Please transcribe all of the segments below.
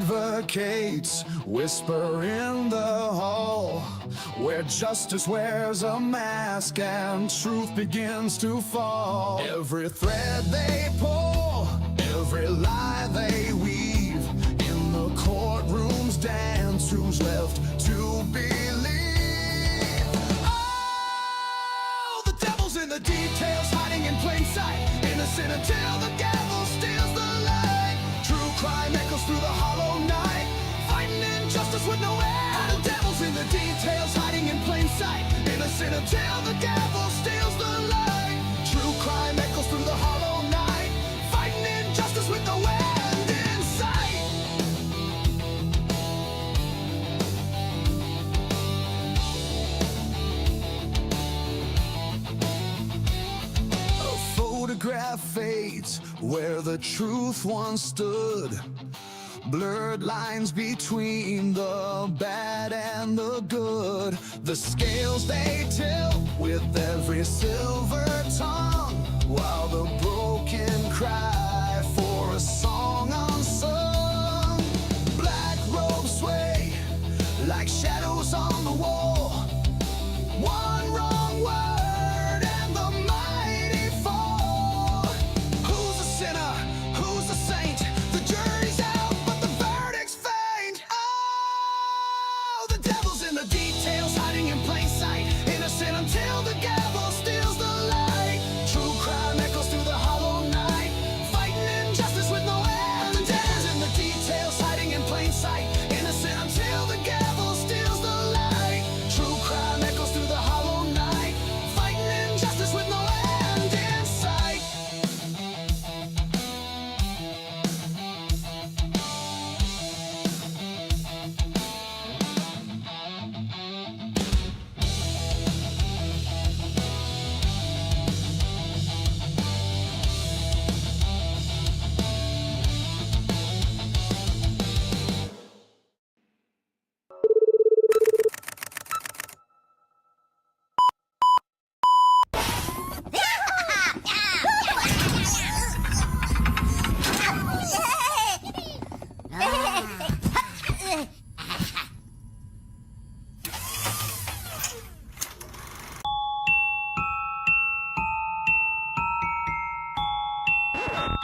advocates whisper in the hall, where justice wears a mask and truth begins to fall. Every thread they pull, every lie they weave, in the courtroom's dance, who's left to believe? Oh, the devil's in the details, hiding in plain sight, innocent until the gavel steals the light. True crime echoes through the hollow night, fighting injustice with no end. The devil's in the details, hiding in plain sight, innocent until the gavel steals the light. True crime echoes through the hollow night, fighting injustice with no end in sight. A photograph fades where the truth once stood. Blurred lines between the bad and the good. The scales they tilt with every silver tongue, while the broken cry for a song unsung. Black robes sway like shadows on the wall. One wrong word and the mighty fall. Who's a sinner? Who's a saint? The jury's out, but the verdict's faint. Oh, the devil's in the details, hiding in plain sight, innocent until the gavel steals the light. True crime echoes through the hollow night, fighting injustice with no end. The devil's in the details, hiding in plain sight, innocent until the gavel steals the light. True crime echoes through the hollow night, fighting injustice with no end in sight.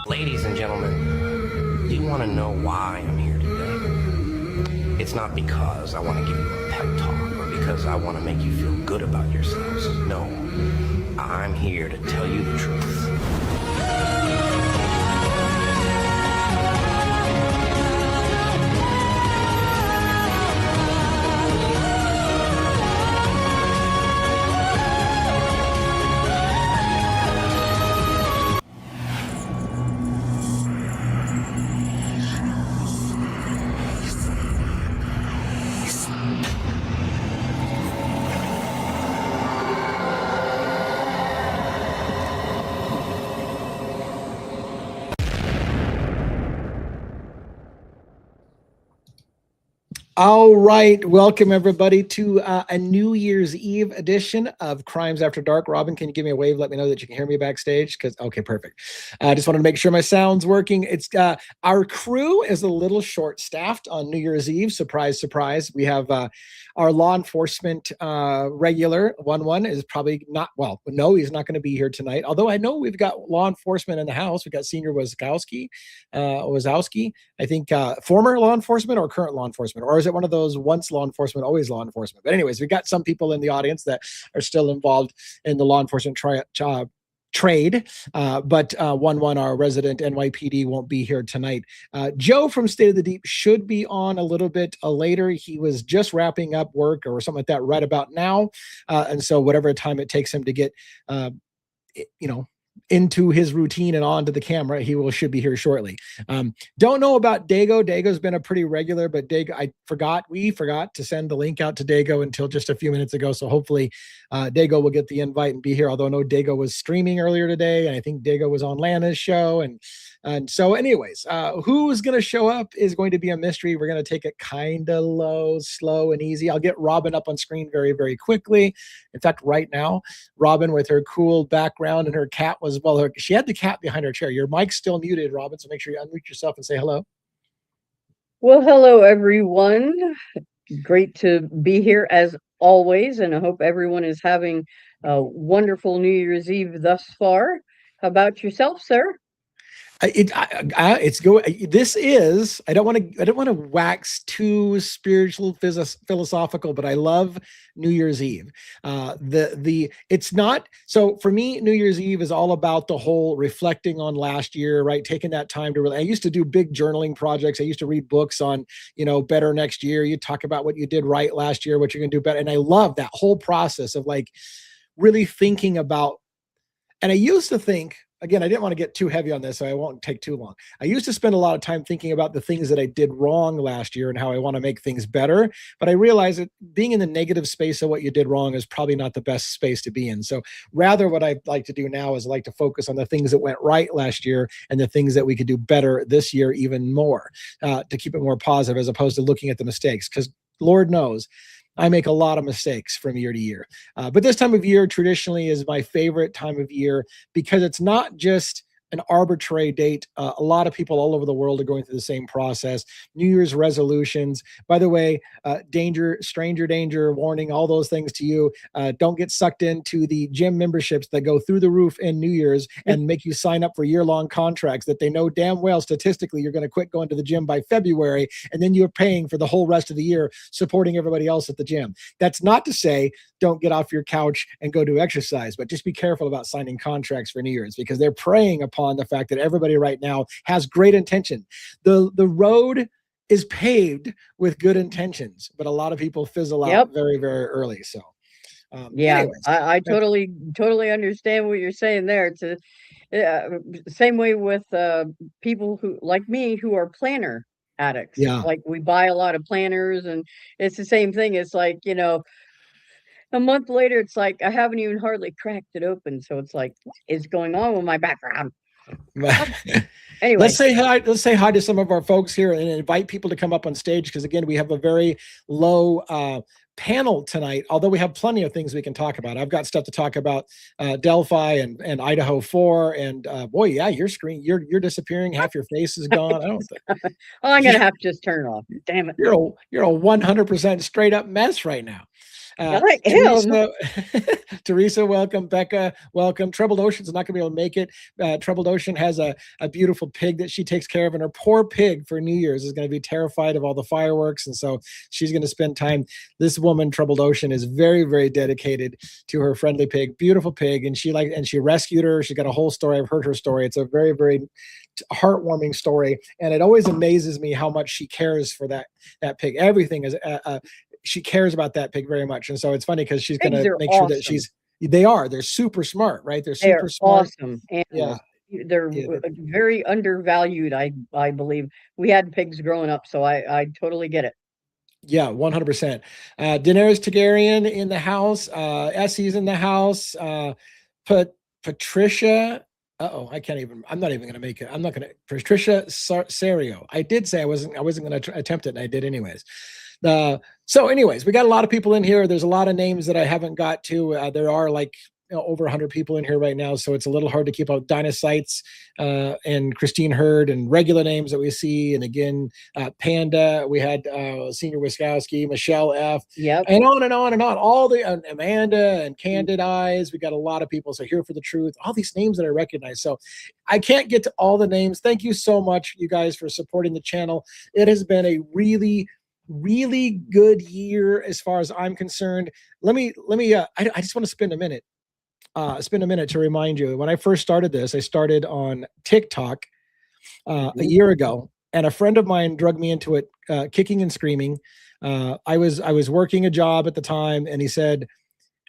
Ladies and gentlemen, do you want to know why I'm here today? It's not because I want to give you a pep talk or because I want to make you feel good about yourselves. No, I'm here to tell you the truth. All right, welcome everybody to a New Year's Eve edition of Crimes After Dark. Robin, can you give me a wave? Let me know that you can hear me backstage. Okay, perfect. I just wanted to make sure my sound's working. It's our crew is a little short-staffed on New Year's Eve. Surprise, surprise. We have our law enforcement regular. One is probably not. Well, no, he's not going to be here tonight. Although I know we've got law enforcement in the house. We got Senior Wazowski. I think former law enforcement or current law enforcement, or is it one of those once law enforcement, always law enforcement? But anyways, we got some people in the audience that are still involved in the law enforcement trade. But our resident NYPD won't be here tonight. Joe from State of the Deep should be on a little bit later. He was just wrapping up work or something like that right about now. And so whatever time it takes him to get, into his routine and onto the camera, should be here shortly. Don't know about Dago. Dago's been a pretty regular, but Dago, we forgot to send the link out to Dago until just a few minutes ago. So hopefully Dago will get the invite and be here. Although I know Dago was streaming earlier today, and I think Dago was on Lana's show. And so anyways, who's going to show up is going to be a mystery. We're going to take it kind of low, slow, and easy. I'll get Robin up on screen very, very quickly. In fact, right now, Robin with her cool background and her cat she had the cat behind her chair. Your mic's still muted, Robin, so make sure you unmute yourself and say hello. Well, hello, everyone. Great to be here as always, and I hope everyone is having a wonderful New Year's Eve thus far. How about yourself, sir? It's go. This is. I don't want to. I don't want to wax too spiritual, philosophical, but I love New Year's Eve. It's not. So for me, New Year's Eve is all about the whole reflecting on last year, right? Taking that time to really. I used to do big journaling projects. I used to read books on, better next year. You talk about what you did right last year, what you're going to do better, and I love that whole process of like really thinking about. And I used to think, again, I didn't want to get too heavy on this, so I won't take too long. I used to spend a lot of time thinking about the things that I did wrong last year and how I want to make things better. But I realized that being in the negative space of what you did wrong is probably not the best space to be in. So rather, what I like to do now is I like to focus on the things that went right last year and the things that we could do better this year even more, to keep it more positive, as opposed to looking at the mistakes. Because Lord knows, I make a lot of mistakes from year to year. But this time of year traditionally is my favorite time of year because it's not just an arbitrary date. A lot of people all over the world are going through the same process. New Year's resolutions. By the way, danger, stranger danger, warning, all those things to you. Don't get sucked into the gym memberships that go through the roof in New Year's and make you sign up for year-long contracts that they know damn well statistically you're going to quit going to the gym by February, and then you're paying for the whole rest of the year supporting everybody else at the gym. That's not to say don't get off your couch and go do exercise, but just be careful about signing contracts for New Year's because they're preying upon the fact that everybody right now has great intention. The road is paved with good intentions, but a lot of people fizzle out very, very early. So Yeah, anyways, I totally understand what you're saying there. It's same way with people who like me who are planner addicts. yeah. Like we buy a lot of planners, and it's the same thing. It's like, a month later, it's like I haven't even hardly cracked it open. So it's like, what is going on with my background? Anyway, Let's say hi. Let's say hi to some of our folks here and invite people to come up on stage because again, we have a very low panel tonight. Although we have plenty of things we can talk about. I've got stuff to talk about Delphi and Idaho 4. And boy, yeah, your screen, you're disappearing. Half your face is gone. I don't think I'm gonna have to just turn it off. Damn it! You're a 100% straight up mess right now. I am. Teresa, Teresa, welcome. Becca, welcome. Troubled Ocean's not going to be able to make it. Troubled Ocean has a beautiful pig that she takes care of, and her poor pig for New Year's is going to be terrified of all the fireworks, and so she's going to spend time. This woman, Troubled Ocean, is very, very dedicated to her friendly pig, beautiful pig, and she rescued her. She got a whole story. I've heard her story. It's a very, very heartwarming story, and it always amazes me how much she cares for that pig. Everything is she cares about that pig very much. And so it's funny because she's going to make sure that they're super smart, right? They're super smart. Awesome animals. Yeah. They're very undervalued, I believe. We had pigs growing up, so I totally get it. Yeah, 100%. Daenerys Targaryen in the house. Essie's in the house. Patricia. I'm not even going to make it. I'm not going to. Patricia Serio. I did say I wasn't going to attempt it, and I did anyways. So anyways, we got a lot of people in here. There's a lot of names that I haven't got to. There are like over 100 people in here right now, so it's a little hard to keep up. Dynacytes and Christine Hurd and regular names that we see, and again, Panda. We had Senior Wiskowski, Michelle F. Yep. And on and on and on. All the Amanda and Candid Eyes. We got a lot of people. So Here for the Truth. All these names that I recognize. So I can't get to all the names. Thank you so much, you guys, for supporting the channel. It has been a really good year as far as I'm concerned. I just want to spend a minute to remind you. When I first started this, I started on TikTok a year ago, and a friend of mine drugged me into it, kicking and screaming. I was working a job at the time, and he said,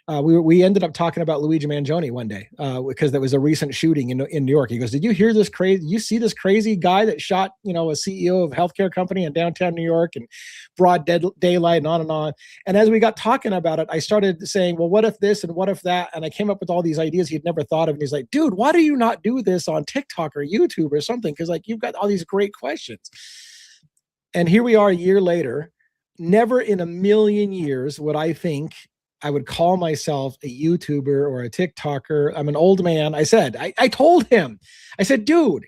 we ended up talking about Luigi Mangione one day because there was a recent shooting in New York. He goes, "Did you hear this crazy? You see this crazy guy that shot, a CEO of a healthcare company in downtown New York and broad daylight and on and on." And as we got talking about it, I started saying, "Well, what if this and what if that?" And I came up with all these ideas he'd never thought of. And he's like, "Dude, why do you not do this on TikTok or YouTube or something? Because like you've got all these great questions." And here we are a year later. Never in a million years would I think I would call myself a YouTuber or a TikToker. I'm an old man. I told him, I said, "Dude,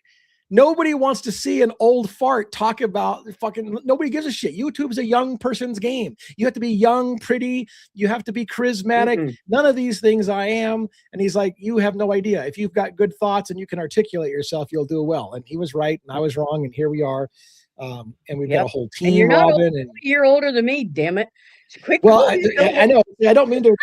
Nobody wants to see an old fart talk about fucking, nobody gives a shit. YouTube's a young person's game. You have to be young, pretty, you have to be charismatic. Mm-mm. None of these things I am. And he's like, you have no idea. If you've got good thoughts and you can articulate yourself, you'll do well. And he was right and I was wrong. And here we are. And we've got a whole And you're team, not Robin. And a year older than me, damn it. It's quick. well, I know. I don't mean to.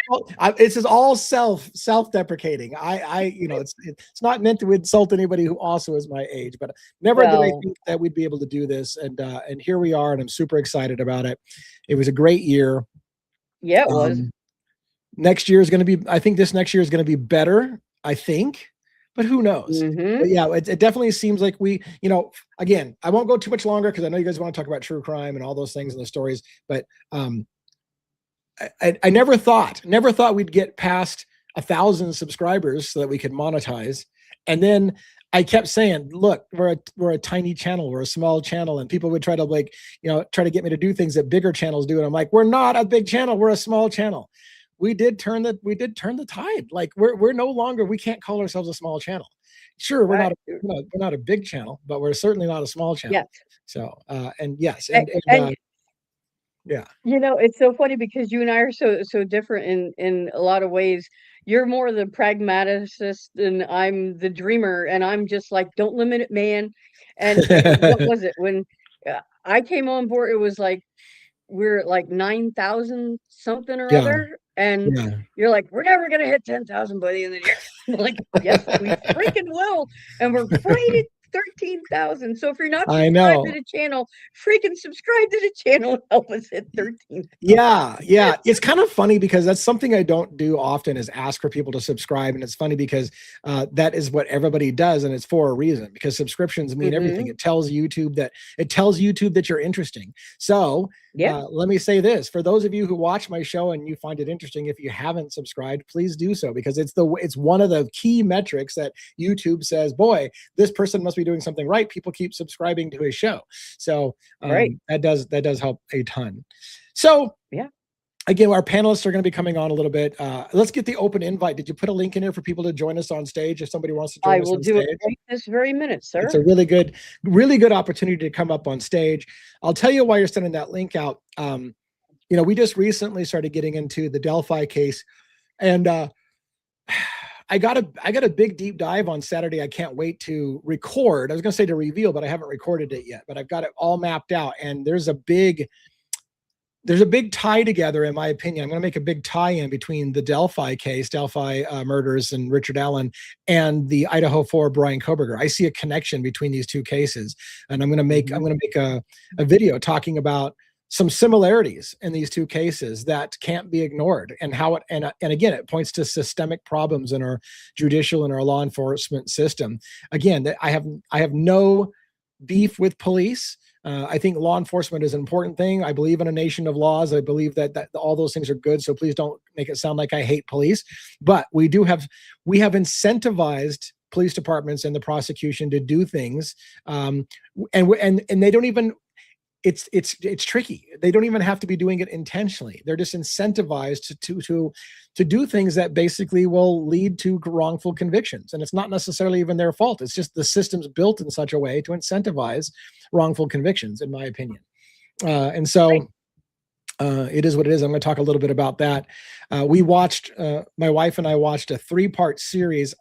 This is all self-deprecating. You know, it's not meant to insult anybody who also is my age. But never did I think that we'd be able to do this, and here we are, and I'm super excited about it. It was a great year. Yeah, it was. Next year is going to be. I think this next year is going to be better. I think, but who knows? But yeah, it definitely seems like we. You know, again, I won't go too much longer because I know you guys want to talk about true crime and all those things and the stories, but. I never thought we'd get past 1,000 subscribers so that we could monetize. And then I kept saying, look, we're a tiny channel. We're a small channel. And people would try to try to get me to do things that bigger channels do. And I'm like, we're not a big channel. We're a small channel. We did turn the tide. Like we're no longer, we can't call ourselves a small channel. Sure. We're not a big channel, but we're certainly not a small channel. Yes. So, and yes. Yeah. You know, it's so funny because you and I are so different in a lot of ways. You're more the pragmaticist and I'm the dreamer, and I'm just like, don't limit it, man. And what was it when I came on board? It was like we're at like 9,000 something or other, and you're like, we're never gonna hit 10,000 by the end of the year. I'm like, yes, we freaking will, and we're right at 13,000. So if you're not subscribed to the channel, freaking subscribe to the channel and help us hit 13. Yeah. It's kind of funny because that's something I don't do often is ask for people to subscribe. And it's funny because that is what everybody does. And it's for a reason, because subscriptions mean everything. It tells YouTube that you're interesting. So let me say this, for those of you who watch my show and you find it interesting, if you haven't subscribed, please do so, because it's one of the key metrics that YouTube says, boy, this person must be doing something right. People keep subscribing to his show. So that does help a ton. So again, our panelists are going to be coming on a little bit. Let's get the open invite. Did you put a link in here for people to join us on stage if somebody wants to join us on stage? I will do it right this very minute, sir. It's a really good opportunity to come up on stage. I'll tell you why you're sending that link out. You know, we just recently started getting into the Delphi case, and I got a big deep dive on Saturday. I can't wait to record. I was going to say to reveal, but I haven't recorded it yet. But I've got it all mapped out, and there's a big tie together, in my opinion. I'm going to make a big tie-in between the Delphi case, Delphi murders and Richard Allen, and the Idaho 4 Brian Koberger. I see a connection between these two cases, and I'm going to make a video talking about some similarities in these two cases that can't be ignored, and how it and again, it points to systemic problems in our judicial and our law enforcement system. Again, I have no beef with police. I think law enforcement is an important thing. I believe in a nation of laws. I believe that all those things are good. So please don't make it sound like I hate police. But we have incentivized police departments and the prosecution to do things, and they don't even. It's tricky. They don't even have to be doing it intentionally. They're just incentivized to do things that basically will lead to wrongful convictions. And it's not necessarily even their fault. It's just the system's built in such a way to incentivize wrongful convictions, in my opinion. And so it is what it is. I'm going to talk a little bit about that. My wife and I watched a 3-part series.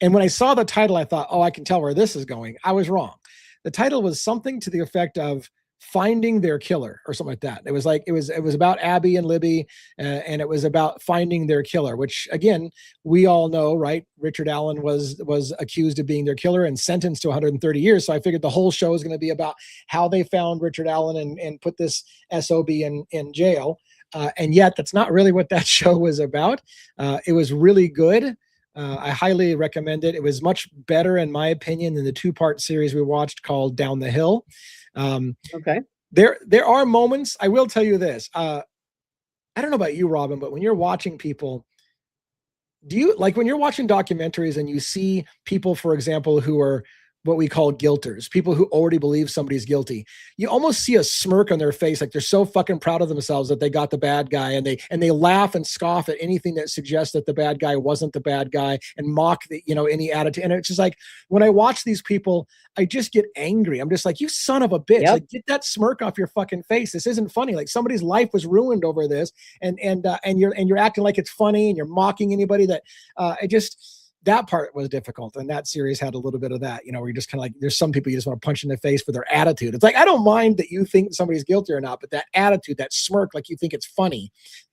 And when I saw the title, I thought, oh, I can tell where this is going. I was wrong. The title was something to the effect of Finding Their Killer or something like that. It was about Abby and Libby, and it was about finding their killer, which again, we all know, right? Richard Allen was accused of being their killer and sentenced to 130 years. So I figured the whole show is going to be about how they found Richard Allen and put this SOB in jail. And yet that's not really what that show was about. It was really good. I highly recommend it. It was much better, in my opinion, than the 2-part series we watched called Down the Hill. Okay. There are moments, I will tell you this. I don't know about you, Robin, but when you're watching people, do you like when you're watching documentaries and you see people, for example, who are what we call guilters, people who already believe somebody's guilty. You almost see a smirk on their face, like they're so fucking proud of themselves that they got the bad guy, and they laugh and scoff at anything that suggests that the bad guy wasn't the bad guy, and mock the, any attitude. And it's just like, when I watch these people, I just get angry. I'm just like, you son of a bitch, Yep. like, get that smirk off your fucking face. This isn't funny. Like, somebody's life was ruined over this, and you're acting like it's funny, and you're mocking anybody. That part was difficult. And that series had a little bit of that, where you're just kind of like, there's some people you just want to punch in the face for their attitude. It's like, I don't mind that you think somebody's guilty or not, but that attitude, that smirk, like you think it's funny.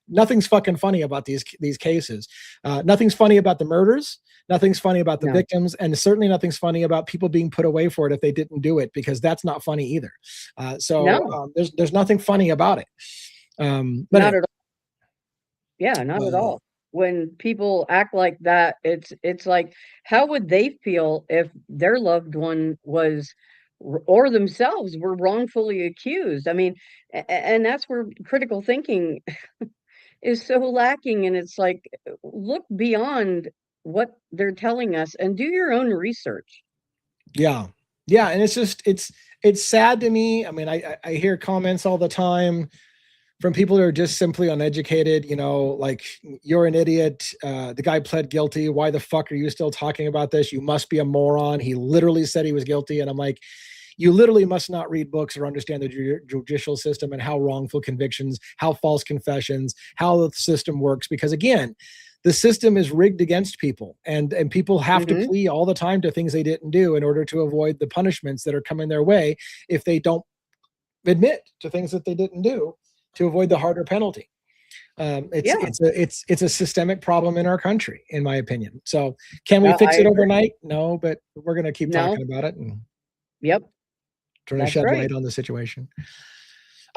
Nothing's fucking funny about these cases. Nothing's funny about the murders. Nothing's funny about the victims. And certainly nothing's funny about people being put away for it if they didn't do it, because that's not funny either. There's nothing funny about it. But not at all. Yeah, not at all. When people act like that, it's like, how would they feel if their loved one was, or themselves were, wrongfully accused? I mean, and that's where critical thinking is so lacking. And it's like, look beyond what they're telling us and do your own research. Yeah. And it's sad to me. I mean, I hear comments all the time from people who are just simply uneducated, like, you're an idiot. The guy pled guilty. Why the fuck are you still talking about this? You must be a moron. He literally said he was guilty. And I'm like, you literally must not read books or understand the judicial system and how wrongful convictions, how false confessions, how the system works. Because again, the system is rigged against people, and people have to plea all the time to things they didn't do in order to avoid the punishments that are coming their way if they don't admit to things that they didn't do, to avoid the harder penalty. It's a systemic problem in our country, in my opinion. So can we fix it overnight? No, but we're going to keep talking about it and trying to shed light on the situation.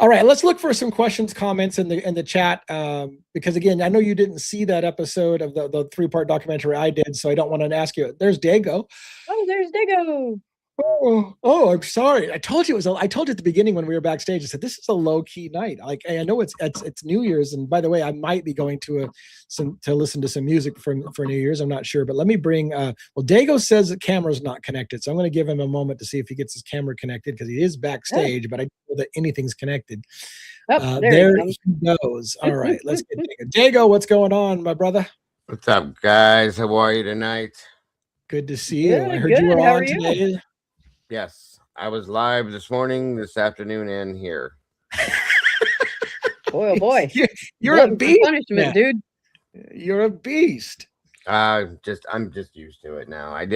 All right, let's look for some questions, comments in the chat, because again, I know you didn't see that episode of the 3-part documentary I did, so I don't want to ask you. There's Dago. Oh, there's Dago. Oh, I'm sorry. I told you at the beginning when we were backstage. I said, this is a low key night. Like, I know it's New Year's, and by the way, I might be going to listen to some music for New Year's. I'm not sure, but let me bring. Dago says the camera's not connected, so I'm going to give him a moment to see if he gets his camera connected, because he is backstage, but I don't know that anything's connected. There he goes. All right, let's get Dago. Dago, what's going on, my brother? What's up, guys? How are you tonight? Good to see you. I heard you were on today. Yes, I was live this morning, this afternoon, and here. Boy, oh boy. You're a beast. Punishment, dude. You're a beast. I'm just used to it now. I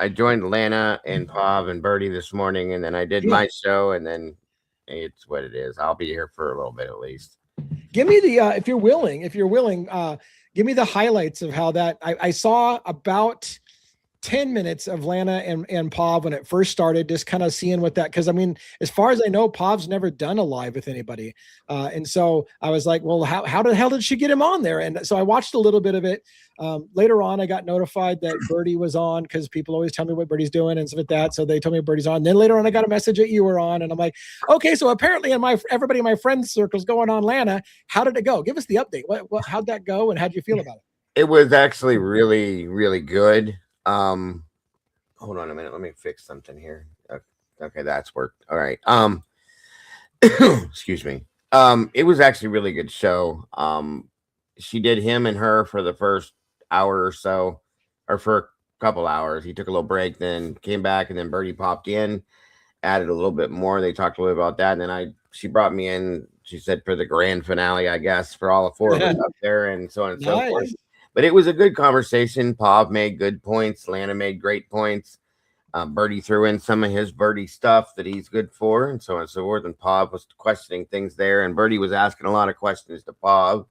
joined Lana and Pav and Birdie this morning, and then I did my show, and then it's what it is. I'll be here for a little bit at least. Give me the if you're willing, give me the highlights of how that I saw about 10 minutes of Lana and Pav when it first started, just kind of seeing what that, because I mean, as far as I know, Pav's never done a live with anybody. And so I was like, well, how the hell did she get him on there? And so I watched a little bit of it. Later on, I got notified that Birdie was on, because people always tell me what Birdie's doing and stuff like that. So they told me Birdie's on. Then later on, I got a message that you were on, and I'm like, okay, so apparently everybody in my friends circle's going on Lana. How did it go? Give us the update. How'd that go, and how'd you feel about it? It was actually really, really good. Hold on a minute. Let me fix something here. Okay, that's worked. All right. Excuse me. It was actually a really good show. She did him and her for the first hour or so, or for a couple hours. He took a little break, then came back, and then Birdie popped in, added a little bit more. They talked a little bit about that, and then she brought me in. She said for the grand finale, I guess, for all four of us up there, and so on and so forth. But it was a good conversation. Pav made good points. Lana made great points. Birdie threw in some of his Birdie stuff that he's good for, and so on and so forth. And Pav was questioning things there, and Birdie was asking a lot of questions to Pav.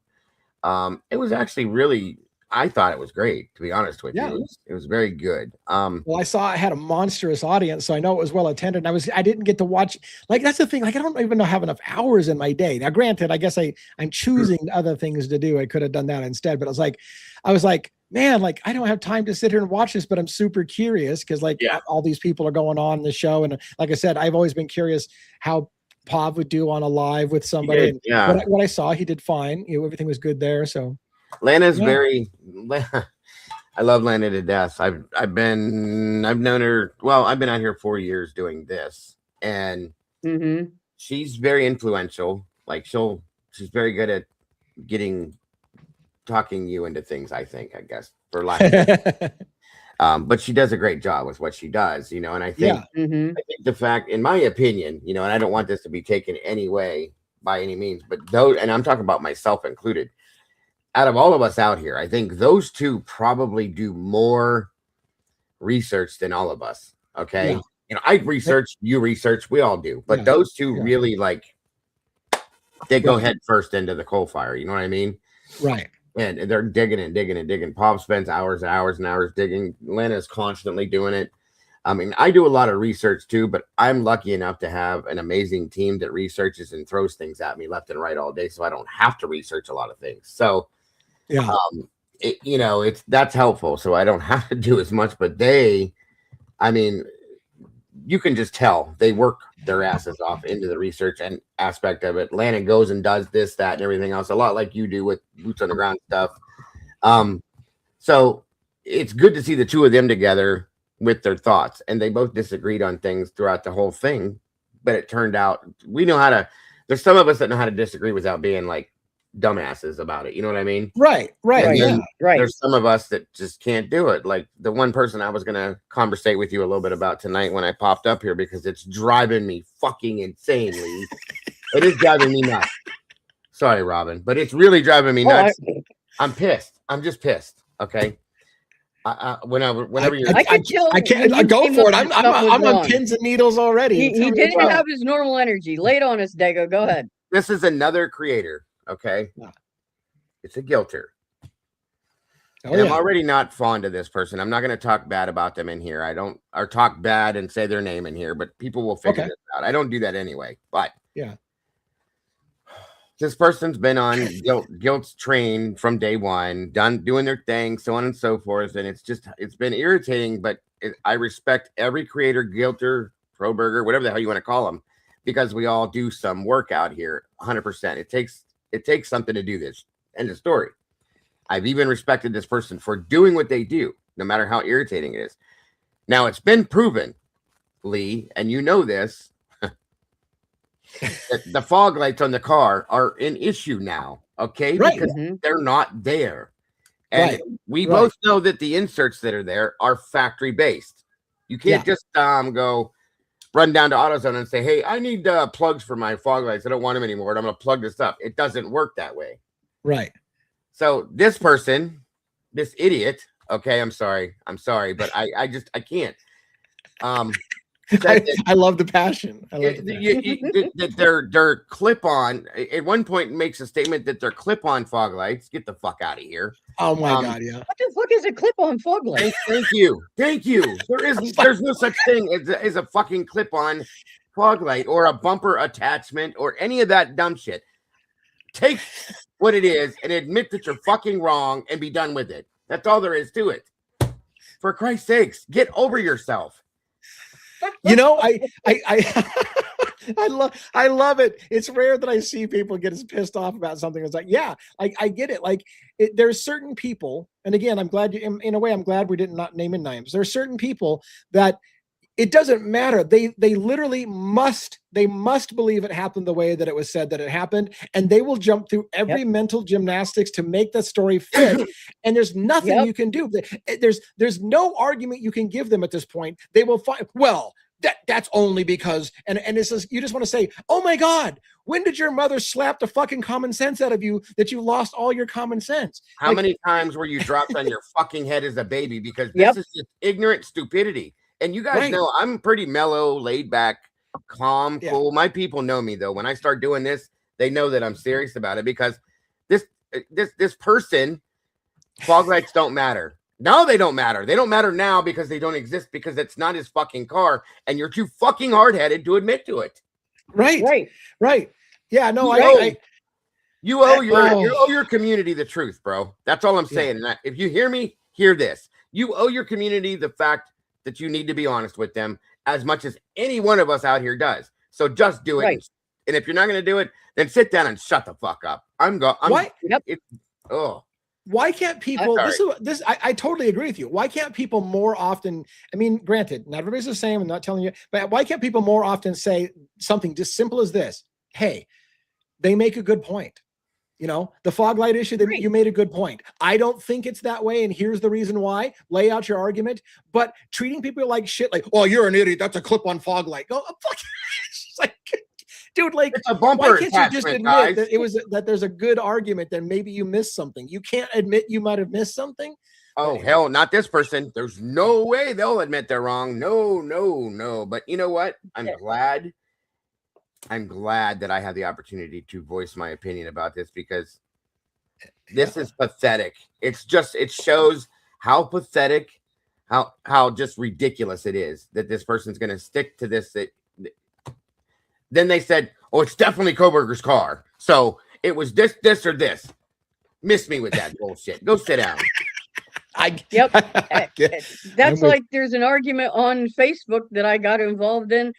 It was actually really, I thought it was great, to be honest with you. It was very good. Well, I saw I had a monstrous audience, so I know it was well attended. I didn't get to watch, like, that's the thing. Like, I don't even have enough hours in my day. Now, granted, I guess I'm choosing other things to do. I could have done that instead, but I was like, man, like, I don't have time to sit here and watch this, but I'm super curious because all these people are going on the show. And like I said, I've always been curious how Pav would do on a live with somebody. What I saw, he did fine. Everything was good there. So Lana's I love Lana to death. I've known her. Well, I've been out here 4 years doing this, and she's very influential. Like she's very good at talking you into things. I guess for lack of but she does a great job with what she does, and I think I think the fact, in my opinion, and I don't want this to be taken any way by any means, but those, and I'm talking about myself included, out of all of us out here, I think those two probably do more research than all of us. Okay. Yeah. I research, you research, we all do, but those two really they go head first into the coal fire. You know what I mean? Right. And they're digging and digging and digging. Pop spends hours and hours and hours digging. Lena's constantly doing it. I mean, I do a lot of research too, but I'm lucky enough to have an amazing team that researches and throws things at me left and right all day, so I don't have to research a lot of things. So, that's helpful. So I don't have to do as much. But I mean, you can just tell they work their asses off into the research and aspect of it. Lana goes and does this, that, and everything else, a lot like you do with boots on the ground stuff. So it's good to see the two of them together with their thoughts, and they both disagreed on things throughout the whole thing, but it turned out there's some of us that know how to disagree without being like dumbasses about it. You know what I mean? Right. There's some of us that just can't do it. Like the one person I was going to conversate with you a little bit about tonight when I popped up here, because it's driving me fucking insanely. It is driving me nuts. Sorry, Robin, but it's really driving me nuts. I'm pissed. I'm just pissed. Okay. Whenever you're, I can't go for it. I'm on pins and needles already. He didn't have his normal energy. Lay it on us, Dago. Go ahead. This is another creator. Okay. It's a guilter. I'm already not fond of this person. I'm not going to talk bad about them in here. or talk bad and say their name in here, but people will figure this out. I don't do that anyway, but this person's been on guilt's train from day one, doing their thing, so on and so forth. And it's been irritating, but I respect every creator, guilter, pro burger, whatever the hell you want to call them, because we all do some work out here. 100%. It takes something to do this. End of story. I've even respected this person for doing what they do, no matter how irritating it is. Now, it's been proven, Lee, and you know this, that the fog lights on the car are an issue now, okay? Right. Because they're not there. And we both know that the inserts that are there are factory-based. You can't just go run down to AutoZone and say, hey, I need plugs for my fog lights. I don't want them anymore, and I'm going to plug this up. It doesn't work that way. Right. So this person, this idiot, okay, I'm sorry, but I can't. I love the passion. Their clip-on, at one point makes a statement that they're clip-on fog lights. Get the fuck out of here. Oh my God, yeah. What the fuck is a clip-on fog light? Thank you. There's no such thing as a fucking clip-on fog light or a bumper attachment or any of that dumb shit. Take what it is and admit that you're fucking wrong and be done with it. That's all there is to it. For Christ's sakes, get over yourself. I love it. It's rare that I see people get as pissed off about something. It's like, I get it. Like there's certain people, and again, I'm glad in a way, I'm glad we didn't not name names. There are certain people that it doesn't matter. They literally must believe it happened the way that it was said that it happened. And they will jump through every mental gymnastics to make the story fit. And there's nothing you can do. There's no argument you can give them at this point. They will find, that's only because, and it's just, you just want to say, oh my God, when did your mother slap the fucking common sense out of you that you lost all your common sense? How many times were you dropped on your fucking head as a baby? Because this is just ignorant stupidity. And you guys know I'm pretty mellow, laid back, calm, cool. My people know me though. When I start doing this, they know that I'm serious about it, because this person, fog lights don't matter. No, they don't matter. They don't matter now because they don't exist, because it's not his fucking car, and you're too fucking hard-headed to admit to it. Right. Yeah, no, you owe your community the truth, bro. That's all I'm saying. And if you hear me, hear this. You owe your community the fact that you need to be honest with them as much as any one of us out here does. So just do it. Right. And if you're not going to do it, then sit down and shut the fuck up. Why? why can't people, I totally agree with you. Why can't people more often, I mean, granted, not everybody's the same, I'm not telling you, but why can't people more often say something just simple as this? Hey, they make a good point. You know, the fog light issue, that you made a good point. I don't think it's that way, and here's the reason why. Lay out your argument. But treating people like shit, like, oh, you're an idiot, that's a clip-on fog light. Go, fuck. It's like, dude, like, it's a bumper why can't you just admit that there's a good argument that maybe you missed something? You can't admit you might have missed something. Oh, hell, not this person. There's no way they'll admit they're wrong. No. But you know what? I'm glad that I have the opportunity to voice my opinion about this, because this is pathetic. It's just, it shows how pathetic, how just ridiculous it is that this person's going to stick to this. Then they said, oh, it's definitely Koberger's car. So it was this, or this. Miss me with that bullshit. Go sit down. That's like there's an argument on Facebook that I got involved in.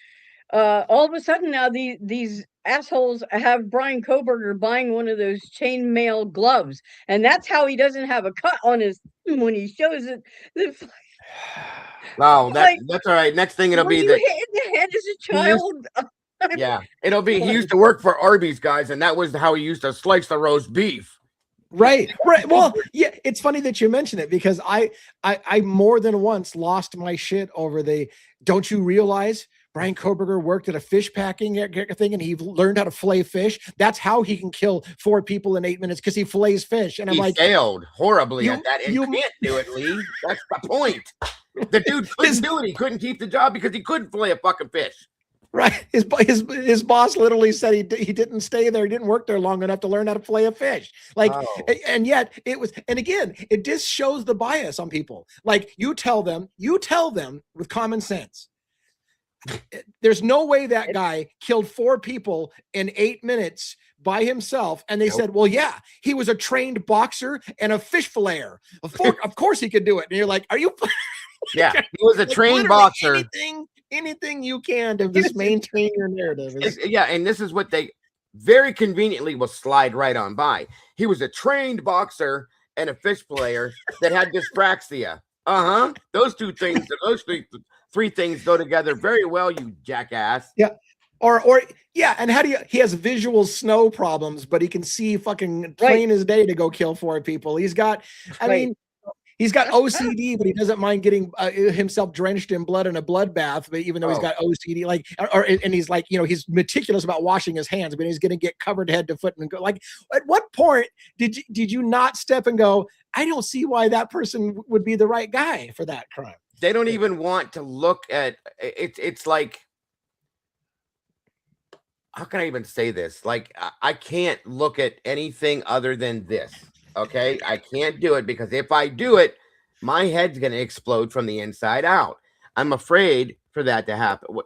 All of a sudden now these assholes have Brian Koberger buying one of those chainmail gloves, and that's how he doesn't have a cut on his when he shows it. Wow, that's all right. Next thing it'll be that hit in the head as a child. Yeah, it'll be he used to work for Arby's, guys, and that was how he used to slice the roast beef. Right. Well, yeah, it's funny that you mention it, because I more than once lost my shit over don't you realize Brian Koberger worked at a fish packing thing and he learned how to fillet fish. That's how he can kill 4 people in 8 minutes, because he fillets fish. And I'm like, failed horribly at that. And you can't do it, Lee. That's the point. The dude couldn't do it. He couldn't keep the job because he couldn't fillet a fucking fish. Right. His boss literally said he didn't stay there. He didn't work there long enough to learn how to fillet a fish. Like, and yet it was, and again, it just shows the bias on people. Like, you tell them with common sense, there's no way that guy killed 4 people in 8 minutes by himself. And they said, well, yeah, he was a trained boxer and a fish filleter. Of course he could do it. And you're like, are you? Yeah, he was a trained boxer. Anything you can to just maintain your narrative. And this is what they very conveniently will slide right on by. He was a trained boxer and a fish player that had dyspraxia. Those 2 things, those 3 things go together very well, you jackass. Yeah. Or and he has visual snow problems, but he can see fucking plain as day to go kill 4 people. He's got, I mean, he's got OCD, but he doesn't mind getting himself drenched in blood in a bloodbath. But even though he's got OCD, and he's like, he's meticulous about washing his hands, but he's going to get covered head to foot and go. Like, at what point did you not step and go, I don't see why that person would be the right guy for that crime? They don't even want to look at it. It's like, how can I even say this? Like, I can't look at anything other than this. Okay, I can't do it, because if I do it, my head's going to explode from the inside out. I'm afraid for that to happen.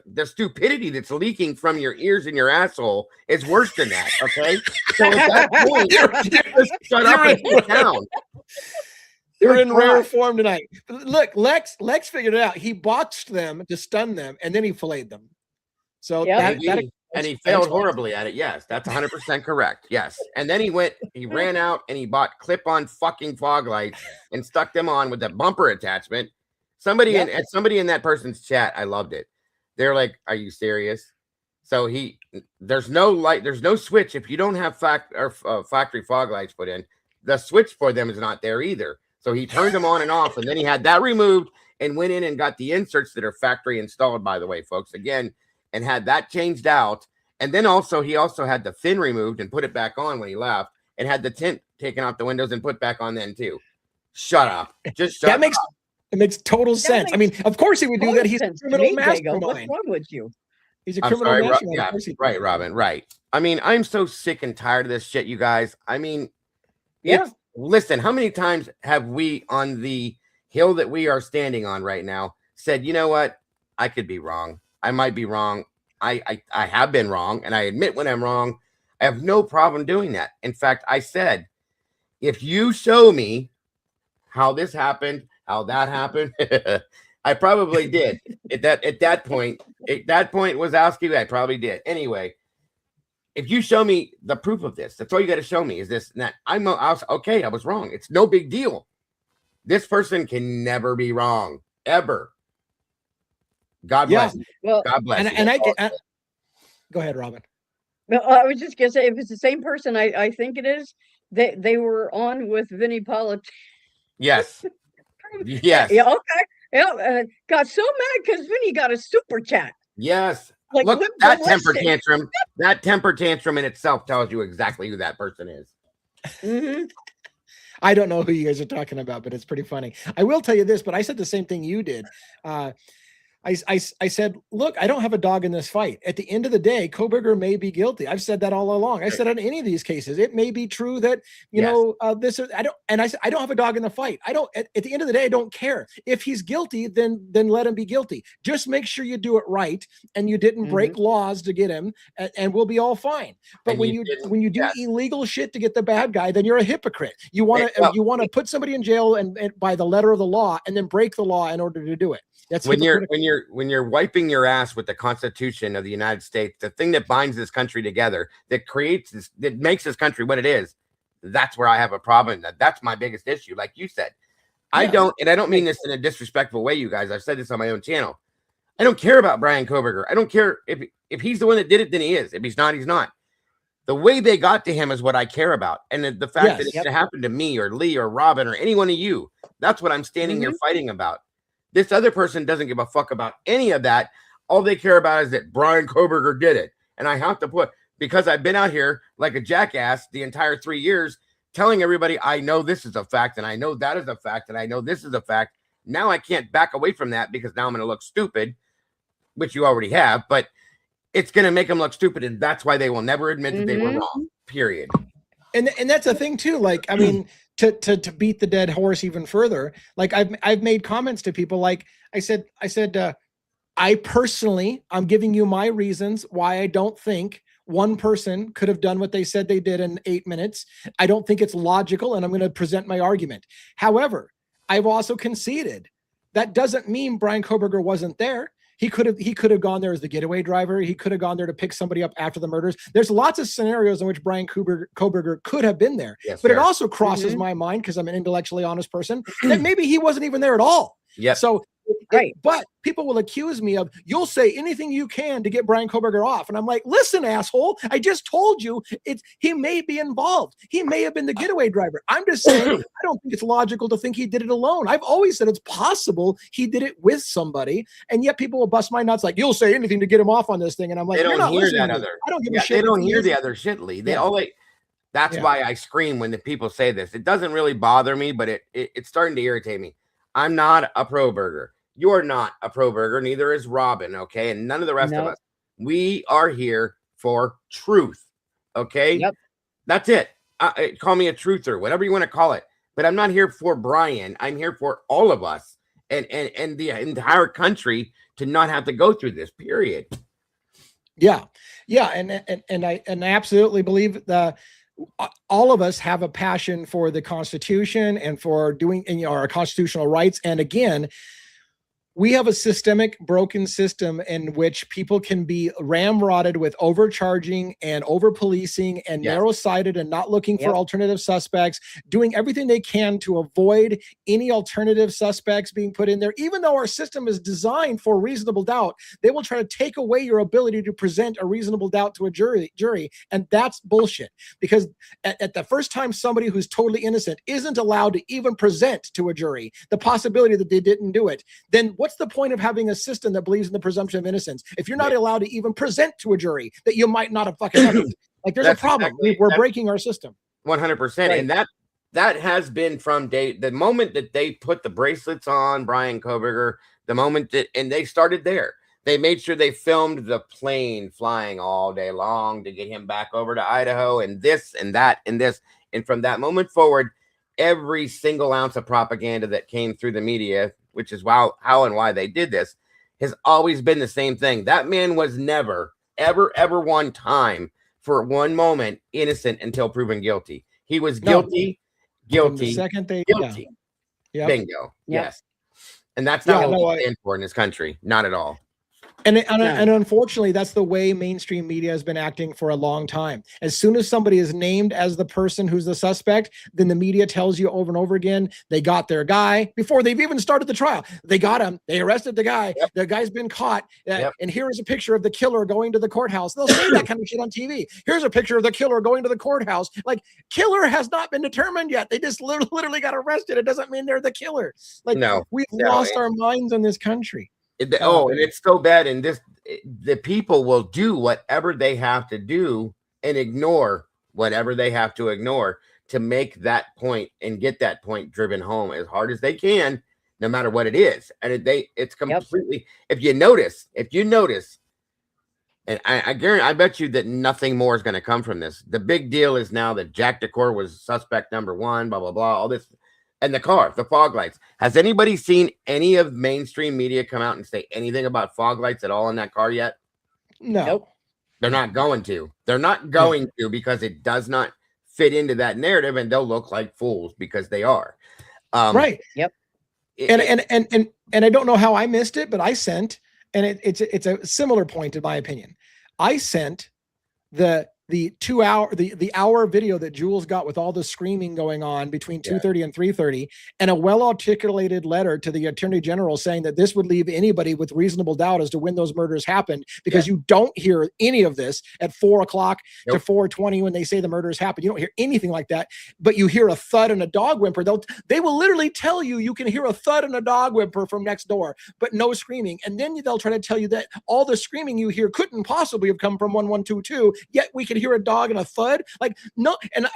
The stupidity that's leaking from your ears and your asshole is worse than that. Okay, so at that point, just shut up and sit down. You're in rare form tonight. Look, Lex figured it out. He boxed them to stun them, and then he filleted them. So and he failed horribly at it. Yes, that's 100% correct. Yes. And then he ran out and he bought clip-on fucking fog lights and stuck them on with the bumper attachment. Somebody in that person's chat, I loved it. They're like, are you serious? So there's no light, there's no switch. If you don't have factory fog lights put in, the switch for them is not there either. So he turned them on and off, and then he had that removed and went in and got the inserts that are factory installed, by the way, folks, again, and had that changed out. And then he also had the fin removed and put it back on when he left, and had the tint taken off the windows and put back on then too. Shut up. Just shut up. It makes total sense. I mean, of course he would do that. He's a criminal mastermind. What's wrong with you? He's a criminal mastermind. Yeah, right, Robin, right. I mean, I'm so sick and tired of this shit, you guys. I mean, listen, how many times have we on the hill that we are standing on right now said, you know what? I could be wrong. I might be wrong. I have been wrong, and I admit when I'm wrong. I have no problem doing that. In fact, I said, if you show me how this happened, how that happened, I probably did. At that point, Wazowski, I probably did. Anyway, if you show me the proof of this, that's all you got to show me is this and that. I was okay. I was wrong. It's no big deal. This person can never be wrong ever. God bless. You. Well, God bless. And I go ahead, Robin. No, I was just gonna say, if it's the same person I think it is, they were on with Vinnie Polit. Yes. Yes. Yeah. Okay. Yeah. Got so mad because Vinnie got a super chat. Yes. Like, look, look, that ballistic. temper tantrum in itself tells you exactly who that person is. Mm-hmm. I don't know who you guys are talking about, but it's pretty funny. I will tell you this, but I said the same thing you did. I said, look, I don't have a dog in this fight. At the end of the day, Kohberger may be guilty. I've said that all along. I said on any of these cases, it may be true that, you know, this is, I said, I don't have a dog in the fight. I don't, at the end of the day, I don't care. If he's guilty, then let him be guilty. Just make sure you do it right. And you didn't break laws to get him, and we'll be all fine. But And when you do illegal shit to get the bad guy, then you're a hypocrite. You want to put somebody in jail and by the letter of the law, and then break the law in order to do it. That's when you're wiping your ass with the Constitution of the United States, the thing that binds this country together, that creates this, that makes this country what it is. That's where I have a problem. That's my biggest issue. Like you said, yeah. I don't mean this in a disrespectful way, you guys. I've said this on my own channel. I don't care about Brian Kohberger. I don't care if he's the one that did it, then he is. If he's not, he's not. The way they got to him is what I care about. And the fact that it could happen to me or Lee or Robin or any one of you, that's what I'm standing here fighting about. This other person doesn't give a fuck about any of that. All they care about is that Brian Kohberger did it. And I have to because I've been out here like a jackass the entire 3 years telling everybody, I know this is a fact, and I know that is a fact, and I know this is a fact. Now I can't back away from that because now I'm going to look stupid, which you already have, but it's going to make them look stupid. And that's why they will never admit that they were wrong, period. And that's a thing too. Like, I mean, to beat the dead horse even further, like I've made comments to people. Like I said, I personally, I'm giving you my reasons why I don't think one person could have done what they said they did in 8 minutes. I don't think it's logical, and I'm going to present my argument. However, I've also conceded that doesn't mean Brian Kohberger wasn't there. He could have gone there as the getaway driver. He could have gone there to pick somebody up after the murders. There's lots of scenarios in which Brian Kohberger could have been there. Yes, but it also crosses my mind, because I'm an intellectually honest person, that maybe he wasn't even there at all. Yeah. So, but people will accuse me of, you'll say anything you can to get Brian Kohberger off. And I'm like, listen, asshole, I just told you he may be involved. He may have been the getaway driver. I'm just saying, I don't think it's logical to think he did it alone. I've always said it's possible he did it with somebody. And yet people will bust my nuts like, you'll say anything to get him off on this thing. And I'm like, they don't hear that other. I don't give a shit. They don't hear the other shit, Lee. They always. That's why I scream when the people say this. It doesn't really bother me, but it's starting to irritate me. I'm not a pro-burger. You're not a pro-burger. Neither is Robin, okay? And none of the rest of us. We are here for truth, okay? Yep. That's it. Call me a truther, whatever you want to call it. But I'm not here for Brian. I'm here for all of us and the entire country to not have to go through this, period. Yeah. Yeah, and I absolutely believe that all of us have a passion for the Constitution and for doing our constitutional rights. And again, we have a systemic broken system in which people can be ramrodded with overcharging and over policing and narrow-sighted and not looking for alternative suspects, doing everything they can to avoid any alternative suspects being put in there. Even though our system is designed for reasonable doubt, they will try to take away your ability to present a reasonable doubt to a jury. And that's bullshit, because at the first time somebody who's totally innocent isn't allowed to even present to a jury the possibility that they didn't do it, then what's the point of having a system that believes in the presumption of innocence if you're not allowed to even present to a jury that you might not have fucking done it? Like, there's a problem. We're breaking our system. 100%. Right. And that has been from the moment that they put the bracelets on Brian Kohberger, the moment that, and they started there. They made sure they filmed the plane flying all day long to get him back over to Idaho, and this and that and this. And from that moment forward, every single ounce of propaganda that came through the media, which is how and why they did this, has always been the same thing. That man was never, ever one time for one moment innocent until proven guilty. He was guilty, guilty, guilty. Yeah. Bingo. Yes. And that's not what we stand for in this country. Not at all. And unfortunately, that's the way mainstream media has been acting for a long time. As soon as somebody is named as the person who's the suspect, then the media tells you over and over again, they got their guy before they've even started the trial. They got him. They arrested the guy. Yep. The guy's been caught. Yep. And here is a picture of the killer going to the courthouse. They'll say that kind of shit on TV. Here's a picture of the killer going to the courthouse. Like, killer has not been determined yet. They just literally got arrested. It doesn't mean they're the killer. Like, we've lost our minds in this country. And it's so bad. And the people will do whatever they have to do and ignore whatever they have to ignore to make that point and get that point driven home as hard as they can, no matter what it is. And it's completely, if you notice, and I guarantee, I bet you that nothing more is going to come from this. The big deal is now that Jack Decor was suspect number one, blah, blah, blah, all this. And the car, the fog lights. Has anybody seen any of mainstream media come out and say anything about fog lights at all in that car yet? No. Nope. They're not going to. They're not going to, because it does not fit into that narrative, and they'll look like fools because they are. Right. Yep. And I don't know how I missed it, but I sent, and it's a similar point in my opinion. I sent the 2 hour, the hour video that Jules got with all the screaming going on between 2:30 and 3:30, and a well-articulated letter to the Attorney General saying that this would leave anybody with reasonable doubt as to when those murders happened, because you don't hear any of this at 4 o'clock to 4:20 when they say the murders happened. You don't hear anything like that, but you hear a thud and a dog whimper. They will literally tell you can hear a thud and a dog whimper from next door, but no screaming. And then they'll try to tell you that all the screaming you hear couldn't possibly have come from 1122, yet we can hear a dog and a thud. Like, no. And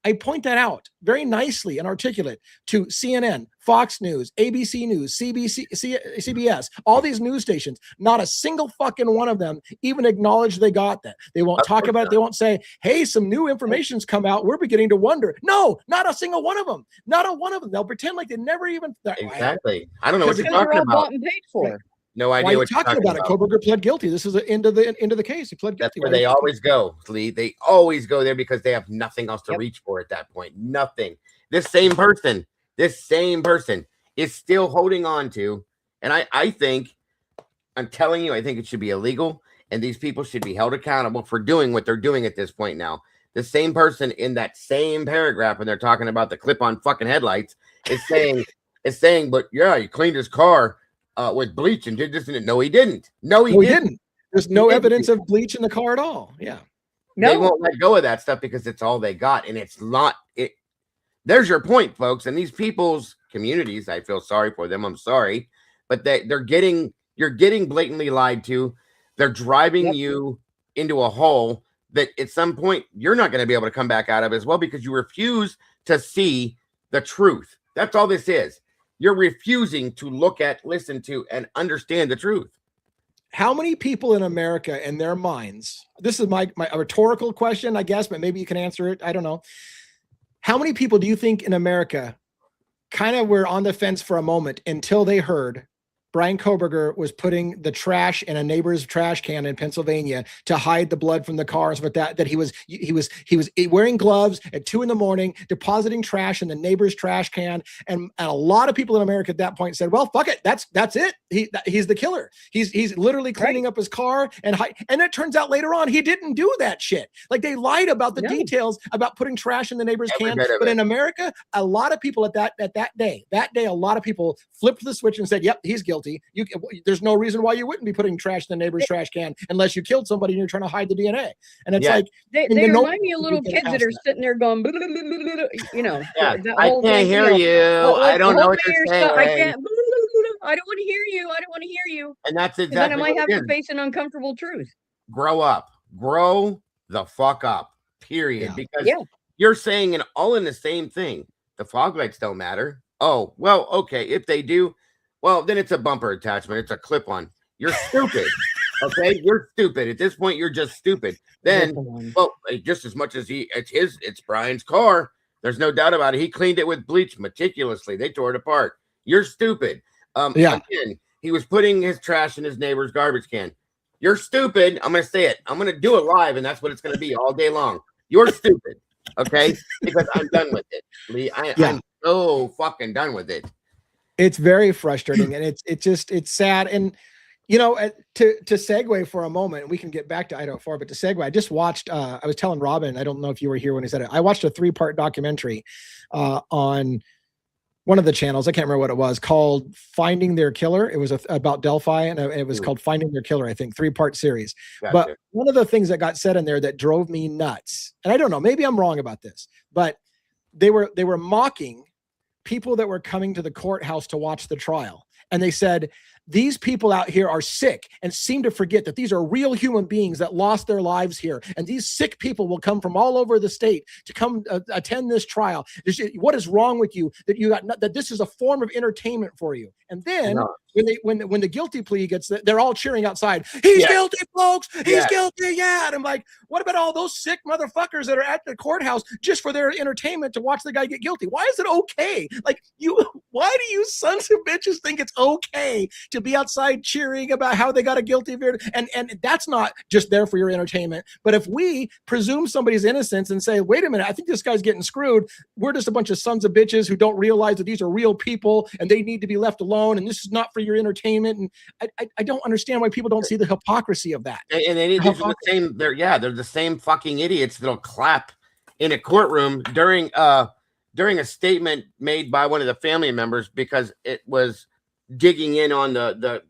I point that out very nicely and articulate to CNN, Fox News, ABC News, CBS, all these news stations. Not a single fucking one of them even acknowledge they got that. They won't talk about it. They won't say, hey, some new information's come out. We're beginning to wonder. No, not a single one of them. Not a one of them. They'll pretend like they never even. Exactly. I don't know what you're talking all about. bought and paid for. Right. No idea Why are what you you're talking about it. Koberger pled guilty. This is the end of the case. He pled guilty. That's where they always go, Lee. They always go there because they have nothing else to reach for at that point. Nothing. This same person is still holding on to. And I think, I'm telling you, I think it should be illegal, and these people should be held accountable for doing what they're doing at this point now. The same person in that same paragraph, when they're talking about the clip-on fucking headlights, is saying, but yeah, he cleaned his car with bleach and did this and no, he didn't. No, he didn't. There's no evidence of bleach in the car at all. Yeah. No. They won't let go of that stuff because it's all they got. And it's not it. There's your point, folks. And these people's communities, I feel sorry for them. I'm sorry, but you're getting blatantly lied to. They're driving you into a hole that at some point you're not going to be able to come back out of as well, because you refuse to see the truth. That's all this is. You're refusing to look at, listen to, and understand the truth. How many people in America, in their minds, this is my rhetorical question, I guess, but maybe you can answer it. I don't know. How many people do you think in America kind of were on the fence for a moment until they heard Brian Koberger was putting the trash in a neighbor's trash can in Pennsylvania to hide the blood from the car and stuff like that he was wearing gloves at 2 a.m, depositing trash in the neighbor's trash can. And a lot of people in America at that point said, well, fuck it. That's it. He's the killer. He's literally cleaning up his car and it turns out later on, he didn't do that shit. Like, they lied about the details about putting trash in the neighbor's can. But in America, a lot of people at that day, a lot of people flipped the switch and said, yep, he's guilty. There's no reason why you wouldn't be putting trash in the neighbor's trash can unless you killed somebody and you're trying to hide the DNA. And it's like they remind me of little kids that are sitting there going, you know. I can't hear you. I don't know what you're saying. I don't want to hear you. I don't want to hear you. And that's exactly. And then I might have to face an uncomfortable truth. Grow up. Grow the fuck up. Period. Because you're saying it all in the same thing. The fog lights don't matter. Oh, well, okay. If they do, well, then it's a bumper attachment. It's a clip-on. You're stupid. Okay, you're stupid. At this point, you're just stupid. Then, well, just as much as it's Brian's car. There's no doubt about it. He cleaned it with bleach meticulously. They tore it apart. You're stupid. Again, he was putting his trash in his neighbor's garbage can. You're stupid. I'm going to say it. I'm going to do it live, and that's what it's going to be all day long. You're stupid. Okay, because I'm done with it, Lee. I'm so fucking done with it. It's very frustrating, and it's sad. And You know, to segue for a moment, we can get back to Idaho 4, but to segue, I just watched, I was telling Robin, I don't know if you were here when he said it, I watched a 3-part documentary on one of the channels, I can't remember what it was, called Finding Their Killer. It was about Delphi, and it was called Finding Their Killer, I think, 3-part series. Gotcha. But one of the things that got said in there that drove me nuts, and I don't know, maybe I'm wrong about this, but they were mocking people that were coming to the courthouse to watch the trial. And they said, these people out here are sick and seem to forget that these are real human beings that lost their lives here. And these sick people will come from all over the state to come attend this trial. What is wrong with you that you got that this is a form of entertainment for you? And then when the guilty plea gets, they're all cheering outside. He's guilty, folks. He's guilty. Yeah. And I'm like, what about all those sick motherfuckers that are at the courthouse just for their entertainment to watch the guy get guilty? Why is it okay? Like why do you sons of bitches think it's okay to be outside cheering about how they got a guilty verdict? And that's not just there for your entertainment. But if we presume somebody's innocence and say, wait a minute, I think this guy's getting screwed. We're just a bunch of sons of bitches who don't realize that these are real people and they need to be left alone. And this is not for your entertainment. And I don't understand why people don't see the hypocrisy of that. And they're the same. They're the same fucking idiots that'll clap in a courtroom during a statement made by one of the family members because it was digging in on the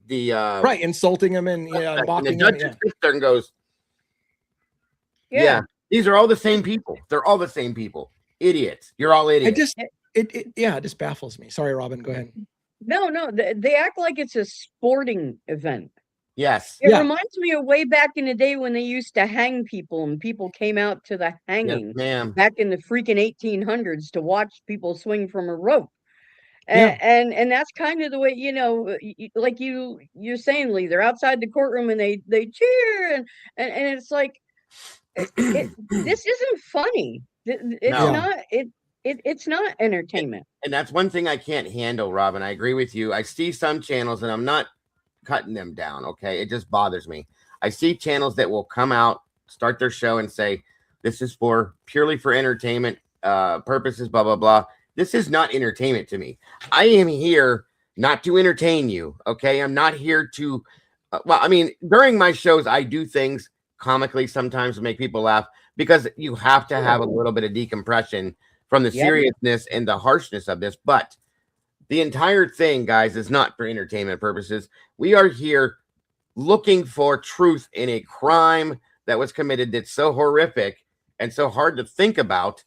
right, insulting him and mocking and the judge sits there and goes, yeah, these are all the same people. They're all the same people. Idiots. You're all idiots. It just baffles me. Sorry, Robin, go ahead. No, they act like it's a sporting event. Yes. It reminds me of way back in the day when they used to hang people and people came out to the hanging back in the freaking 1800s to watch people swing from a rope. And that's kind of the way, like you're saying, Lee, they're outside the courtroom and they cheer and it's like, this isn't funny. It's not entertainment. And that's one thing I can't handle, Robin. I agree with you. I see some channels and I'm not cutting them down. Okay. It just bothers me. I see channels that will come out, start their show and say, this is purely for entertainment purposes, blah, blah, blah. This is not entertainment to me. I am here not to entertain you. Okay. I'm not here to, during my shows, I do things comically sometimes to make people laugh because you have to have a little bit of decompression from the seriousness and the harshness of this. But the entire thing, guys, is not for entertainment purposes. We are here looking for truth in a crime that was committed that's so horrific and so hard to think about.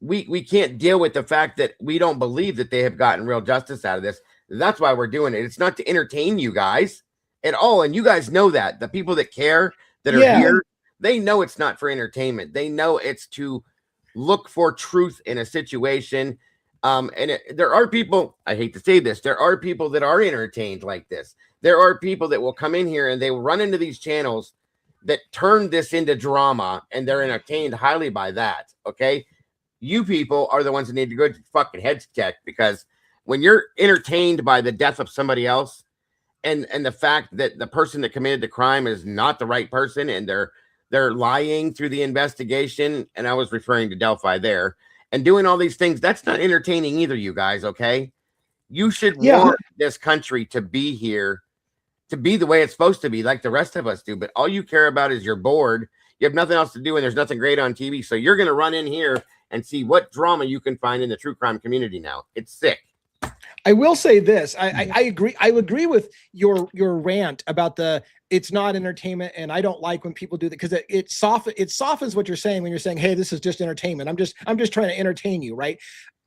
We can't deal with the fact that we don't believe that they have gotten real justice out of this. That's why we're doing it. It's not to entertain you guys at all. And you guys know that. The people that care, that are here, they know it's not for entertainment. They know it's to look for truth in a situation. There are people, I hate to say this, there are people that are entertained like this. There are people that will come in here and they will run into these channels that turn this into drama and they're entertained highly by that. Okay. You people are the ones that need to go to fucking heads check, because when you're entertained by the death of somebody else and the fact that the person that committed the crime is not the right person and they're lying through the investigation, and I was referring to Delphi there, and doing all these things, that's not entertaining either, you guys, okay? You should want this country to be here, to be the way it's supposed to be, like the rest of us do, but all you care about is you're bored, you have nothing else to do, and there's nothing great on TV, so you're going to run in here and see what drama you can find in the true crime community now. It's sick. I will say this. I agree. I agree with your rant about it's not entertainment, and I don't like when people do that because it softens what you're saying when you're saying, hey, this is just entertainment. I'm just trying to entertain you, right?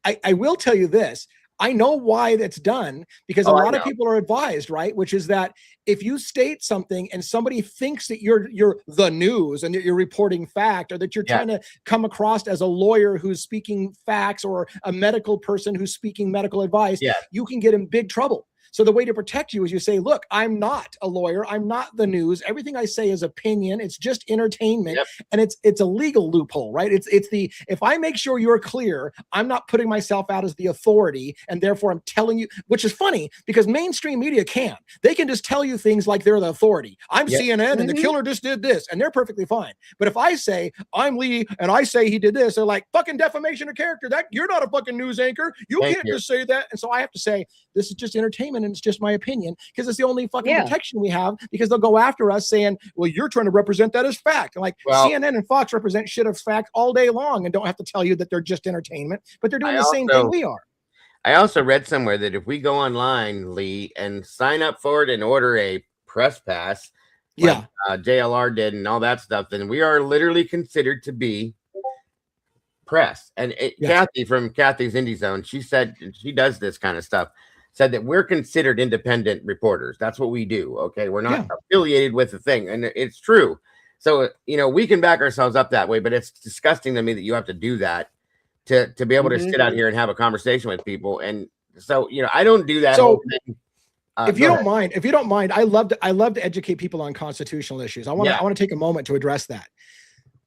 I will tell you this. I know why that's done, because a lot of people are advised, right? Which is that if you state something and somebody thinks that you're the news and that you're reporting fact, or that you're trying to come across as a lawyer who's speaking facts, or a medical person who's speaking medical advice, you can get in big trouble. So the way to protect you is you say, look, I'm not a lawyer. I'm not the news. Everything I say is opinion. It's just entertainment. And it's a legal loophole, right? If I make sure you're clear, I'm not putting myself out as the authority. And therefore I'm telling you, which is funny because mainstream media they can just tell you things like they're the authority. I'm CNN and the killer just did this, and they're perfectly fine. But if I say I'm Lee and I say he did this, they're like, fucking defamation of character. That you're not a fucking news anchor. You can't just say that. And so I have to say, this is just entertainment. statement and it's just my opinion, because it's the only fucking Yeah. protection we have, because they'll go after us saying, well, you're trying to represent that as fact. And like Well- CNN and Fox represent shit as fact all day long and don't have to tell you that they're just entertainment, but they're doing the same thing we are. I also read somewhere that if we go online, Lee, and sign up for it and order a press pass, like, JLR did and all that stuff, then we are literally considered to be press. And Kathy from Kathy's Indie Zone, she said, she does this kind of stuff, said that we're considered independent reporters. That's what we do. Okay. We're not affiliated with the thing. And it's true. So, you know, we can back ourselves up that way, but it's disgusting to me that you have to do that to be able to sit out here and have a conversation with people. And so, you know, I don't do that. So, whole thing. if you don't mind, I love to educate people on constitutional issues. I want to take a moment to address that.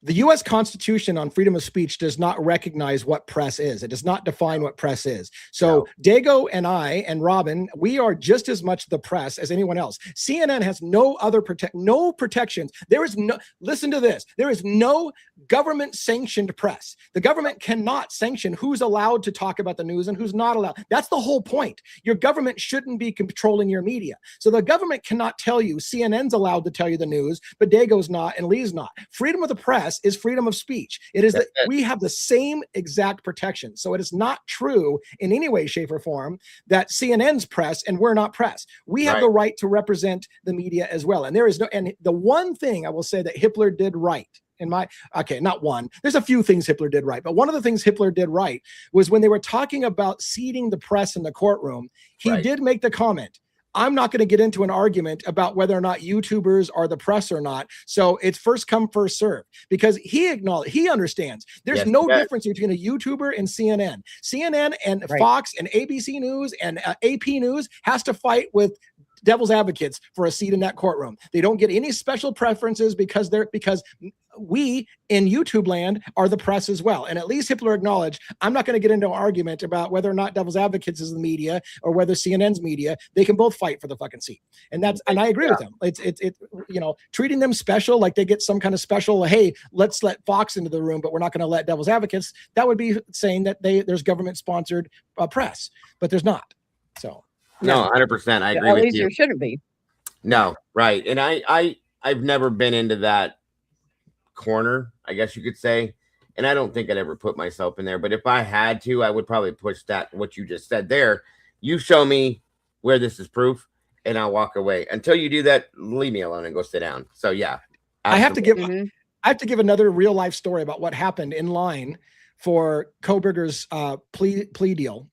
The U.S. Constitution on freedom of speech does not recognize what press is. It does not define what press is. So Dago and I and Robin, we are just as much the press as anyone else. CNN has no other protections. There is no, listen to this. There is no government sanctioned press. The government cannot sanction who's allowed to talk about the news and who's not allowed. That's the whole point. Your government shouldn't be controlling your media. So the government cannot tell you CNN's allowed to tell you the news, but Dago's not and Lee's not. Freedom of the press is freedom of speech. It is that we have the same exact protection. So it is not true in any way, shape, or form that CNN's press and we're not press. We have the right to represent the media as well. And there is no, and the one thing I will say that Hitler did right in my, okay, not one, there's a few things Hitler did right, but one of the things Hitler did right was when they were talking about seating the press in the courtroom, he did make the comment, I'm not going to get into an argument about whether or not YouTubers are the press or not. So it's first come, first serve, because he understands there's no difference between a YouTuber and CNN. CNN and Fox and ABC News and AP News has to fight with devil's advocates for a seat in that courtroom. They don't get any special preferences because we in YouTube land are the press as well. And at least Hitler acknowledged, I'm not going to get into an argument about whether or not devil's advocates is the media or whether CNN's media. They can both fight for the fucking seat. And I agree with him. It's you know, treating them special, like they get some kind of special, hey, let's let Fox into the room, but we're not going to let devil's advocates. That would be saying that there's government sponsored press, but there's not. So. No, 100%. I agree with you. At least there shouldn't be. No, right. And I've never been into that corner, I guess you could say. And I don't think I'd ever put myself in there. But if I had to, I would probably push that, what you just said there. You show me where this is proof and I'll walk away. Until you do that, leave me alone and go sit down. So yeah. Absolutely. I have to give another real life story about what happened in line for Koberger's plea deal.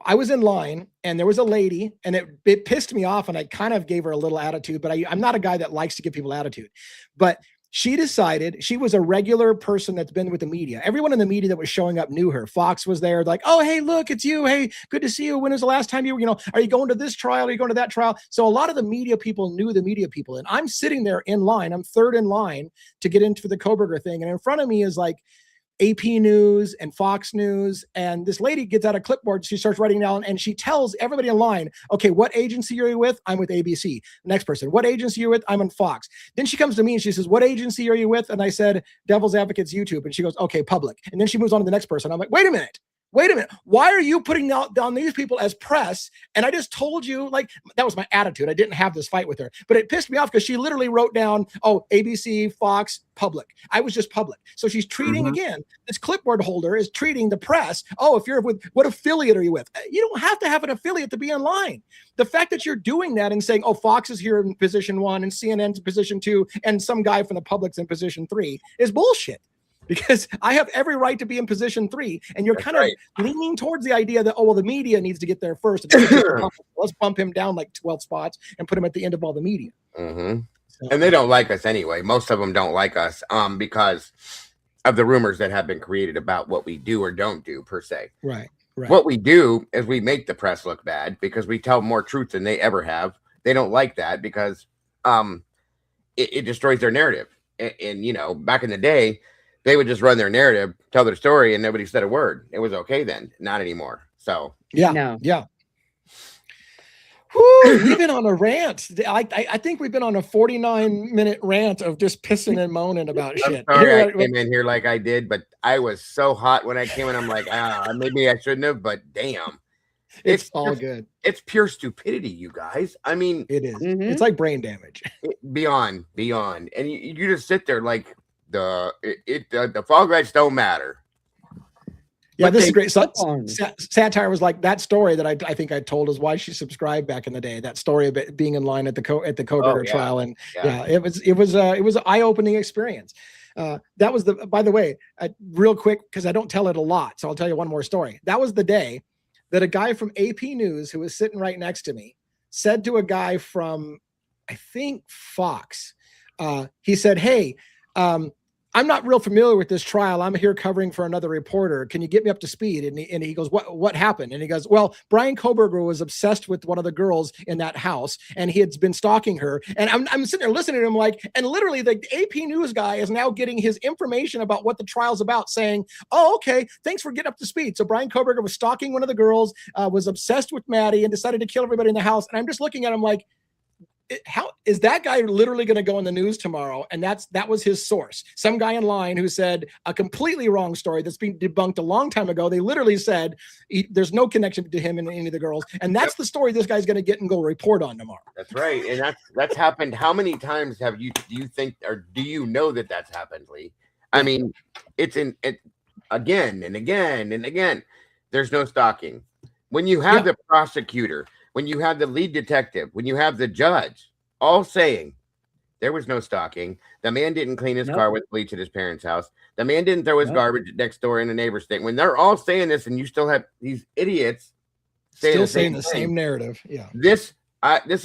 I was in line and there was a lady and it pissed me off and I kind of gave her a little attitude, but I'm not a guy that likes to give people attitude. But she decided, she was a regular person that's been with the media. Everyone in the media that was showing up knew her. Fox was there, like, oh, hey, look, it's you. Hey, good to see you. When was the last time you were, are you going to this trial? Are you going to that trial? So a lot of the media people knew the media people. And I'm sitting there in line. I'm third in line to get into the Koberger thing. And in front of me is like AP News and Fox News. And this lady gets out a clipboard. She starts writing down and she tells everybody in line, okay, what agency are you with? I'm with ABC. Next person, what agency are you with? I'm on Fox. Then she comes to me and she says, what agency are you with? And I said, Devil's Advocates YouTube. And she goes, okay, public. And then she moves on to the next person. I'm like, wait a minute. Why are you putting down these people as press? And I just told you, like, that was my attitude. I didn't have this fight with her, but it pissed me off because she literally wrote down, oh, ABC, Fox, public. I was just public. So she's treating, again, this clipboard holder is treating the press. Oh, if you're with, what affiliate are you with? You don't have to have an affiliate to be in line. The fact that you're doing that and saying, oh, Fox is here in position 1 and CNN's in position 2 and some guy from the public's in position 3 is bullshit. Because I have every right to be in position 3, and you're kind of leaning towards the idea that, oh, well, the media needs to get there first. Let's bump him down like 12 spots and put him at the end of all the media. So, and they don't like us anyway. Most of them don't like us because of the rumors that have been created about what we do or don't do, per se. Right. What we do is we make the press look bad because we tell more truth than they ever have. They don't like that because it destroys their narrative. And back in the day, they would just run their narrative, tell their story, and nobody said a word. It was okay then, not anymore. So yeah. Whew, we've been on a rant. I think we've been on a 49-minute rant of just pissing and moaning about shit. Sorry, I came in here like I did, but I was so hot when I came in. I'm like, maybe I shouldn't have, but damn. It's all good. It's pure stupidity, you guys. I mean, It is. Mhm. It's like brain damage. beyond, and you just sit there like the fog lights don't matter. Yeah, But this they- is great. So, Flip on. satire was like that story that I think I told is why she subscribed back in the day. That story of it being in line at the Kohberger yeah. trial, and Yeah. it was an eye-opening experience. That was by the way, real quick, because I don't tell it a lot, so I'll tell you one more story. That was the day that a guy from AP News who was sitting right next to me said to a guy from, I think, Fox, he said, "Hey, I'm not real familiar with this trial. I'm here covering for another reporter. Can you get me up to speed?" And he goes, what happened? And he goes, "Well, Brian Kohberger was obsessed with one of the girls in that house, and he had been stalking her." And I'm sitting there listening to him like, and literally the AP News guy is now getting his information about what the trial's about, saying, "Oh, okay, thanks for getting up to speed. So Brian Kohberger was stalking one of the girls, was obsessed with Maddie, and decided to kill everybody in the house." And I'm just looking at him like, how is that guy literally going to go in the news tomorrow? And that was his source. Some guy in line who said a completely wrong story that's been debunked a long time ago. They literally said there's no connection to him and any of the girls. And that's the story this guy's going to get and go report on tomorrow. That's right. And that's happened. How many times do you think, or do you know that that's happened, Lee? I mean, it's again and again and again. There's no stalking. When you have the prosecutor, when you have the lead detective, when you have the judge all saying there was no stalking, the man didn't clean his car with bleach at his parents' house, the man didn't throw his garbage next door in the neighbor's thing. When they're all saying this, and you still have these idiots saying the same narrative. Yeah. This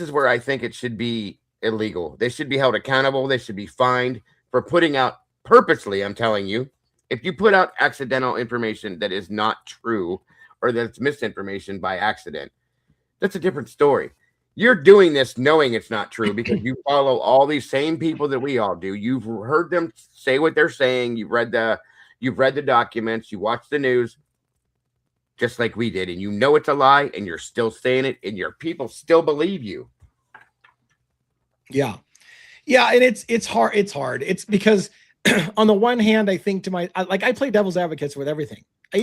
is where I think it should be illegal. They should be held accountable. They should be fined for putting out purposely. I'm telling you, if you put out accidental information that is not true or that's misinformation by accident, that's a different story. You're doing this knowing it's not true because you follow all these same people that we all do. You've heard them say what they're saying. You've read the documents. You watch the news, just like we did, and you know it's a lie, and you're still saying it, and your people still believe you. Yeah, and it's hard. It's hard. It's because on the one hand, I think I play devil's advocates with everything. I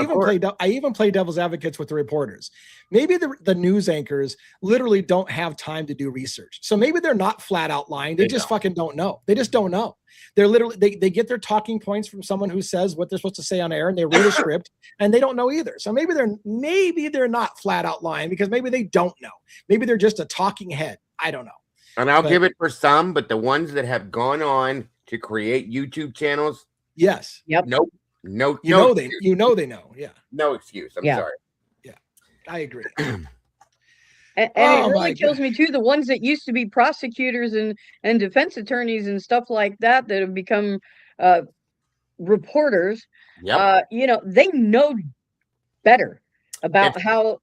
even play devil's advocates with the reporters. Maybe the news anchors literally don't have time to do research. So maybe they're not flat out lying. They just fucking don't know. They just don't know. They're literally, they get their talking points from someone who says what they're supposed to say on air, and they read a script and they don't know either. So maybe they're not flat out lying because maybe they don't know. Maybe they're just a talking head. I don't know. And I'll give it for some, but the ones that have gone on to create YouTube channels. Yes. Yep. Nope. No, they know. Yeah. No excuse. I'm sorry. Yeah, I agree. And it really kills me too. The ones that used to be prosecutors and defense attorneys and stuff like that have become reporters. Yep. They know better about how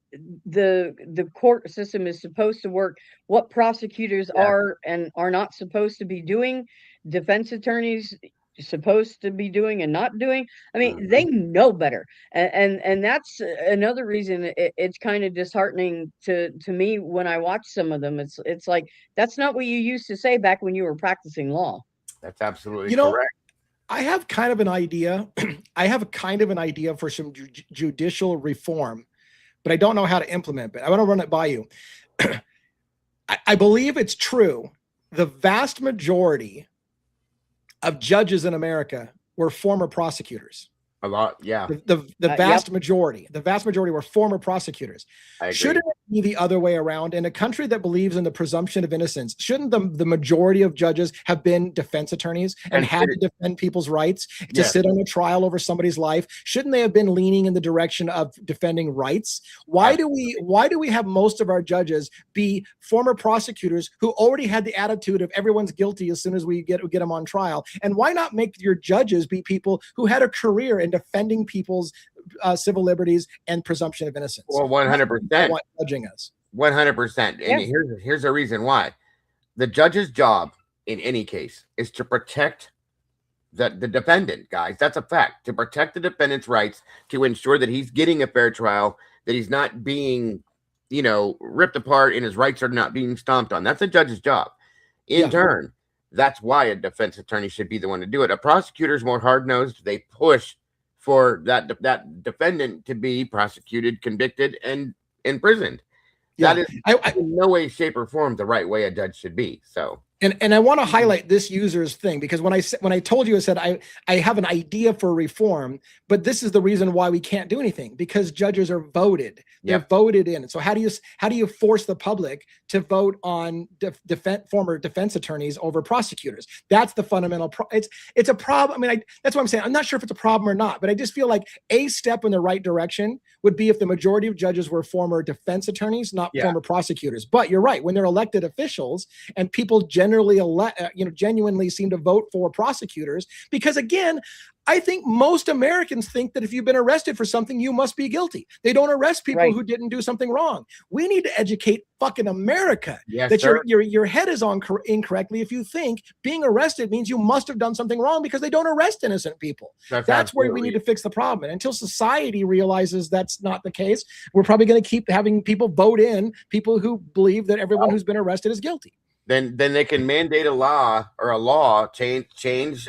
the court system is supposed to work, what prosecutors are and are not supposed to be doing, defense attorneys supposed to be doing and not doing. I mean, they know better, and that's another reason it's kind of disheartening to me when I watch some of them. It's like that's not what you used to say back when you were practicing law. That's absolutely correct. I have kind of an idea. For some judicial reform, but I don't know how to implement it. I want to run it by you. I believe it's true. The vast majority of judges in America were former prosecutors. A lot, yeah. The vast majority were former prosecutors. Shouldn't it be the other way around? In a country that believes in the presumption of innocence, shouldn't the majority of judges have been defense attorneys and had to defend people's rights to sit on a trial over somebody's life? Shouldn't they have been leaning in the direction of defending rights? Why do we have most of our judges be former prosecutors who already had the attitude of everyone's guilty as soon as we get them on trial? And why not make your judges be people who had a career in defending people's civil liberties and presumption of innocence? Well, 100%. Judging us. 100%. And here's a reason why. The judge's job in any case is to protect the defendant, guys. That's a fact. To protect the defendant's rights, to ensure that he's getting a fair trial, that he's not being, ripped apart and his rights are not being stomped on. That's a judge's job. In turn, that's why a defense attorney should be the one to do it. A prosecutor is more hard-nosed. They push for that defendant to be prosecuted, convicted, and imprisoned. Yeah, That is in no way, shape, or form the right way a judge should be. So. And I want to highlight this user's thing, because when I told you, I said I have an idea for reform, but this is the reason why we can't do anything, because judges are voted. They're voted in. So how do you force the public to vote on former defense attorneys over prosecutors? That's the fundamental it's a problem. I mean, that's what I'm saying. I'm not sure if it's a problem or not, but I just feel like a step in the right direction would be if the majority of judges were former defense attorneys, not former prosecutors. But you're right, when they're elected officials and people genuinely seem to vote for prosecutors, because again, I think most Americans think that if you've been arrested for something, you must be guilty. They don't arrest people who didn't do something wrong. We need to educate fucking America that your head is on incorrectly if you think being arrested means you must have done something wrong, because they don't arrest innocent people. That's where we need to fix the problem. And until society realizes that's not the case, we're probably going to keep having people vote in people who believe that everyone who's been arrested is guilty. Then they can mandate a law change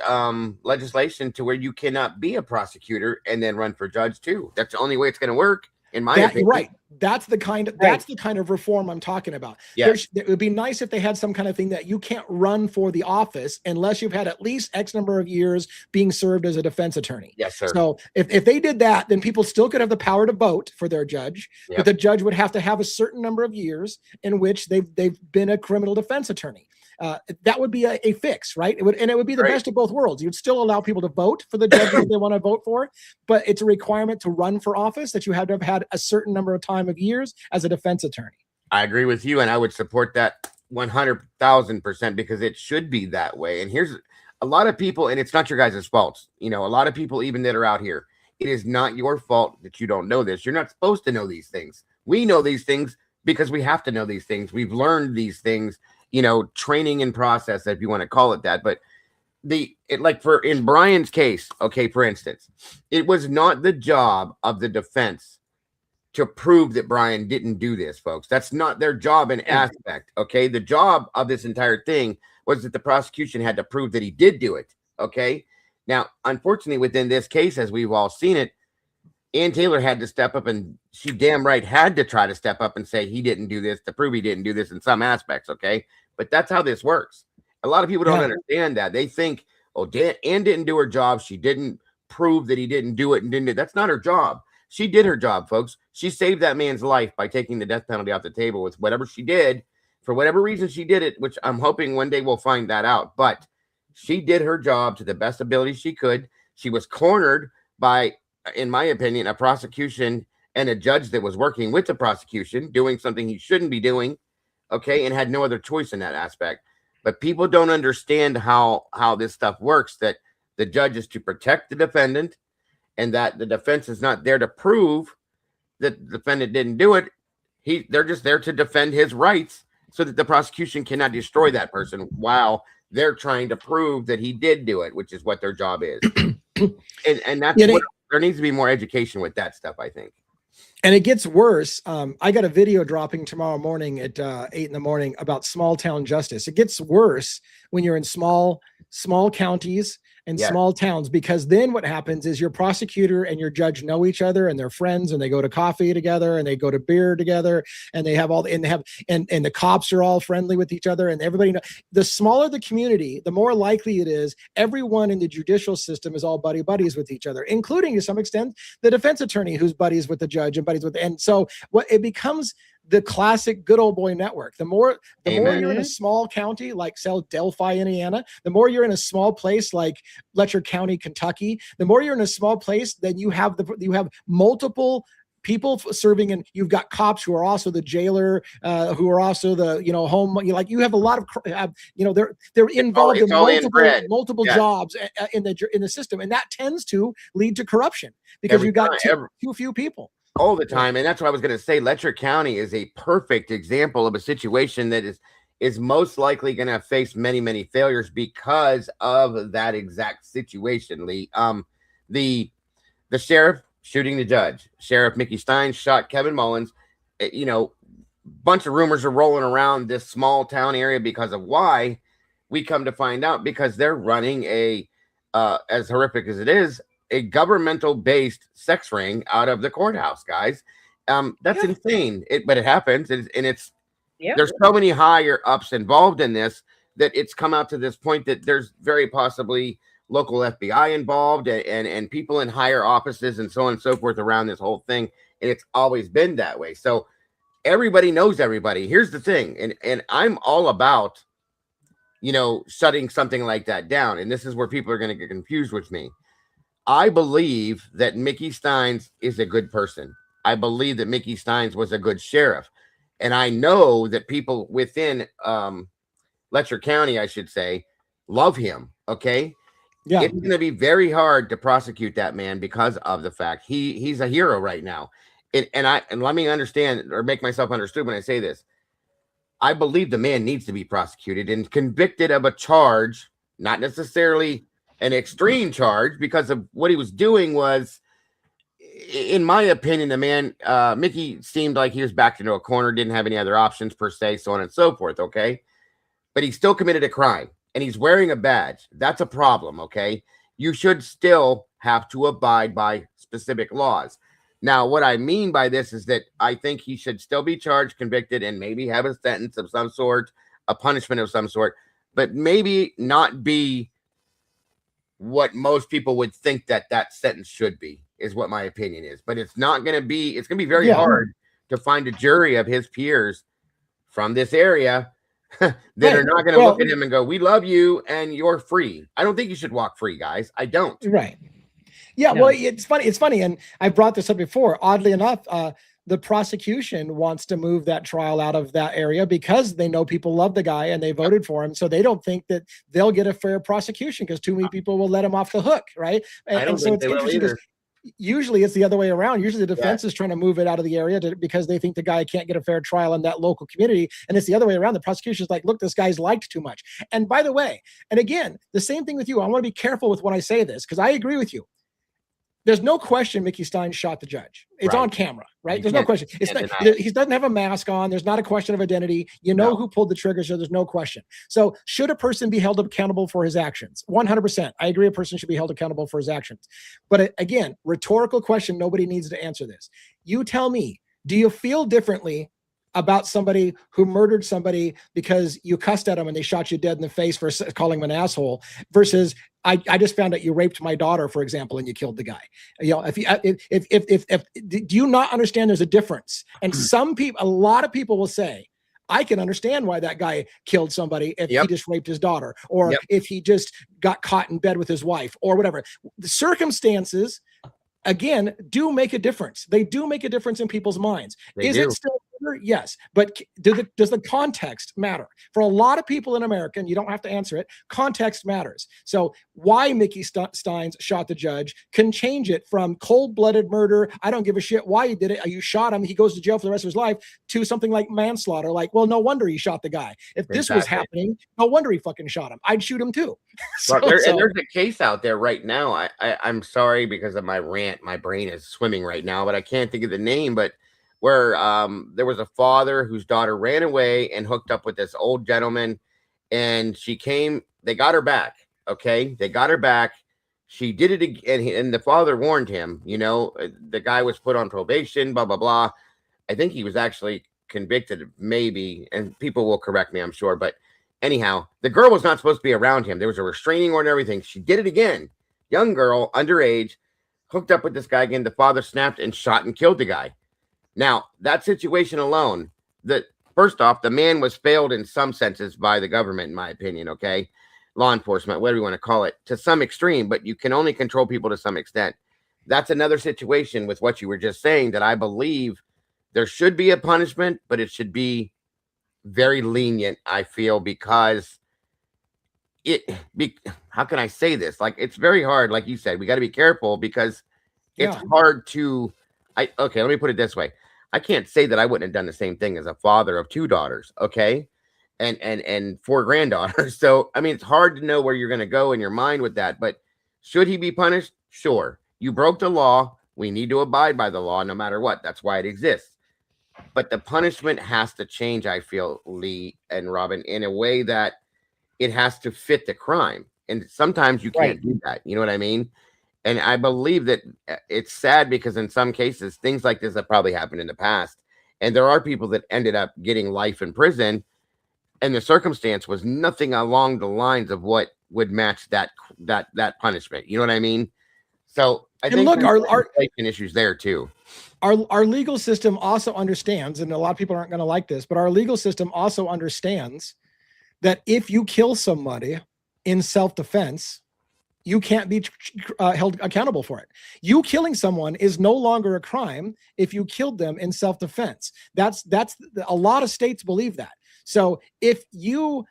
legislation to where you cannot be a prosecutor and then run for judge too. That's the only way it's going to work, in my opinion. Right. That's the kind of reform I'm talking about. Yes. It would be nice if they had some kind of thing that you can't run for the office unless you've had at least X number of years being served as a defense attorney. Yes, sir. So if they did that, then people still could have the power to vote for their judge, but the judge would have to have a certain number of years in which they've been a criminal defense attorney. That would be a fix, right? It would be the best of both worlds. You'd still allow people to vote for the judges they want to vote for, but it's a requirement to run for office that you have to have had a certain number of years as a defense attorney. I agree with you, and I would support that 100,000% because it should be that way. And here's a lot of people, and it's not your guys' fault. A lot of people even that are out here, it is not your fault that you don't know this. You're not supposed to know these things. We know these things because we have to know these things. We've learned these things, training and process, if you want to call it that. But in Brian's case, for instance, it was not the job of the defense to prove that Brian didn't do this, folks. That's not their job and aspect. The job of this entire thing was that the prosecution had to prove that he did do it. Now, unfortunately, within this case, as we've all seen it, Ann Taylor had to step up, and she damn right had to try to step up and say he didn't do this to prove he didn't do this in some aspects. But that's how this works. A lot of people don't understand that. They think, Ann didn't do her job. She didn't prove that he didn't do it and didn't do it. That's not her job. She did her job, folks. She saved that man's life by taking the death penalty off the table with whatever she did. For whatever reason she did it, which I'm hoping one day we'll find that out. But she did her job to the best ability she could. She was cornered by, in my opinion, a prosecution and a judge that was working with the prosecution, doing something he shouldn't be doing, and had no other choice in that aspect. But people don't understand how this stuff works, that the judge is to protect the defendant, and that the defense is not there to prove that the defendant didn't do it. They're just there to defend his rights so that the prosecution cannot destroy that person while they're trying to prove that he did do it, which is what their job is. and that's there needs to be more education with that stuff, I think. And it gets worse. I got a video dropping tomorrow morning at 8 a.m. about small town justice. It gets worse when you're in small counties and small towns, because then what happens is your prosecutor and your judge know each other and they're friends, and they go to coffee together and they go to beer together, and they have and the cops are all friendly with each other, and everybody the smaller the community, the more likely it is everyone in the judicial system is all buddies with each other, including to some extent the defense attorney who's buddies with the judge and so what it becomes the classic good old boy network. The more you're in a small county like Delphi, Indiana, the more you're in a small place like Letcher County, Kentucky, the more you're in a small place, then you have multiple people serving, and you've got cops who are also the jailer, who are also the home. You have a lot of they're involved in multiple jobs in the system, and that tends to lead to corruption because you've got too few people. All the time. And that's what I was going to say. Letcher County is a perfect example of a situation that is most likely going to face many, many failures because of that exact situation, Lee. The sheriff shooting the judge. Sheriff Mickey Stein shot Kevin Mullins. Bunch of rumors are rolling around this small town area because of why. We come to find out because they're running as horrific as it is, a governmental based sex ring out of the courthouse, guys. That's Yeah. insane. But it happens, and it's Yeah. there's so many higher ups involved in this that it's come out to this point that there's very possibly local FBI involved and people in higher offices and so on and so forth around this whole thing. And it's always been that way. So everybody knows everybody. Here's the thing, and I'm all about, shutting something like that down. And this is where people are going to get confused with me. I believe that Mickey Steins is a good person. I believe that Mickey Steins was a good sheriff. And I know that people within Letcher County, I should say, love him. Okay. Yeah. It's going to be very hard to prosecute that man because of the fact he's a hero right now. And let me understand or make myself understood when I say this. I believe the man needs to be prosecuted and convicted of a charge, not necessarily an extreme charge, because of what he was doing was, in my opinion, the man, Mickey seemed like he was backed into a corner, didn't have any other options per se, so on and so forth. Okay. But he still committed a crime and he's wearing a badge. That's a problem. Okay. You should still have to abide by specific laws. Now, what I mean by this is that I think he should still be charged, convicted, and maybe have a sentence of some sort, a punishment of some sort, but maybe not be what most people would think that sentence should be, is what my opinion is. But it's not going to be, it's going to be very hard to find a jury of his peers from this area that are not going to look at him and go, we love you and you're free. I don't think you should walk free, guys. I don't. Right. Yeah, well, it's funny. And I brought this up before. Oddly enough, the prosecution wants to move that trial out of that area because they know people love the guy and they voted for him. So they don't think that they'll get a fair prosecution because too many people will let him off the hook, right? And so it's interesting because usually it's the other way around. Usually the defense is trying to move it out of the area because they think the guy can't get a fair trial in that local community. And it's the other way around. The prosecution is like, look, this guy's liked too much. And by the way, and again, the same thing with you. I want to be careful with when I say this because I agree with you. There's no question Mickey Stein shot the judge. It's on camera, right? There's no question. It's not, he doesn't have a mask on. There's not a question of identity. You know who pulled the trigger, so there's no question. So should a person be held accountable for his actions? 100%. I agree a person should be held accountable for his actions. But again, rhetorical question, nobody needs to answer this. You tell me, do you feel differently about somebody who murdered somebody because you cussed at them and they shot you dead in the face for calling him an asshole versus I just found out you raped my daughter, for example, and you killed the guy. If do you not understand there's a difference? And some people, a lot of people will say, I can understand why that guy killed somebody if he just raped his daughter or if he just got caught in bed with his wife or whatever. The circumstances, again, do make a difference. They do make a difference in people's minds. Is it still murder? Yes. But does the context matter? For a lot of people in America, and you don't have to answer it, context matters. So why Mickey Steins shot the judge can change it from cold-blooded murder, I don't give a shit why you did it, you shot him, he goes to jail for the rest of his life, to something like manslaughter. Like, well, no wonder he shot the guy. If this was happening, no wonder he fucking shot him. I'd shoot him too. And there's a case out there right now. I'm sorry because of my rant. My brain is swimming right now, but I can't think of the name. But where there was a father whose daughter ran away and hooked up with this old gentleman, and she came. They got her back. Okay, they got her back. She did it again, and the father warned him. The guy was put on probation. Blah blah blah. I think he was actually convicted, maybe, and people will correct me, I'm sure, but. Anyhow, the girl was not supposed to be around him. There was a restraining order and everything. She did it again. Young girl, underage, hooked up with this guy again. The father snapped and shot and killed the guy. Now, that situation alone, first off, the man was failed in some senses by the government, in my opinion, okay? Law enforcement, whatever you want to call it, to some extreme, but you can only control people to some extent. That's another situation with what you were just saying that I believe there should be a punishment, but it should be very lenient, I feel, because how can I say this? Like, it's very hard. Like you said, we got to be careful because it's hard to, let me put it this way. I can't say that I wouldn't have done the same thing as a father of 2 daughters. Okay. And 4 granddaughters. So, I mean, it's hard to know where you're going to go in your mind with that, but should he be punished? Sure. You broke the law. We need to abide by the law no matter what. That's why it exists. But the punishment has to change, I feel, Lee and Robin, in a way that it has to fit the crime. And sometimes you can't do that. You know what I mean? And I believe that it's sad because in some cases, things like this have probably happened in the past. And there are people that ended up getting life in prison, and the circumstance was nothing along the lines of what would match that punishment. You know what I mean? So I think look, our issues there too. Our legal system also understands, and a lot of people aren't going to like this, but our legal system also understands that if you kill somebody in self-defense, you can't be held accountable for it. You killing someone is no longer a crime if you killed them in self-defense. That's a lot of states believe that. So if you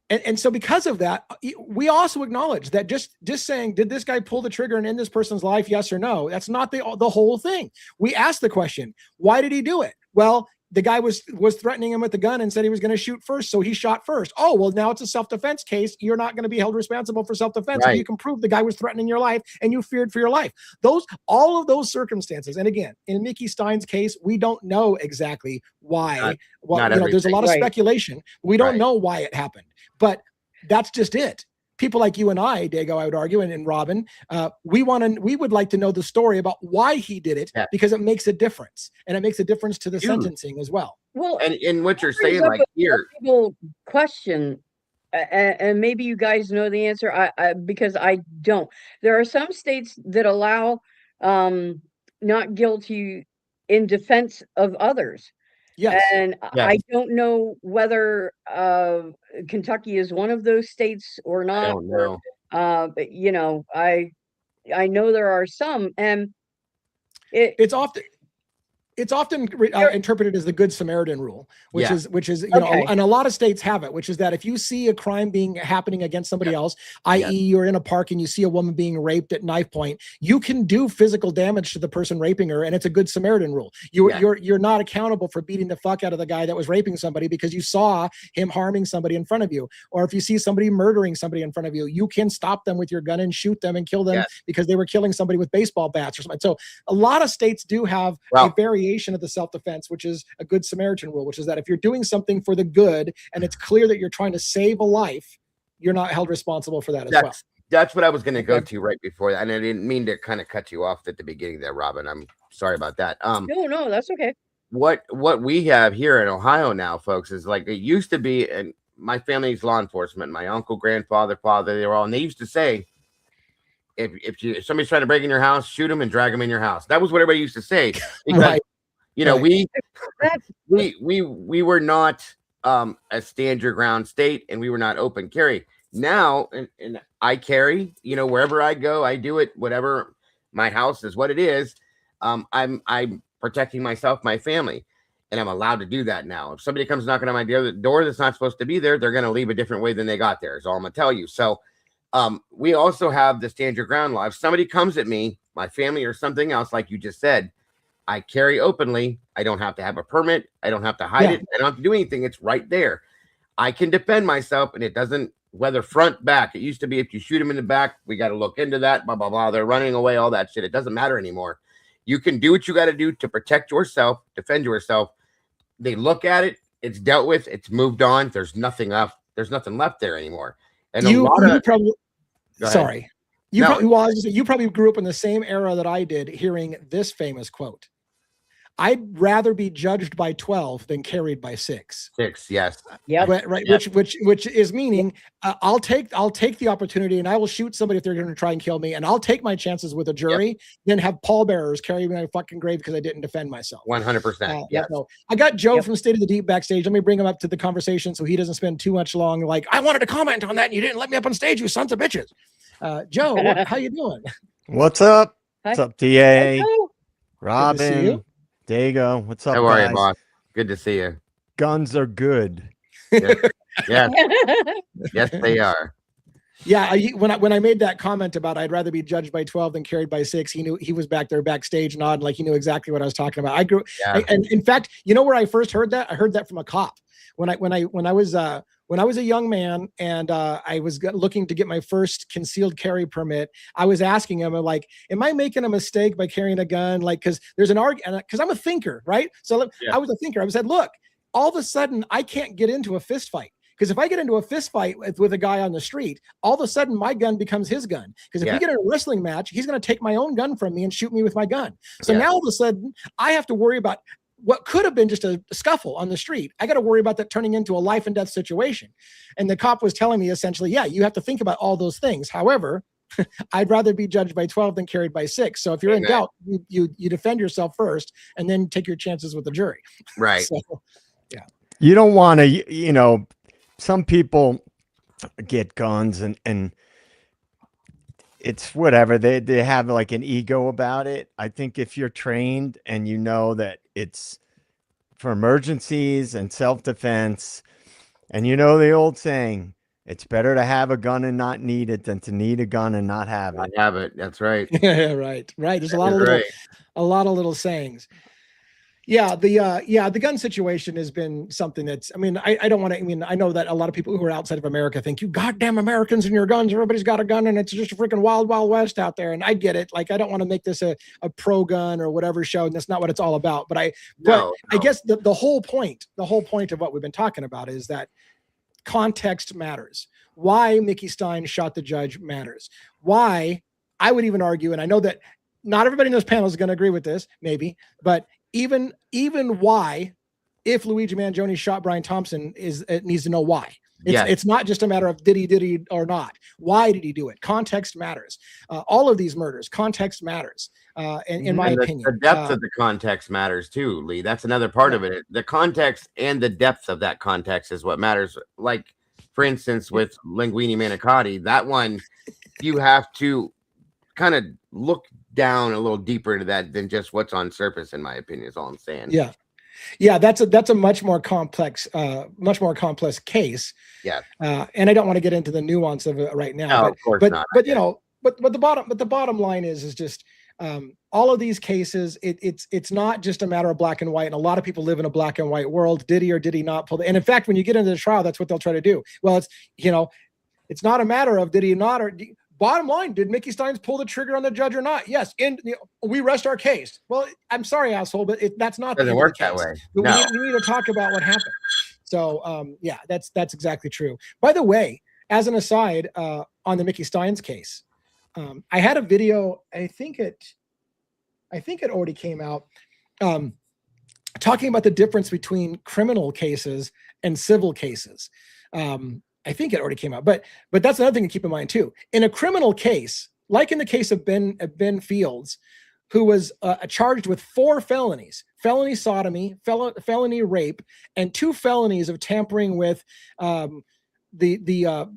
and so because of that, we also acknowledge that just saying, did this guy pull the trigger and end this person's life? Yes or no? That's not the whole thing. We asked the question, why did he do it? Well, the guy was threatening him with the gun and said he was going to shoot first, so he shot first. Oh, well, now it's a self-defense case. You're not going to be held responsible for self-defense if you can prove the guy was threatening your life and you feared for your life. All of those circumstances, and again, in Mickey Stein's case, we don't know exactly why. There's a lot of speculation. We don't know why it happened, but that's just it. People like you and I, Dago, I would argue, and Robin, we would like to know the story about why he did it, because it makes a difference, and it makes a difference to the sentencing as well. Well, and what you're saying, like here, question, and maybe you guys know the answer, because I don't. There are some states that allow not guilty in defense of others. Yes. And I don't know whether Kentucky is one of those states or not. I don't know. But I know there are some, and it's often interpreted as the Good Samaritan rule, which is and a lot of states have it, which is that if you see a crime happening against somebody else, i.e. you're in a park and you see a woman being raped at knife point, you can do physical damage to the person raping her, and it's a Good Samaritan rule. You're not accountable for beating the fuck out of the guy that was raping somebody because you saw him harming somebody in front of you. Or if you see somebody murdering somebody in front of you, you can stop them with your gun and shoot them and kill them because they were killing somebody with baseball bats or something. So a lot of states do have a variation of the self-defense, which is a Good Samaritan rule, which is that if you're doing something for the good and it's clear that you're trying to save a life, you're not held responsible for that as well. That's what I was going to go to right before that, and I didn't mean to kind of cut you off at the beginning there, Robin. I'm sorry about that. No, that's okay. What we have here in Ohio now, folks, is like it used to be, and my family's law enforcement, my uncle, grandfather, father, they were all, and they used to say, if somebody's trying to break in your house, shoot them and drag them in your house. That was what everybody used to say. Because we were not a stand your ground state, and we were not open carry. Now, and I carry, wherever I go, I do it. Whatever my house is, what it is. I'm protecting myself, my family, and I'm allowed to do that now. If somebody comes knocking on my door that's not supposed to be there, they're going to leave a different way than they got there. Is all I'm going to tell you. So, we also have the stand your ground law. If somebody comes at me, my family or something else, like you just said, I carry openly. I don't have to have a permit. I don't have to hide it. I don't have to do anything. It's right there. I can defend myself, and it doesn't, whether front, back. It used to be if you shoot them in the back, we got to look into that, blah, blah, blah. They're running away, all that shit. It doesn't matter anymore. You can do what you got to do to protect yourself, defend yourself. They look at it. It's dealt with. It's moved on. There's nothing left. There's nothing left there anymore. And you probably grew up in the same era that I did, hearing this famous quote: "I'd rather be judged by 12 than carried by 6." 6, yes. Yeah. Right. Which is meaning I'll take the opportunity, and I will shoot somebody if they're going to try and kill me, and I'll take my chances with a jury, then have pallbearers carry me to my fucking grave because I didn't defend myself. 100%. Yes. So I got Joe from State of the Deep backstage. Let me bring him up to the conversation so he doesn't spend too much long. Like, I wanted to comment on that, and you didn't let me up on stage, you sons of bitches. Joe, how you doing? What's up? Hi. What's up, DA? Hello. Robin? Dago, what's up, How are guys? you, boss? Good to see you. Guns are good. Yes, yes, they are. Yeah, when I made that comment about I'd rather be judged by 12 than carried by 6, he knew, he was back there backstage nodding like he knew exactly what I was talking about. And in fact, you know where I first heard that? I heard that from a cop when I was a young man and I was looking to get my first concealed carry permit. I was asking him, like, am I making a mistake by carrying a gun? Like, because there's an argument, because I'm a thinker, right? So I was a thinker. I said, look, all of a sudden I can't get into a fist fight Because if I get into a fist fight with a guy on the street, all of a sudden my gun becomes his gun. Because if we get in a wrestling match, he's going to take my own gun from me and shoot me with my gun. So now all of a sudden I have to worry about what could have been just a scuffle on the street. I got to worry about that turning into a life and death situation. And the cop was telling me essentially, yeah, you have to think about all those things. However, I'd rather be judged by 12 than carried by 6. So if you're in doubt, you defend yourself first and then take your chances with the jury. Right. So, yeah. You don't want to, you know, some people get guns and it's whatever. They have like an ego about it. I think if you're trained and you know that it's for emergencies and self-defense, and you know the old saying, it's better to have a gun and not need it than to need a gun and not have it. I have it. That's right. Yeah, right. There's a lot of little sayings. Yeah, the gun situation has been something that's, I mean, I don't want to, I mean, I know that a lot of people who are outside of America think, you goddamn Americans and your guns, everybody's got a gun and it's just a freaking wild, wild west out there. And I get it. Like, I don't want to make this a pro gun or whatever show. And that's not what it's all about. But I guess the whole point of what we've been talking about is that context matters. Why Mickey Stein shot the judge matters. Why, I would even argue, and I know that not everybody in this panel is going to agree with this, maybe, but even why, if Luigi Mangione shot Brian Thompson, it needs to know why. It's not just a matter of did he or not. Why did he do it? Context matters. All of these murders, context matters. In my opinion, the depth of the context matters too, Lee. That's another part of it. The context and the depth of that context is what matters. Like, for instance, with Linguini Manicotti, that one, you have to kind of look down a little deeper into that than just what's on surface, in my opinion, is all I'm saying. Yeah, that's a much more complex case. Yeah. And I don't want to get into the nuance of it right now. No, but, of course but, not. But you know, but the bottom line is just all of these cases, it's not just a matter of black and white. And a lot of people live in a black and white world. Did he or did he not pull and in fact, when you get into the trial, that's what they'll try to do. Well, it's, you know, it's not a matter of did he not or bottom line, did Mickey Steins pull the trigger on the judge or not? Yes. And we rest our case. Well, I'm sorry, asshole, but that's not doesn't work that way. No. We need to talk about what happened. So yeah, that's exactly true. By the way, as an aside, on the Mickey Steins case, I had a video, I think it already came out, talking about the difference between criminal cases and civil cases. I think it already came out, but that's another thing to keep in mind too. In a criminal case, like in the case of Ben Fields, who was charged with 4 felonies: felony sodomy, felony rape, and 2 felonies of tampering with the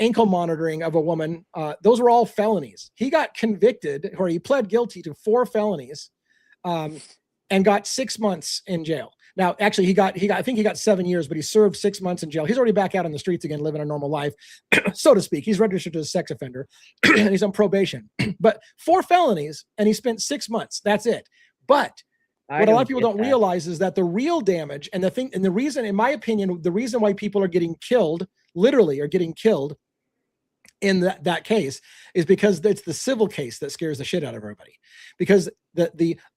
ankle monitoring of a woman. Those were all felonies. He got convicted, or he pled guilty to 4 felonies, and got 6 months in jail. Now, actually, I think he got 7 years, but he served 6 months in jail. He's already back out on the streets again, living a normal life, so to speak. He's registered as a sex offender, and he's on probation. But 4 felonies, and he spent 6 months. That's it. But what a lot of people don't realize is that the real damage and the reason, in my opinion, the reason why people are getting killed, literally are getting killed in that case, is because it's the civil case that scares the shit out of everybody. Because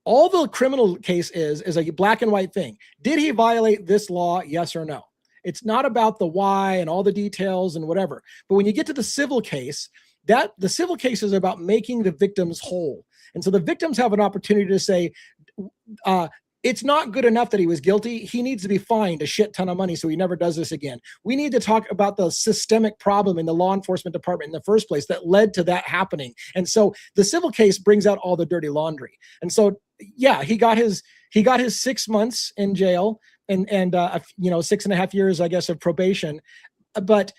all the criminal case is a black and white thing. Did he violate this law? Yes or no? It's not about the why and all the details and whatever. But when you get to the civil case, the civil case is about making the victims whole. And so the victims have an opportunity to say, it's not good enough that he was guilty. He needs to be fined a shit ton of money so he never does this again. We need to talk about the systemic problem in the law enforcement department in the first place that led to that happening. And so the civil case brings out all the dirty laundry. And so, yeah, he got his 6 months in jail and 6.5 years, I guess, of probation. But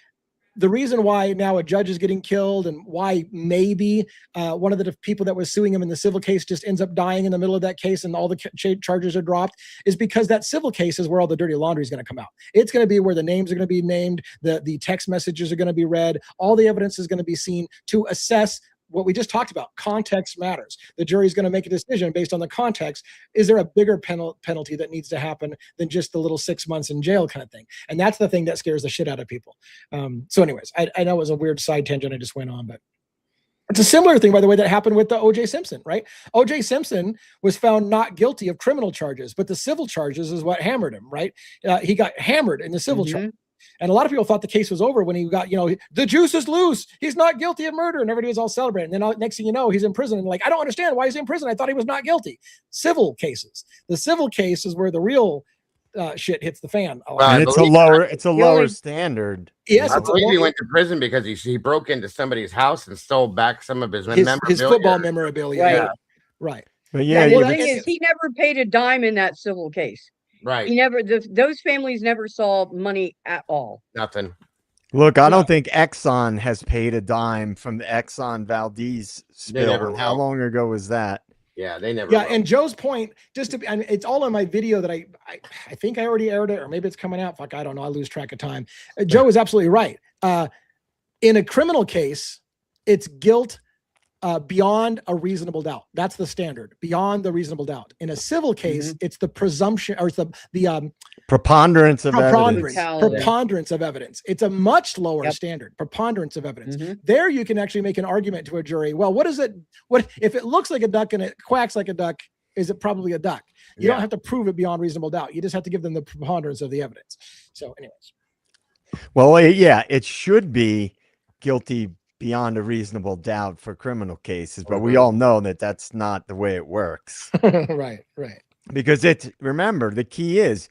the reason why now a judge is getting killed and why maybe one of the people that was suing him in the civil case just ends up dying in the middle of that case and all the charges are dropped is because that civil case is where all the dirty laundry is going to come out. It's going to be where the names are going to be named, the text messages are going to be read, all the evidence is going to be seen to assess what we just talked about. Context matters. The jury is going to make a decision based on the context. Is there a bigger penalty that needs to happen than just the little 6 months in jail kind of thing? And that's the thing that scares the shit out of people. So anyways, I know it was a weird side tangent I just went on, but it's a similar thing, by the way, that happened with the O.J. Simpson, right? O.J. Simpson was found not guilty of criminal charges, but the civil charges is what hammered him, right? He got hammered in the civil charge. And a lot of people thought the case was over when he got, the juice is loose. He's not guilty of murder. And everybody was all celebrating. And then next thing you know, he's in prison. And like, I don't understand why he's in prison. I thought he was not guilty. Civil cases. The civil case is where the real shit hits the fan. And it's a lower standard. Yes, I believe he went to prison because he broke into somebody's house and stole back some of his memorabilia. His football memorabilia. Right. Yeah. Right. But yeah, the thing is, he never paid a dime in that civil case. Right. He never. Those families never saw money at all. Nothing. Look, I don't think Exxon has paid a dime from the Exxon Valdez spill. How long ago was that? Yeah, they never. Yeah, and Joe's point, it's all in my video that I think I already aired it, or maybe it's coming out. Fuck, I don't know. I lose track of time. Joe is absolutely right. In a criminal case, it's guilt beyond a reasonable doubt. That's the standard, beyond the reasonable doubt. In a civil case, it's the presumption, or it's the preponderance of evidence. Preponderance of evidence. It's a much lower standard. Preponderance of evidence. There, you can actually make an argument to a jury. Well, what is it? What if it looks like a duck and it quacks like a duck? Is it probably a duck? You don't have to prove it beyond reasonable doubt. You just have to give them the preponderance of the evidence. So, anyways. Well, yeah, it should be guilty beyond a reasonable doubt for criminal cases, but we all know that that's not the way it works. Right. Because remember, the key is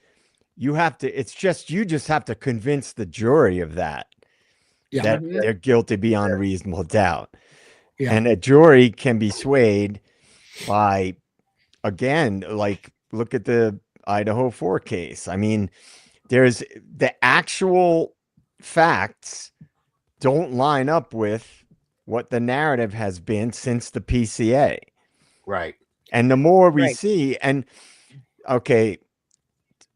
you just have to convince the jury of that they're guilty beyond a reasonable doubt. Yeah. And a jury can be swayed by, again, like look at the Idaho 4 case. I mean, there's the actual facts don't line up with what the narrative has been since the PCA. Right. And the more we see, and okay,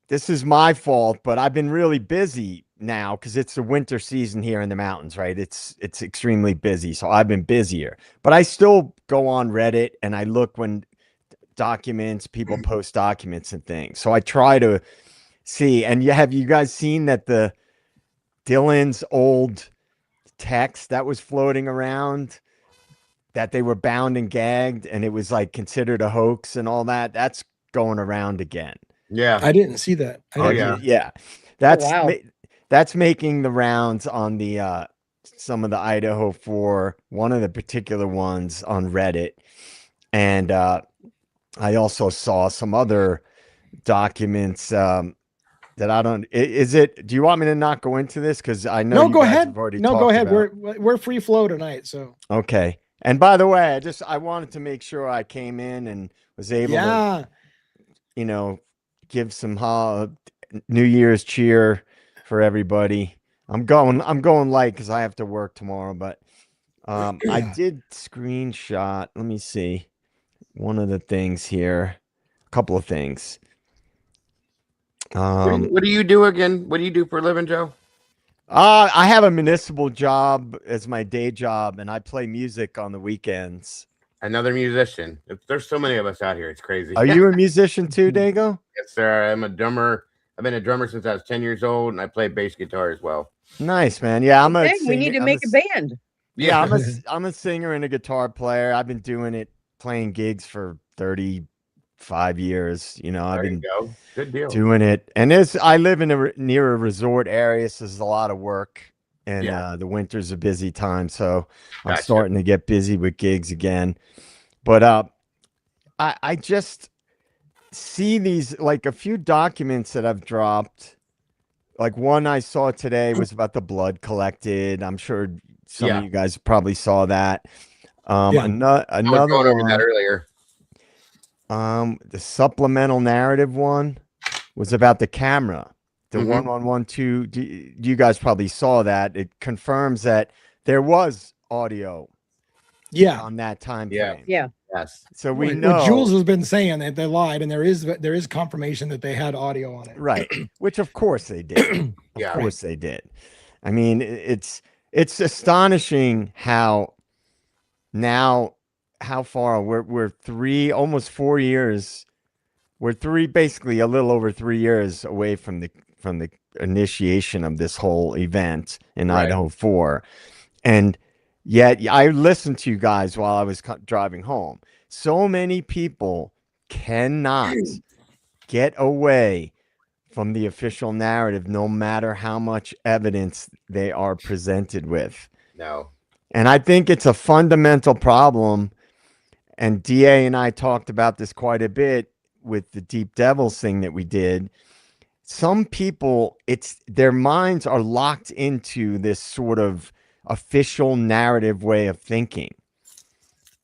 this is my fault, but I've been really busy now because it's the winter season here in the mountains, right? It's extremely busy. So I've been busier, but I still go on Reddit and I look when people post documents and things. So I try to see, and have you guys seen that the Dylan's old text that was floating around that they were bound and gagged and it was like considered a hoax and all that's going around again? Yeah, I didn't see that. That's making the rounds on the some of the Idaho 4, one of the particular ones on Reddit. And I also saw some other documents that I don't. Do you want me to not go into this? Because I know. No, go ahead. No, go ahead. We're free flow tonight. So okay. And by the way, I wanted to make sure I came in and was able to, give some New Year's cheer for everybody. I'm going light because I have to work tomorrow. But I did screenshot. Let me see one of the things here. A couple of things. What do you do again? What do you do for a living, Joe? I have a municipal job as my day job, and I play music on the weekends. Another musician. There's so many of us out here. It's crazy. Are you a musician too, Dago? Yes, sir. I'm a drummer. I've been a drummer since I was 10 years old, and I play bass guitar as well. Nice, man. Yeah, we need to make a band. Yeah, I'm a singer and a guitar player. I've been doing it, playing gigs for 35 years. I've been good deal doing it. And I live near a resort area, so there's a lot of work. And the winter's a busy time, so I'm starting to get busy with gigs again. But I just see these, like a few documents that I've dropped. Like one I saw today was about the blood collected. I'm sure some of you guys probably saw that. Another I was going over that earlier. The supplemental narrative one was about the camera. The 1112, you guys probably saw that. It confirms that there was audio on that time frame. Yeah. Yes. So we know what Jules has been saying, that they lied, and there is confirmation that they had audio on it. Right. Which of course they did. Of course they did. I mean, it's astonishing how far we're almost 4 years. We're basically a little over 3 years away from the initiation of this whole event in Idaho 4. And yet I listened to you guys while I was driving home. So many people cannot get away from the official narrative, no matter how much evidence they are presented with. No. And I think it's a fundamental problem. And DA and I talked about this quite a bit with the Deep Devils thing that we did. Some people, their minds are locked into this sort of official narrative way of thinking.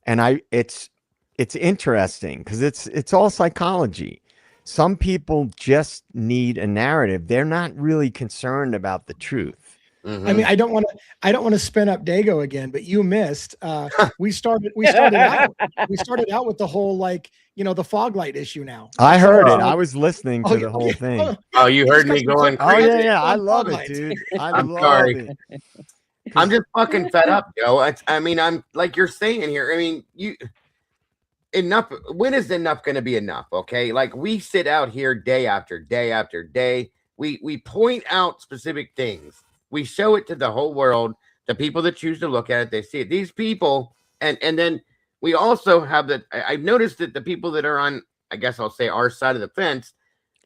And it's interesting because it's all psychology. Some people just need a narrative. They're not really concerned about the truth. Mhm. I mean, I don't want to spin up Dago again, but you missed. We started out with the whole, like, the fog light issue now. I heard it. I was listening to the whole thing. Oh, you heard me going Oh crazy. yeah, I love it, dude. I'm love sorry. it. I'm just fucking fed up, Joe. I mean, I'm like you're saying here. I mean, enough. When is enough going to be enough? Okay, like we sit out here day after day after day. We point out specific things. We show it to the whole world. The people that choose to look at it, they see it. These people, and then we also have that. I've noticed that the people that are on, I guess I'll say, our side of the fence,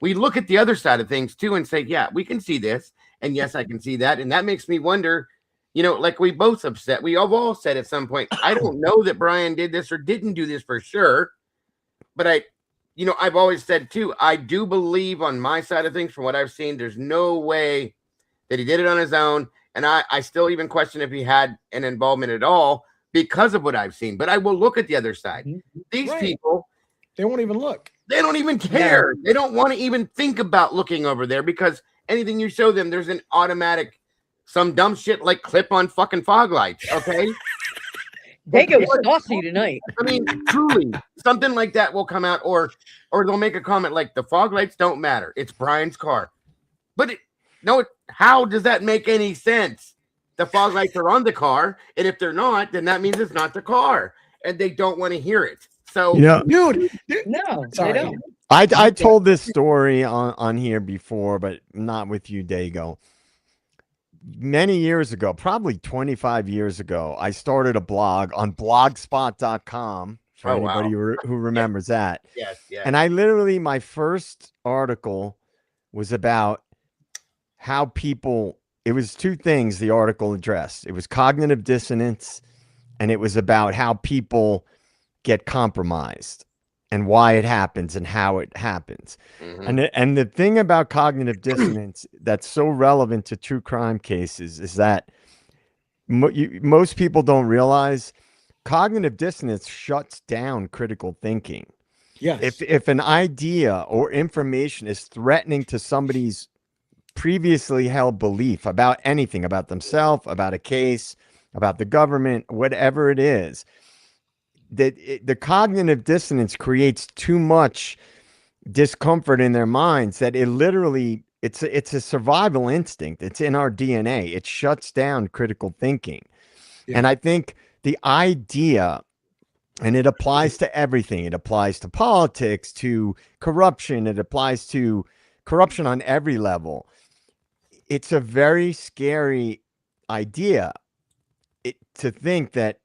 we look at the other side of things too and say, yeah, we can see this, and yes, I can see that, and that makes me wonder. Like we both have said, we have all said at some point, I don't know that Brian did this or didn't do this for sure, but I've always said too, I do believe on my side of things from what I've seen, there's no way that he did it on his own. And I still even question if he had an involvement at all because of what I've seen. But I will look at the other side. These people, they won't even look. They don't even care. They don't want to even think about looking over there because anything you show them, there's an automatic, some dumb shit like clip on fucking fog lights. Okay. They go saucy tonight. I mean, truly, something like that will come out, or they'll make a comment like the fog lights don't matter. It's Brian's car. But how does that make any sense? The fog lights are on the car, and if they're not, then that means it's not the car, and they don't want to hear it. So, dude, no, sorry. they don't. I told this story on here before, but not with you, Dago. Many years ago, probably 25 years ago, I started a blog on blogspot.com for anybody who remembers that. Yes. And I literally, my first article was about how people, it was two things the article addressed. It was cognitive dissonance, and it was about how people get compromised and why it happens and how it happens. Mm-hmm. And the thing about cognitive dissonance that's so relevant to true crime cases is that most people don't realize cognitive dissonance shuts down critical thinking. Yes. If an idea or information is threatening to somebody's previously held belief about anything, about themselves, about a case, about the government, whatever it is, the cognitive dissonance creates too much discomfort in their minds that it literally, it's a survival instinct. It's in our DNA. It shuts down critical thinking. Yeah. And I think the idea, and it applies to everything. It applies to politics, to corruption. It applies to corruption on every level. It's a very scary idea to think that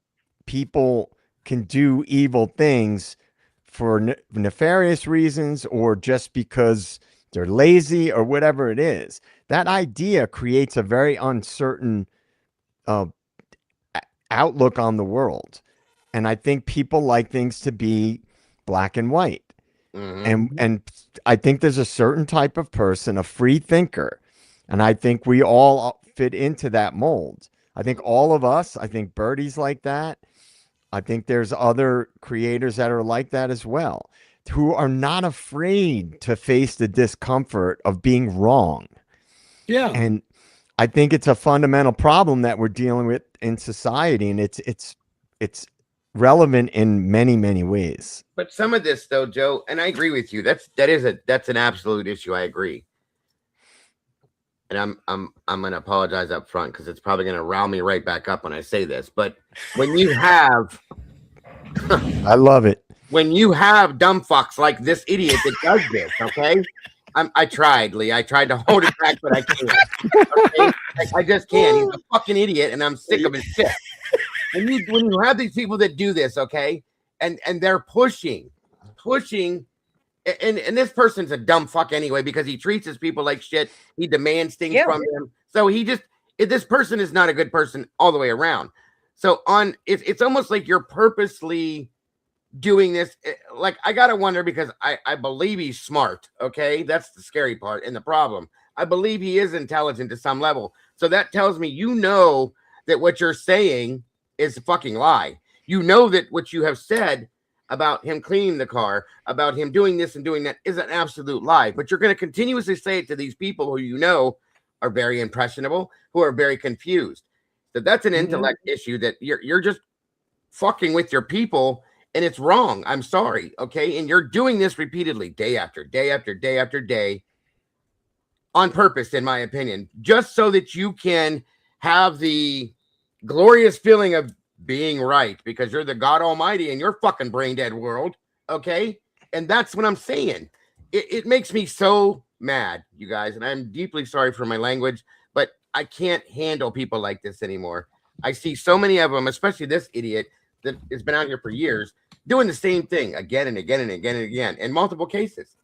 people can do evil things for nefarious reasons or just because they're lazy or whatever it is. That idea creates a very uncertain outlook on the world. And I think people like things to be black and white. Mm-hmm. And I think there's a certain type of person, a free thinker. And I think we all fit into that mold. I think all of us, I think Birdie's like that. I think there's other creators that are like that as well, who are not afraid to face the discomfort of being wrong. Yeah. And I think it's a fundamental problem that we're dealing with in society. And it's relevant in many, many ways. But some of this though, Joe, and I agree with you. That's an absolute issue. I agree. And I'm going to apologize up front because it's probably going to rile me right back up when I say this. But when you have, I love it. When you have dumb fucks like this idiot that does this, okay? I tried, Lee. I tried to hold it back, but I can't. Okay? I just can't. He's a fucking idiot, and I'm sick of his shit. When you have these people that do this, okay, and they're pushing, and this person's a dumb fuck anyway, because he treats his people like shit. He demands things Yeah. from them. So this person is not a good person all the way around. So it's almost like you're purposely doing this. Like, I gotta wonder, because I believe he's smart. Okay, that's the scary part and the problem. I believe he is intelligent to some level. So that tells me that what you're saying is a fucking lie. You know that what you have said about him cleaning the car, about him doing this and doing that, is an absolute lie. But you're going to continuously say it to these people who you know are very impressionable, who are very confused. So that's an intellect issue, that you're just fucking with your people, and it's wrong. I'm sorry, okay? And you're doing this repeatedly, day after day after day after day, on purpose, in my opinion, just so that you can have the glorious feeling of being right, because you're the God Almighty in your fucking brain dead world, okay? And that's what I'm saying. It makes me so mad, you guys, and I'm deeply sorry for my language, but I can't handle people like this anymore. I see so many of them, especially this idiot that has been out here for years, doing the same thing again and again and again and again in multiple cases,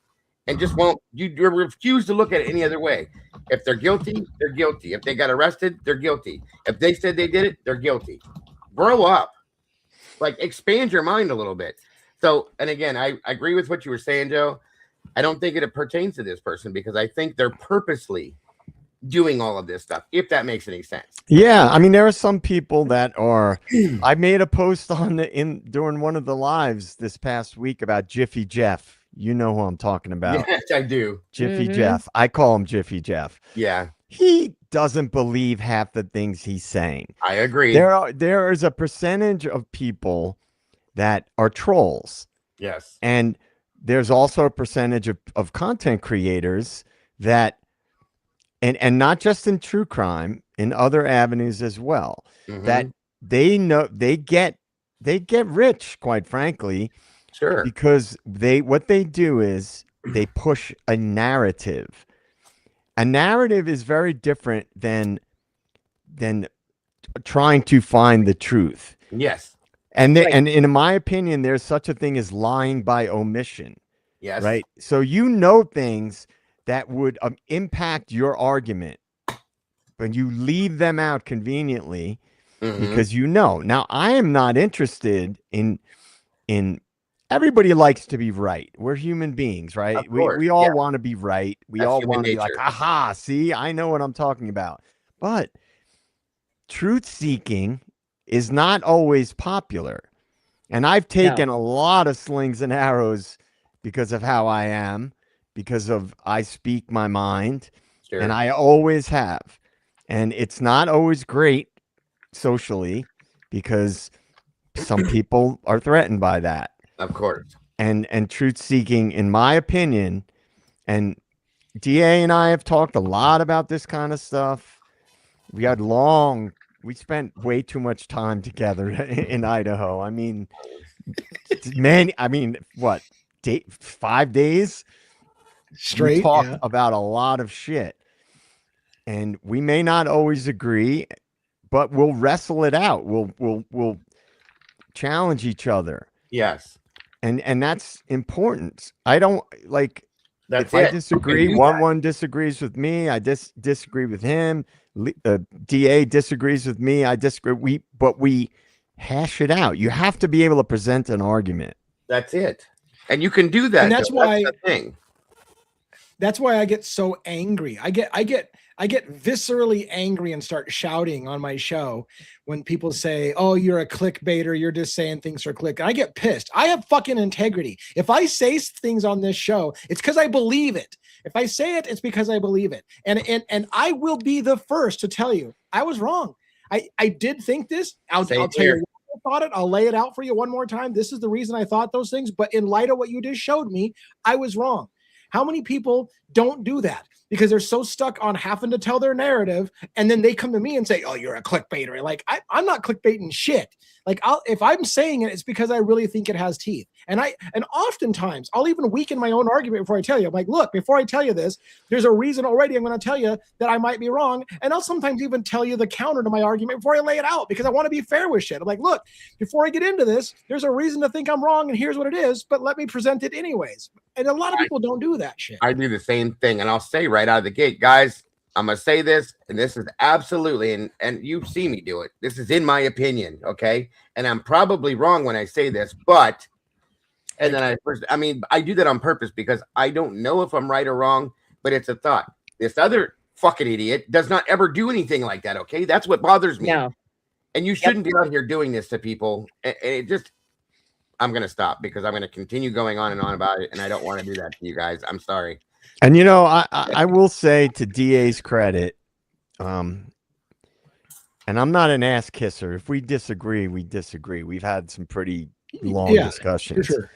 and just won't. You refuse to look at it any other way. If they're guilty, they're guilty. If they got arrested, they're guilty. If they said they did it, they're guilty. Grow up. Like, expand your mind a little bit. So, and again, I agree with what you were saying, Joe. I don't think it pertains to this person, because I think they're purposely doing all of this stuff, if that makes any sense. Yeah, I mean, there are some people that are. I made a post during one of the lives this past week about Jiffy Jeff. You know who I'm talking about. Yes, I do. Jiffy Jeff. I call him Jiffy Jeff. Yeah, He doesn't believe half the things he's saying. I agree. There is a percentage of people that are trolls. Yes. And there's also a percentage of content creators that, and not just in true crime, in other avenues as well, that they know they get rich, quite frankly. Sure. Because what they do is they push a narrative. A narrative is very different than trying to find the truth. Yes. And and in my opinion, there's such a thing as lying by omission. Yes. Right. So you know things that would impact your argument, but you leave them out conveniently because you know. Now, I am not interested in. Everybody likes to be right. We're human beings, right? We all want to be right. We all want to be like, aha, see, I know what I'm talking about. But truth seeking is not always popular. And I've taken a lot of slings and arrows because of how I am, because of I speak my mind, and I always have. And it's not always great socially, because some people are threatened by that. Of course. And truth seeking, in my opinion, and DA and I have talked a lot about this kind of stuff. We spent way too much time together in Idaho. I mean, what, 5 days straight? We talked about a lot of shit, and we may not always agree, but we'll wrestle it out. We'll challenge each other. Yes. And that's important. I don't like. That's if I disagree, one disagrees with me. I disagree with him. DA disagrees with me. I disagree. But we hash it out. You have to be able to present an argument. That's it. And you can do that. And that's why. That's the thing. That's why I get so angry. I get viscerally angry and start shouting on my show when people say, "Oh, you're a clickbaiter. You're just saying things for click." And I get pissed. I have fucking integrity. If I say things on this show, it's because I believe it. If I say it, it's because I believe it. And I will be the first to tell you I was wrong. I did think this. I'll tell you what I thought it. I'll lay it out for you one more time. This is the reason I thought those things. But in light of what you just showed me, I was wrong. How many people don't do that because they're so stuck on having to tell their narrative, and then they come to me and say, "Oh, you're a clickbaiter." Like I'm not clickbaiting shit. Like if I'm saying it, it's because I really think it has teeth. And oftentimes I'll even weaken my own argument before I tell you. I'm like, look, before I tell you this, there's a reason already. I'm going to tell you that I might be wrong. And I'll sometimes even tell you the counter to my argument before I lay it out, because I want to be fair with shit. I'm like, look, before I get into this, there's a reason to think I'm wrong, and here's what it is, but let me present it anyways. And a lot of people don't do that shit. I do the same thing. And I'll say right out of the gate, guys, I'm going to say this, and this is absolutely, and you see me do it. This is in my opinion, okay? And I'm probably wrong when I say this, but, and then I do that on purpose because I don't know if I'm right or wrong, but it's a thought. This other fucking idiot does not ever do anything like that, okay? That's what bothers me. No. And you shouldn't be out here doing this to people. And it just, I'm going to stop because I'm going to continue going on and on about it, and I don't want to do that to you guys. I'm sorry. And I will say, to DA's credit, and I'm not an ass kisser. If we disagree, we disagree. We've had some pretty long discussions. For sure.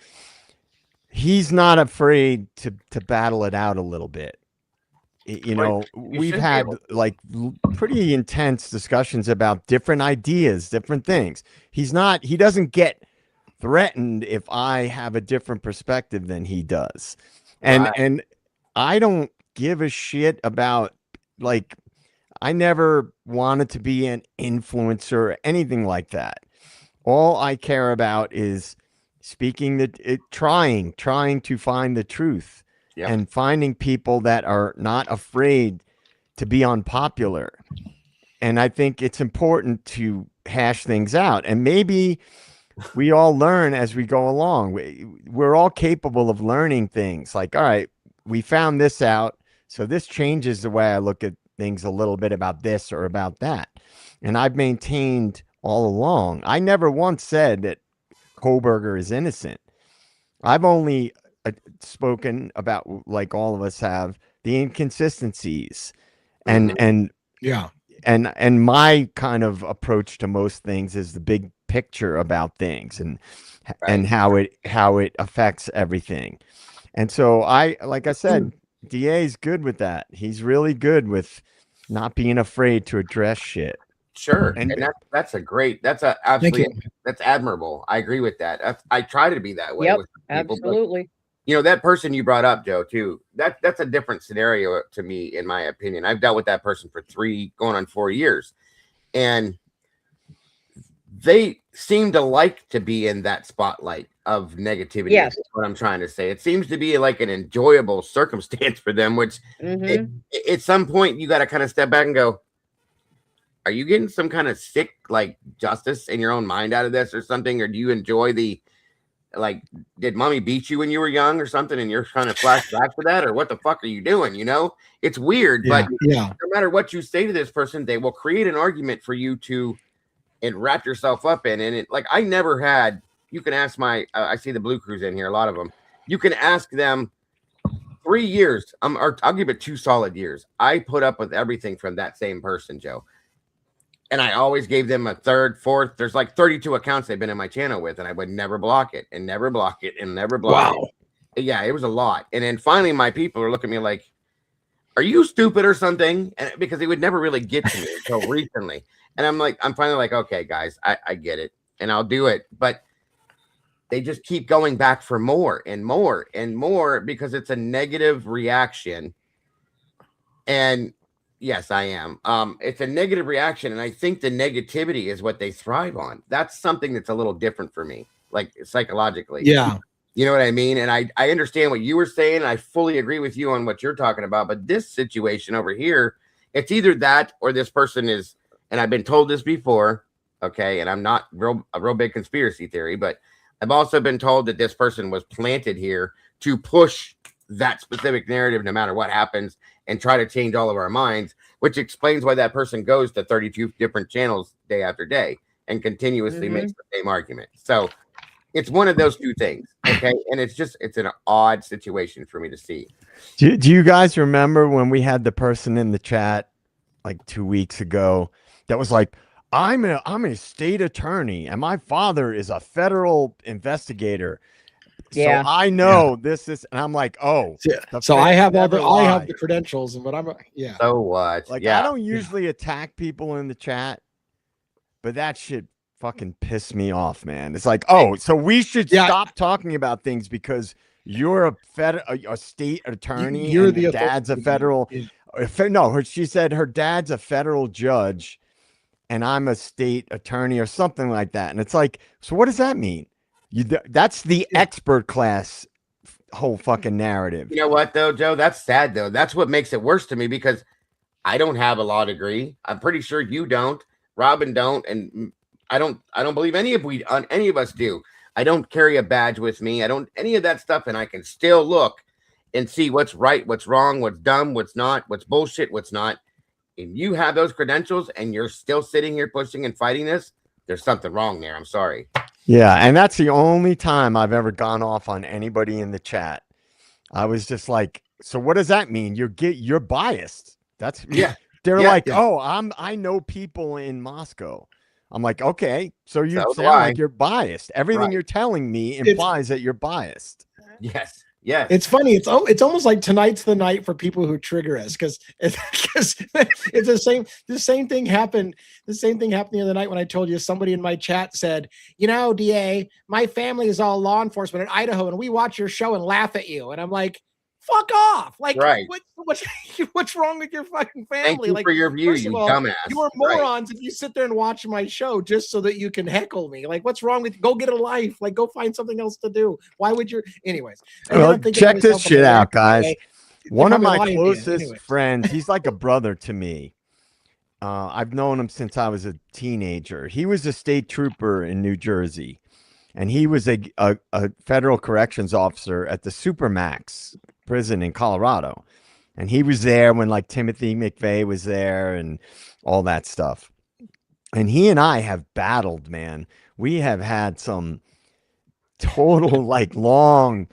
He's not afraid to battle it out a little bit. We've had like pretty intense discussions about different ideas, different things. He doesn't get threatened if I have a different perspective than he does. And I don't give a shit about, like, I never wanted to be an influencer or anything like that. All I care about is trying to find the truth and finding people that are not afraid to be unpopular. And I think it's important to hash things out. And maybe we all learn as we go along. We're all capable of learning things. Like, all right, we found this out, so this changes the way I look at things a little bit about this or about that. And I've maintained all along, I never once said that Kohlberger is innocent. I've only spoken about, like all of us have, the inconsistencies and my kind of approach to most things is the big picture about things and how it affects everything. And so like I said, DA is good with that. He's really good with not being afraid to address shit. Sure. And that's admirable. I agree with that. I try to be that way. Yep, with people, absolutely. But, that person you brought up, Joe, too, that's a different scenario to me, in my opinion. I've dealt with that person for 3 going on 4 years, and they seem to like to be in that spotlight of negativity. Yes. That's what I'm trying to say. It seems to be like an enjoyable circumstance for them, which at some point you got to kind of step back and go, are you getting some kind of sick, like, justice in your own mind out of this or something? Or do you enjoy did mommy beat you when you were young or something and you're trying to flash back to that? Or what the fuck are you doing? It's weird, but no matter what you say to this person, they will create an argument for you to wrap yourself up in. And I never had, you can ask I see the Blue Crews in here, a lot of them. You can ask them 3 years. I'll give it 2 solid years. I put up with everything from that same person, Joe. And I always gave them a 3rd, 4th. There's like 32 accounts they've been in my channel with, and I would never block it and never block it and never block it. Yeah, it was a lot. And then finally my people are looking at me like, are you stupid or something? And because they would never really get to me until recently. And I'm finally like, okay, guys, I get it. And I'll do it. But they just keep going back for more and more and more because it's a negative reaction. And yes, I am. It's a negative reaction. And I think the negativity is what they thrive on. That's something that's a little different for me, like psychologically. Yeah. You know what I mean? And I understand what you were saying. And I fully agree with you on what you're talking about. But this situation over here, it's either that or this person is, and I've been told this before, okay, and I'm not a real big conspiracy theory, but I've also been told that this person was planted here to push that specific narrative no matter what happens and try to change all of our minds, which explains why that person goes to 32 different channels day after day and continuously makes the same argument. So it's one of those two things, okay? And it's an odd situation for me to see. Do you guys remember when we had the person in the chat like 2 weeks ago that was like, I'm a state attorney and my father is a federal investigator. Yeah. So I know this is, and I'm like, oh, Yeah. the So I feds have all the never I have lie. the credentials, and but I'm yeah. So what? Like, I Yeah. don't usually attack people in the chat, but that shit fucking pissed me off, man. It's like, oh, so we should Yeah. stop talking about things because you're a state attorney You're and the your authority. dad's a federal. No, she said her dad's a federal judge and I'm a state attorney or something like that. And it's like, so what does that mean? That's the expert class whole fucking narrative. You know what though, Joe? That's sad though. That's what makes it worse to me because I don't have a law degree. I'm pretty sure you don't. Robin don't, and I don't believe any of us do. I don't carry a badge with me. I don't any of that stuff, and I can still look and see what's right, what's wrong, what's dumb, what's not, what's bullshit, what's not. If you have those credentials and you're still sitting here pushing and fighting this, there's something wrong there. I'm sorry. Yeah, and that's the only time I've ever gone off on anybody in the chat. I was just like, so what does that mean? You're biased. That's Yeah. They're Yeah, like, yeah. oh, I know people in Moscow. I'm like, okay, so you So do sound I. like you're biased. Everything Right. you're telling me implies that you're biased. Yes. Yes. It's funny. It's almost like tonight's the night for people who trigger us because it's the same thing happened. The same thing happened the other night when I told you somebody in my chat said, DA, my family is all law enforcement in Idaho, and we watch your show and laugh at you. And I'm like, fuck off! Like, Right. what's wrong with your fucking family? Thank you like, for your view, first you of all, dumbass. you are Right. morons if you sit there and watch my show just so that you can heckle me. Like, what's wrong with go get a life? Like, go find something else to do. Why would you? Anyways, and then Well, I'm thinking to check this myself, shit I'm like, out, guys. okay, One of probably my lying to you. closest Anyways. friends, he's like a brother to me. I've known him since I was a teenager. He was a state trooper in New Jersey, and he was a federal corrections officer at the Supermax prison in Colorado. And he was there when like Timothy McVeigh was there and all that stuff. And he and I have battled, man. We have had some total like long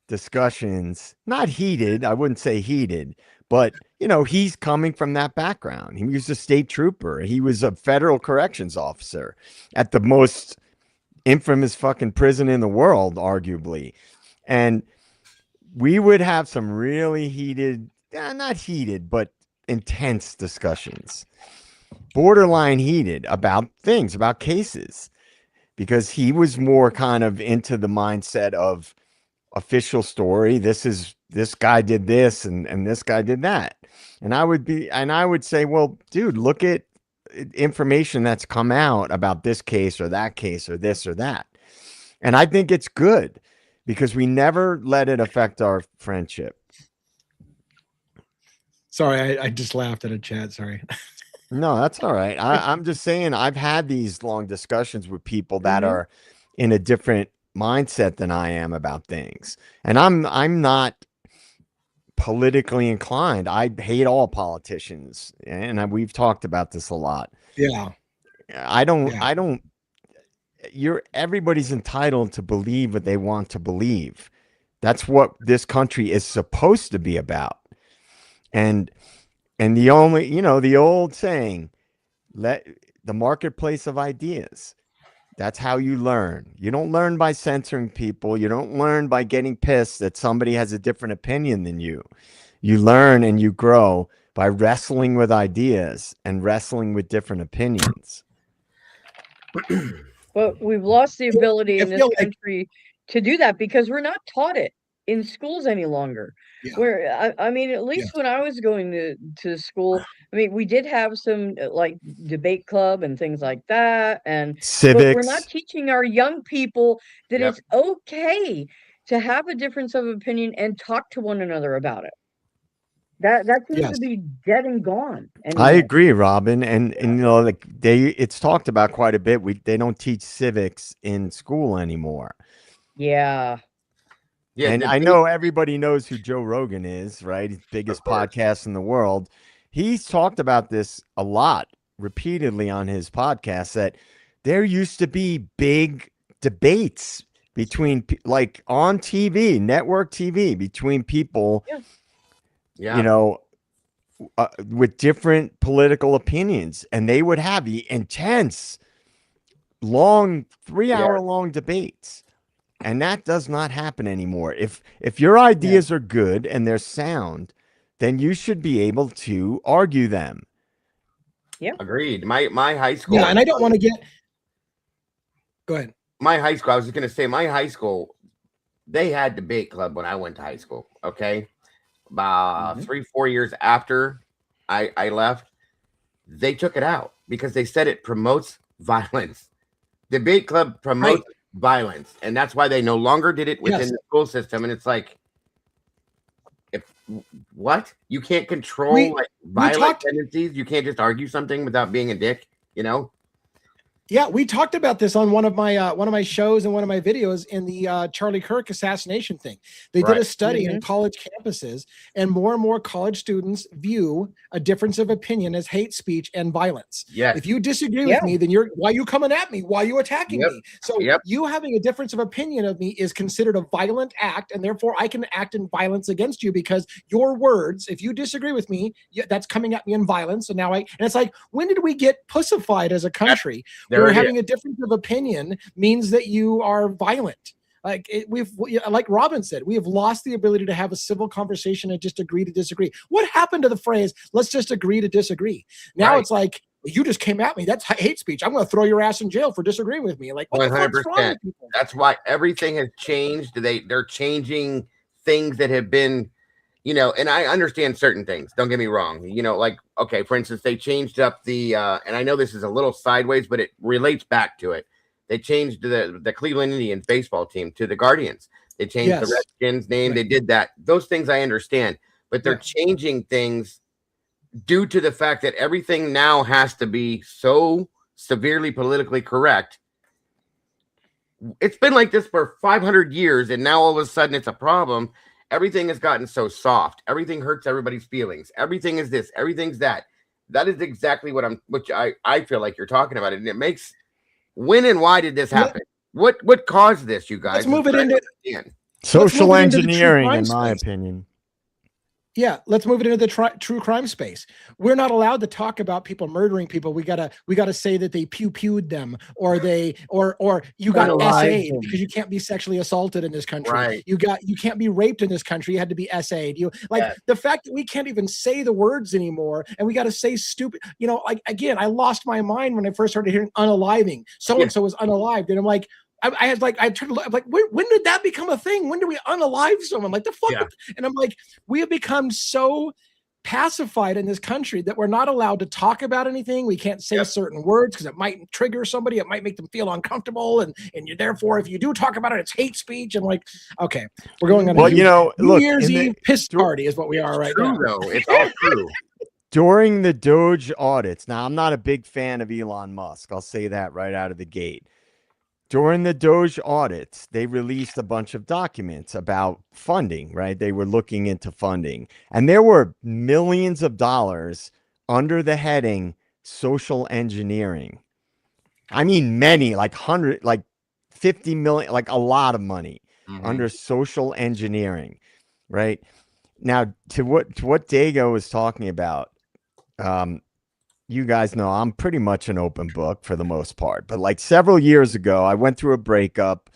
discussions, not heated. I wouldn't say heated, but he's coming from that background. He was a state trooper. He was a federal corrections officer at the most infamous fucking prison in the world, arguably. And we would have some really heated, not heated, but intense discussions, borderline heated about things, about cases, because he was more kind of into the mindset of official story. This guy did this and this guy did that. And I would say, well, dude, look at information that's come out about this case or that case or this or that. And I think it's good because we never let it affect our friendship. Sorry, I just laughed at a chat. Sorry. No, that's all right. I'm just saying I've had these long discussions with people that are in a different mindset than I am about things. And I'm not politically inclined. I hate all politicians. And we've talked about this a lot. Yeah. I don't everybody's entitled to believe what they want to believe. That's what this country is supposed to be about. And the only, the old saying, let the marketplace of ideas. That's how you learn. You don't learn by censoring people. You don't learn by getting pissed that somebody has a different opinion than you. You learn and you grow by wrestling with ideas and wrestling with different opinions. But we've lost the ability in I this feel like- country to do that because we're not taught it in schools any longer. Yeah. Where I mean, at least when I was going to school, I mean, we did have some like debate club and things like that, and but we're not Civics. teaching our young people that Yep. it's okay to have a difference of opinion and talk to one another about it. That seems Yes. to be dead and gone. I anymore. agree, Robin. And like it's talked about quite a bit. They don't teach civics in school anymore. Yeah. Yeah, And I know everybody knows who Joe Rogan is, right? He's the biggest podcast in the world. He's talked about this a lot, repeatedly on his podcast, that there used to be big debates between, like on TV, network TV, between people, Yeah. with different political opinions. And they would have the intense, long, 3-hour long debates. And that does not happen anymore. If your ideas are good and they're sound, then you should be able to argue them. Agreed. My high school. Yeah, and I don't want to get. Go ahead. My high school. I was just gonna say my high school. They had debate club when I went to high school. Okay, about 3-4 years after I left, they took it out because they said it promotes violence. Debate club promotes violence, and that's why they no longer did it within the school system. And it's like, if what you can't control violent tendencies, you can't just argue something without being a dick, you know. Yeah, we talked about this on one of my shows and one of my videos in the Charlie Kirk assassination thing. They did a study in college campuses, and more college students view a difference of opinion as hate speech and violence. Yes. If you disagree with me, then why are you coming at me? Why are you attacking me? So you having a difference of opinion of me is considered a violent act, and therefore I can act in violence against you because your words, if you disagree with me, that's coming at me in violence. And now and it's like, when did we get pussified as a country? Where having a difference of opinion means that you are violent. Like like Robin said, we have lost the ability to have a civil conversation and just agree to disagree. What happened to the phrase, let's just agree to disagree? Now it's like, you just came at me. That's hate speech. I'm going to throw your ass in jail for disagreeing with me. Like, what 100%. the fuck's wrong with people? That's why everything has changed. They're changing things that have been, you know, and I understand certain things. Don't get me wrong. You know, like, okay, for instance, they changed up the, and I know this is a little sideways, but it relates back to it. They changed the Cleveland Indians baseball team to the Guardians. They changed the Redskins name. They did that. Those things I understand, but they're changing things due to the fact that everything now has to be so severely politically correct. It's been like this for 500 years, and now all of a sudden it's a problem. Everything has gotten so soft. Everything hurts everybody's feelings. Everything is this. Everything's that. That is exactly which I feel like you're talking about it. And it makes, when and why did this happen? What caused this, you guys? Let's move it into social engineering, in my opinion. Yeah, let's move it into the true crime space. We're not allowed to talk about people murdering people. We gotta say that they pew-pewed them, or you got SA'd because you can't be sexually assaulted in this country. Right. You can't be raped in this country. You had to be SA'd. The fact that we can't even say the words anymore, and we got to say stupid. You know, like, again, I lost my mind when I first started hearing unaliving. So and so was unalived, and I'm like, I tried to look, I'm like, when did that become a thing? When did we unalive someone? Like, the fuck? And I'm like, we have become so pacified in this country that we're not allowed to talk about anything. We can't say certain words because it might trigger somebody. It might make them feel uncomfortable. And you, therefore, if you do talk about it, it's hate speech. And like, okay, we're going on New Year's Eve piss party is what we are right now. Though. It's all true. During the Doge audits, now I'm not a big fan of Elon Musk. I'll say that right out of the gate. During the Doge audits, they released a bunch of documents about funding, right? They were looking into funding, and there were millions of dollars under the heading social engineering. I mean, many, like 50 million, like a lot of money under social engineering, right? Now, to what Dago was talking about, you guys know I'm pretty much an open book for the most part, but like several years ago, I went through a breakup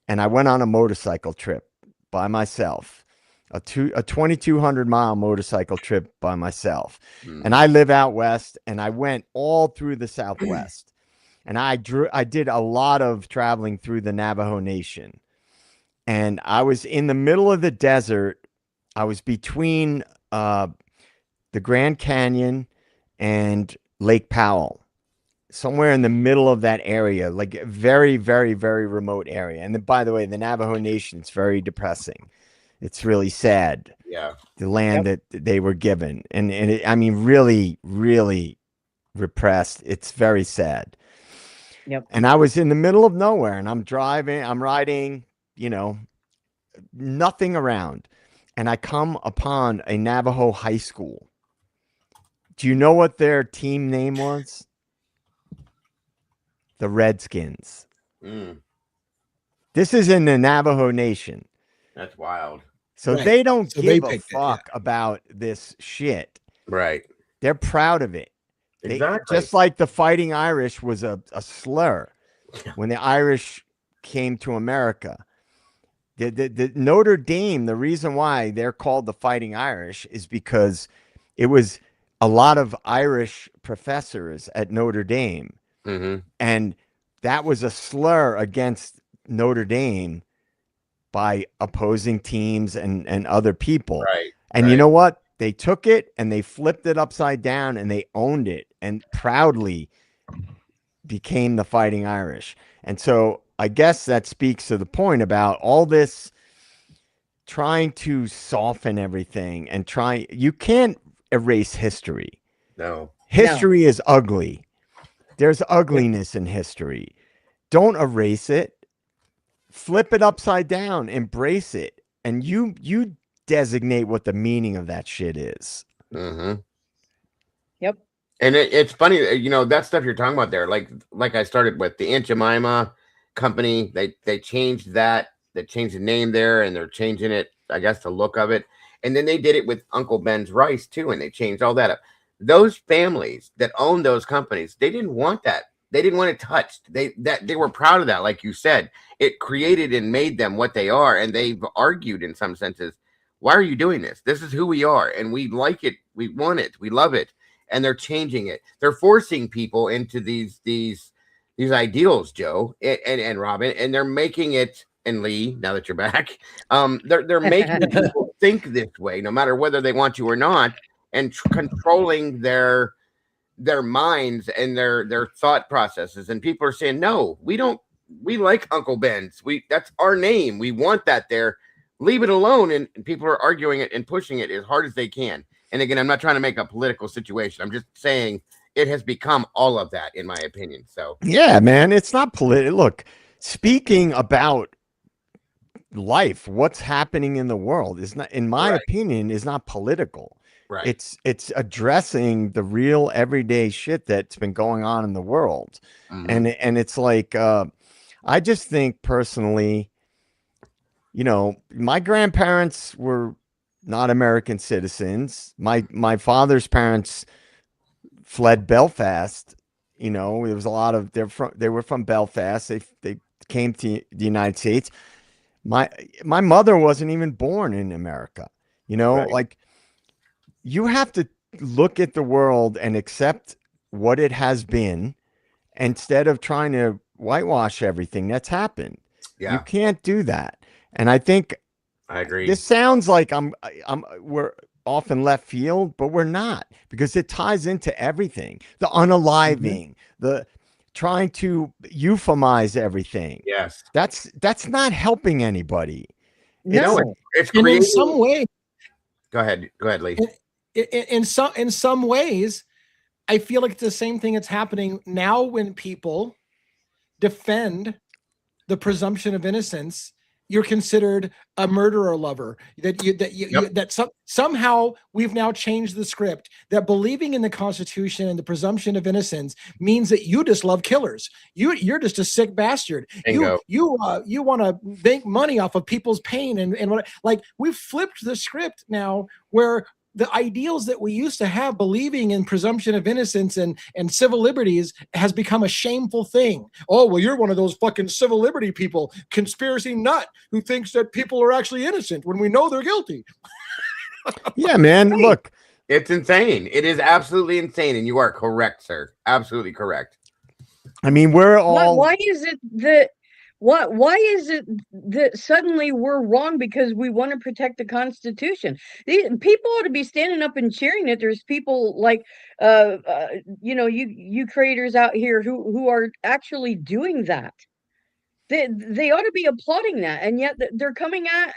and I went on a motorcycle trip by myself, a 2,200 mile motorcycle trip by myself. And I live out west, and I went all through the Southwest, and I did a lot of traveling through the Navajo Nation. And I was in the middle of the desert. I was between the Grand Canyon and Lake Powell, somewhere in the middle of that area, like a very, very, very remote area. And then, by the way, the Navajo Nation is very depressing. It's really sad. Yeah. The land that they were given. And I mean, really, really repressed. It's very sad. Yep. And I was in the middle of nowhere, and I'm riding, you know, nothing around. And I come upon a Navajo high school. Do you know what their team name was? The Redskins. This is in the Navajo Nation. That's wild. So they don't give a fuck about this shit. Right. They're proud of it. Exactly. Just like the Fighting Irish was a slur when the Irish came to America. The Notre Dame, the reason why they're called the Fighting Irish is because it was a lot of Irish professors at Notre Dame. Mm-hmm. And that was a slur against Notre Dame by opposing teams and other people. Right. And you know what? They took it and they flipped it upside down and they owned it and proudly became the Fighting Irish. And so I guess that speaks to the point about all this trying to soften everything and you can't erase history. No. History is ugly. There's ugliness in history. Don't erase it. Flip it upside down, embrace it. And you designate what the meaning of that shit is. Mm-hmm. Yep. And it's funny, you know, that stuff you're talking about there, like I started with the Aunt Jemima company, they changed that, they changed the name there, and they're changing it, I guess, the look of it. And then they did it with Uncle Ben's Rice too, and they changed all that up. Those families that own those companies, they didn't want that. They didn't want it touched. They were proud of that, like you said. It created and made them what they are, and they've argued in some senses, why are you doing this? This is who we are, and we like it, we want it, we love it. And they're changing it. They're forcing people into these ideals, Joe and Robin, and they're making it. And Lee, now that you're back, they're making people think this way, no matter whether they want to or not, and controlling their minds and their thought processes. And people are saying, no, we don't. We like Uncle Ben's. That's our name. We want that there. Leave it alone. And people are arguing it and pushing it as hard as they can. And again, I'm not trying to make a political situation. I'm just saying it has become all of that, in my opinion. So yeah, man, it's not political. Look, speaking about life, what's happening in the world is not, in my opinion, is not political. Right. It's addressing the real everyday shit that's been going on in the world. Mm-hmm. And it's like, I just think personally, you know, my grandparents were not American citizens. My father's parents fled Belfast. You know, there was a lot of they were from Belfast. They came to the United States. My mother wasn't even born in America. You know, like you have to look at the world and accept what it has been instead of trying to whitewash everything that's happened. Yeah. You can't do that. And I think I agree. this sounds like we're off in left field, but we're not, because it ties into everything. The unaliving, the trying to euphemize everything. Yes. That's not helping anybody. No. It's And creating. in some way, Go ahead, Lee. in some ways, I feel like it's the same thing that's happening now when people defend the presumption of innocence. You're considered a murderer lover. Somehow we've now changed the script that believing in the Constitution and the presumption of innocence means that you just love killers. You're just a sick bastard. Bingo. You want to make money off of people's pain and what, like, we've flipped the script now where the ideals that we used to have, believing in presumption of innocence and civil liberties, has become a shameful thing. Oh, well, you're one of those fucking civil liberty people, conspiracy nut, who thinks that people are actually innocent when we know they're guilty. Yeah, man. Look, it's insane. It is absolutely insane. And you are correct, sir. Absolutely correct. I mean, we're all. Why is it that? Why is it that suddenly we're wrong because we want to protect the Constitution? These people ought to be standing up and cheering it. There's people like, you creators out here who are actually doing that. They ought to be applauding that, and yet they're coming at,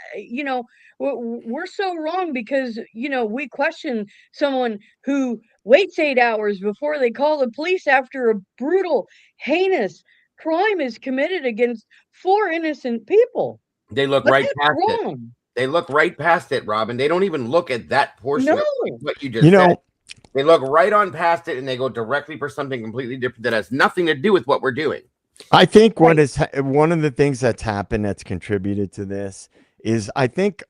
we're so wrong because, we question someone who waits 8 hours before they call the police after a brutal, heinous crime is committed against 4 innocent people. They look But right that's past wrong. it. They look right past it, Robin. They don't even look at that portion of what you just You said. know, They look right on past it and they go directly for something completely different that has nothing to do with what we're doing. I think one of the things that's happened that's contributed to this is, I think,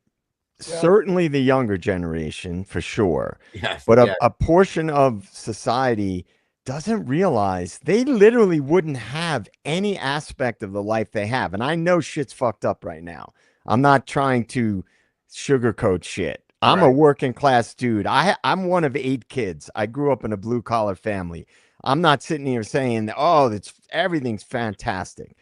certainly the younger generation, for sure. Yes. But a portion of society doesn't realize they literally wouldn't have any aspect of the life they have. And I know shit's fucked up right now. I'm not trying to sugarcoat shit. I'm a Right. working class dude. I'm one of 8 kids. I grew up in a blue collar family. I'm not sitting here saying, oh, everything's fantastic.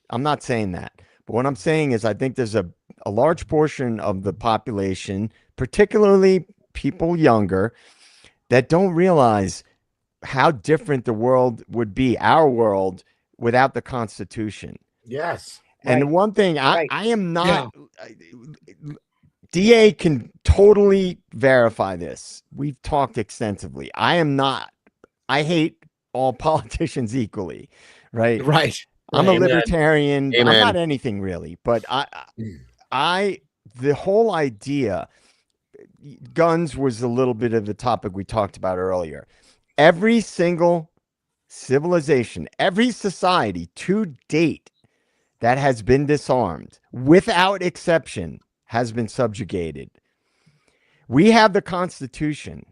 I'm not saying that. But what I'm saying is I think there's a large portion of the population, particularly people younger, that don't realize how different the world would be, our world, without the Constitution. Yes. And the Right. one thing Right. I am not, DA can totally verify this. We've talked extensively. I hate all politicians equally, right? Right. I'm a Right. libertarian. I'm Amen. not anything really, but the whole idea, guns was a little bit of the topic we talked about earlier. Every single civilization, every society to date that has been disarmed, without exception, has been subjugated. We have the Constitution,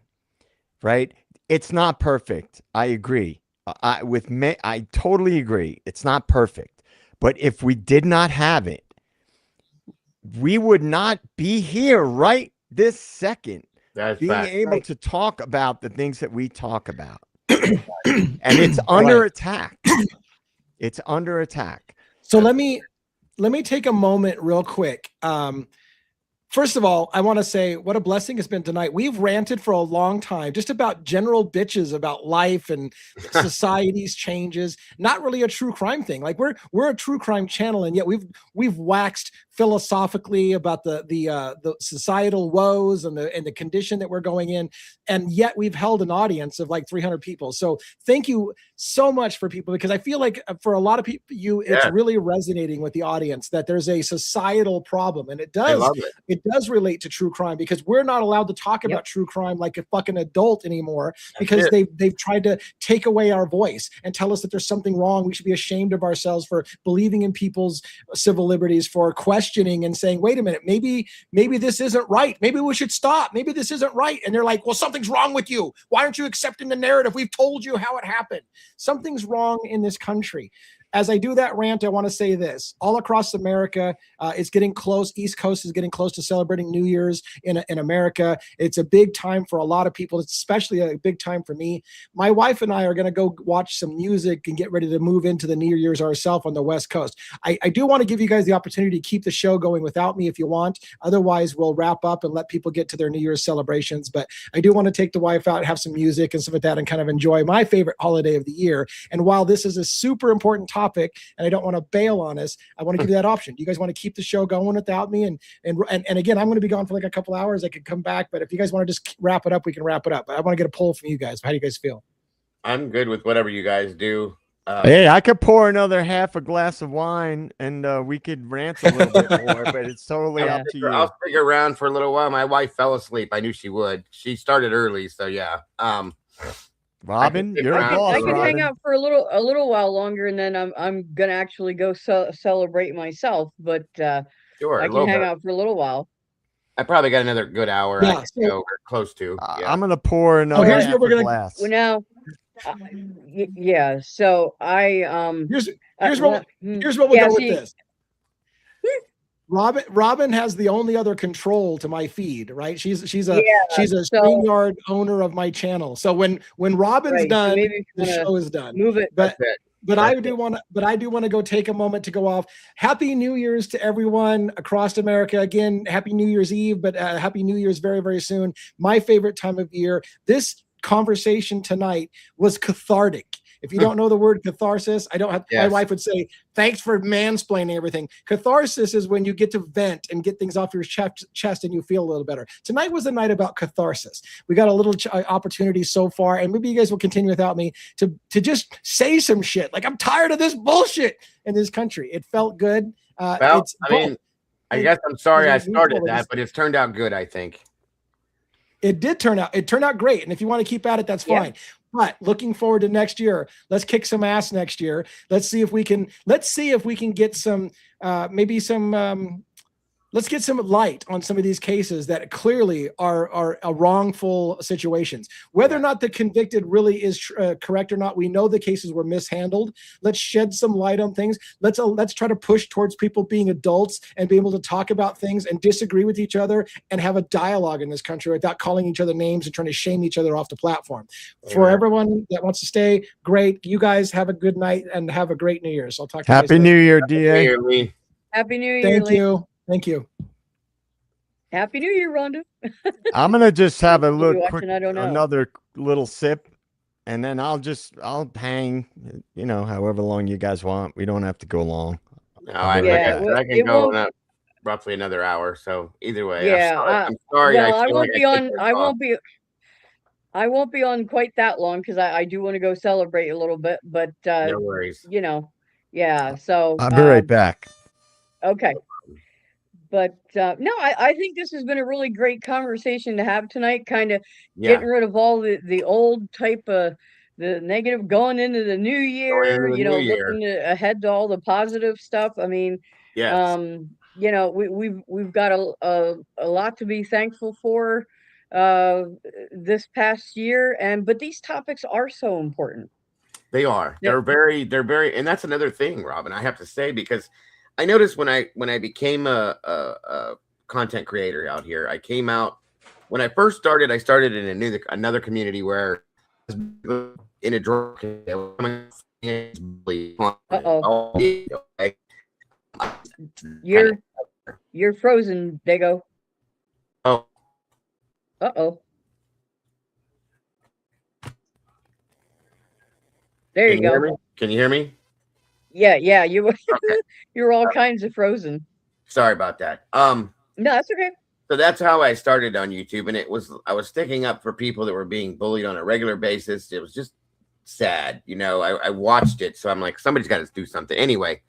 right? It's not perfect. I agree. I totally agree. It's not perfect. But if we did not have it, we would not be here right this second, That's being fact. able Right. to talk about the things that we talk about. And it's under attack. It's under attack. So let me take a moment real quick. First of all, I want to say what a blessing it's been tonight. We've ranted for a long time, just about general bitches about life and society's changes. Not really a true crime thing. Like we're a true crime channel, and yet we've waxed philosophically about the societal woes and the condition that we're going in, and yet we've held an audience of like 300 people. So thank you so much for people, because I feel like for a lot of people, it's really resonating with the audience that there's a societal problem, and it I does. love it. It does relate to true crime, because we're not allowed to talk about true crime like a fucking adult anymore, because they've tried to take away our voice and tell us that there's something wrong. We should be ashamed of ourselves for believing in people's civil liberties, for questioning and saying, wait a minute, maybe this isn't right. Maybe we should stop. Maybe this isn't right. And they're like, well, something's wrong with you. Why aren't you accepting the narrative? We've told you how it happened. Something's wrong in this country. As I do that rant, I want to say this. All across America, it's getting close. East Coast is getting close to celebrating New Year's in America. It's a big time for a lot of people. It's especially a big time for me. My wife and I are going to go watch some music and get ready to move into the New Year's ourselves on the West Coast. I do want to give you guys the opportunity to keep the show going without me if you want. Otherwise, we'll wrap up and let people get to their New Year's celebrations. But I do want to take the wife out, have some music and stuff like that, and kind of enjoy my favorite holiday of the year. And while this is a super important topic, and I don't want to bail on us, I want to give you that option. Do you guys want to keep the show going without me? And again, I'm going to be gone for like a couple hours. I could come back, but if you guys want to just wrap it up, we can wrap it up. But I want to get a poll from you guys. How do you guys feel? I'm good with whatever you guys do. Hey, I could pour another half a glass of wine and we could rant a little bit more, but it's totally up to you. I'll stick around for a little while. My wife fell asleep. I knew she would. She started early, so yeah. Robin, you're the boss. I can Robin. hang out for a little while longer, and then I'm gonna actually go celebrate myself. But Sure, I can hang out for a little while. I probably got another good hour. Yeah, I can go or close to. I'm gonna pour another here's half what we're a gonna- glass. Well, now, yeah. So I Here's what we'll go with this. Robin has the only other control to my feed, right? She's a StreamYard owner of my channel. So when Robin's done, so maybe the show is done. move it. But I do want to go take a moment to go off. Happy New Year's to everyone across America. Again, Happy New Year's Eve, but Happy New Year's very, very soon. My favorite time of year. This conversation tonight was cathartic. If you don't know the word catharsis, my wife would say, thanks for mansplaining everything. Catharsis is when you get to vent and get things off your chest and you feel a little better. Tonight was a night about catharsis. We got a little opportunity so far, and maybe you guys will continue without me to just say some shit. Like, I'm tired of this bullshit in this country. It felt good. I guess I'm sorry I started that, but it's turned out good, I think. It turned out great. And if you want to keep at it, that's fine. But looking forward to next year, let's kick some ass next year. Let's see if we can get some, maybe some let's get some light on some of these cases that clearly are wrongful situations. Whether or not the convicted really is correct or not, we know the cases were mishandled. Let's shed some light on things. Let's try to push towards people being adults and be able to talk about things and disagree with each other and have a dialogue in this country without calling each other names and trying to shame each other off the platform. For everyone that wants to stay, great. You guys have a good night and have a great New Year's. I'll talk to you guys Happy later. New Year, DA. Happy New Year. Thank Lee. you. Thank you. Happy New Year, Rhonda. I'm gonna just have a You look watching? I don't know. another little sip, and then I'll hang, however long you guys want. We don't have to go long. No, I'll be Yeah, right back. well, I can it go won't- roughly another hour. So either way, Yeah, I'm sorry. well, I feel won't like be I on. take I off. won't be on quite that long because I do want to go celebrate a little bit. But No worries. yeah. So I'll be right back. okay. But no, I think this has been a really great conversation to have tonight. Kind of getting rid of all the old type of the negative going into the new year. New year. Looking ahead to all the positive stuff. I mean, Yes. we've got a lot to be thankful for this past year, but these topics are so important. They are. Yeah. They're very, and that's another thing, Robin, I have to say, because I noticed when I became a content creator out here, I came out when I first started. I started in another community where in a drug. Uh-oh. You're frozen, Dago. Oh. Uh-oh. There you go. Can you hear me? Yeah, you were Okay. you were all kinds of frozen. Sorry about that. No, that's okay. So that's how I started on YouTube, and I was sticking up for people that were being bullied on a regular basis. It was just sad, I watched it, so I'm like, somebody's got to do something. Anyway,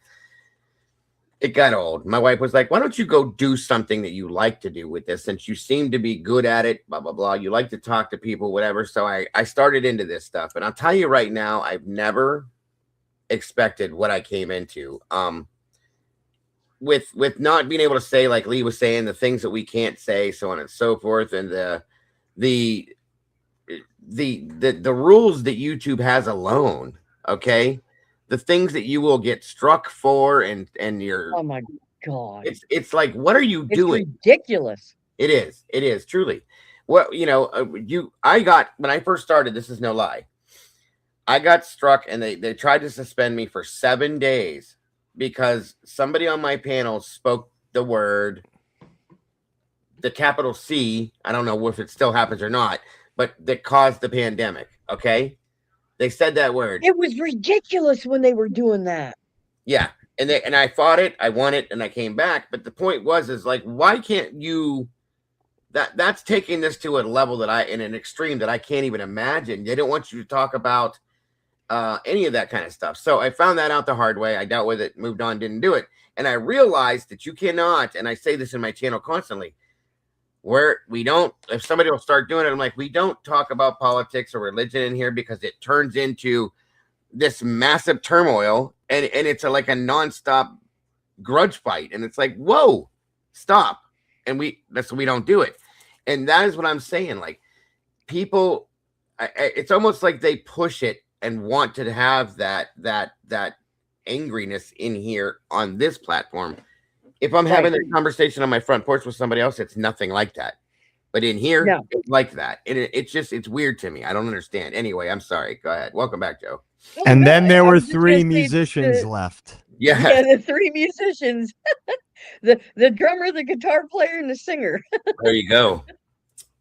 it got old. My wife was like, why don't you go do something that you like to do with this, since you seem to be good at it, blah, blah, blah. You like to talk to people, whatever. So I started into this stuff, and I'll tell you right now, I've never expected what I came into. With not being able to say, like Lee was saying, the things that we can't say, so on and so forth, and the rules that YouTube has alone, okay? The things that you will get struck for, and you're, oh my God, it's like, what are you doing? Ridiculous. It is truly. Well, I got, when I first started, this is no lie, I got struck, and they tried to suspend me for 7 days because somebody on my panel spoke the word, the capital C. I don't know if it still happens or not, but that caused the pandemic. Okay. They said that word. It was ridiculous when they were doing that. Yeah. And I fought it. I won it, and I came back. But the point is like, why can't you, that's taking this to a level in an extreme that I can't even imagine. They don't want you to talk about any of that kind of stuff. So I found that out the hard way. I dealt with it, moved on, didn't do it. And I realized that you cannot, and I say this in my channel constantly, where we don't, if somebody will start doing it, I'm like, we don't talk about politics or religion in here, because it turns into this massive turmoil, and it's like a nonstop grudge fight. And it's like, whoa, stop. And we don't do it. And that is what I'm saying. Like, people, it's almost like they push it and want to have that angriness in here on this platform. If I'm having a conversation on my front porch with somebody else, it's nothing like that. But in here, it's like that. And it's weird to me. I don't understand. Anyway, I'm sorry. Go ahead. Welcome back, Joe. And then there were 3 musicians left. Yeah, the 3 musicians. the drummer, the guitar player, and the singer. There you go.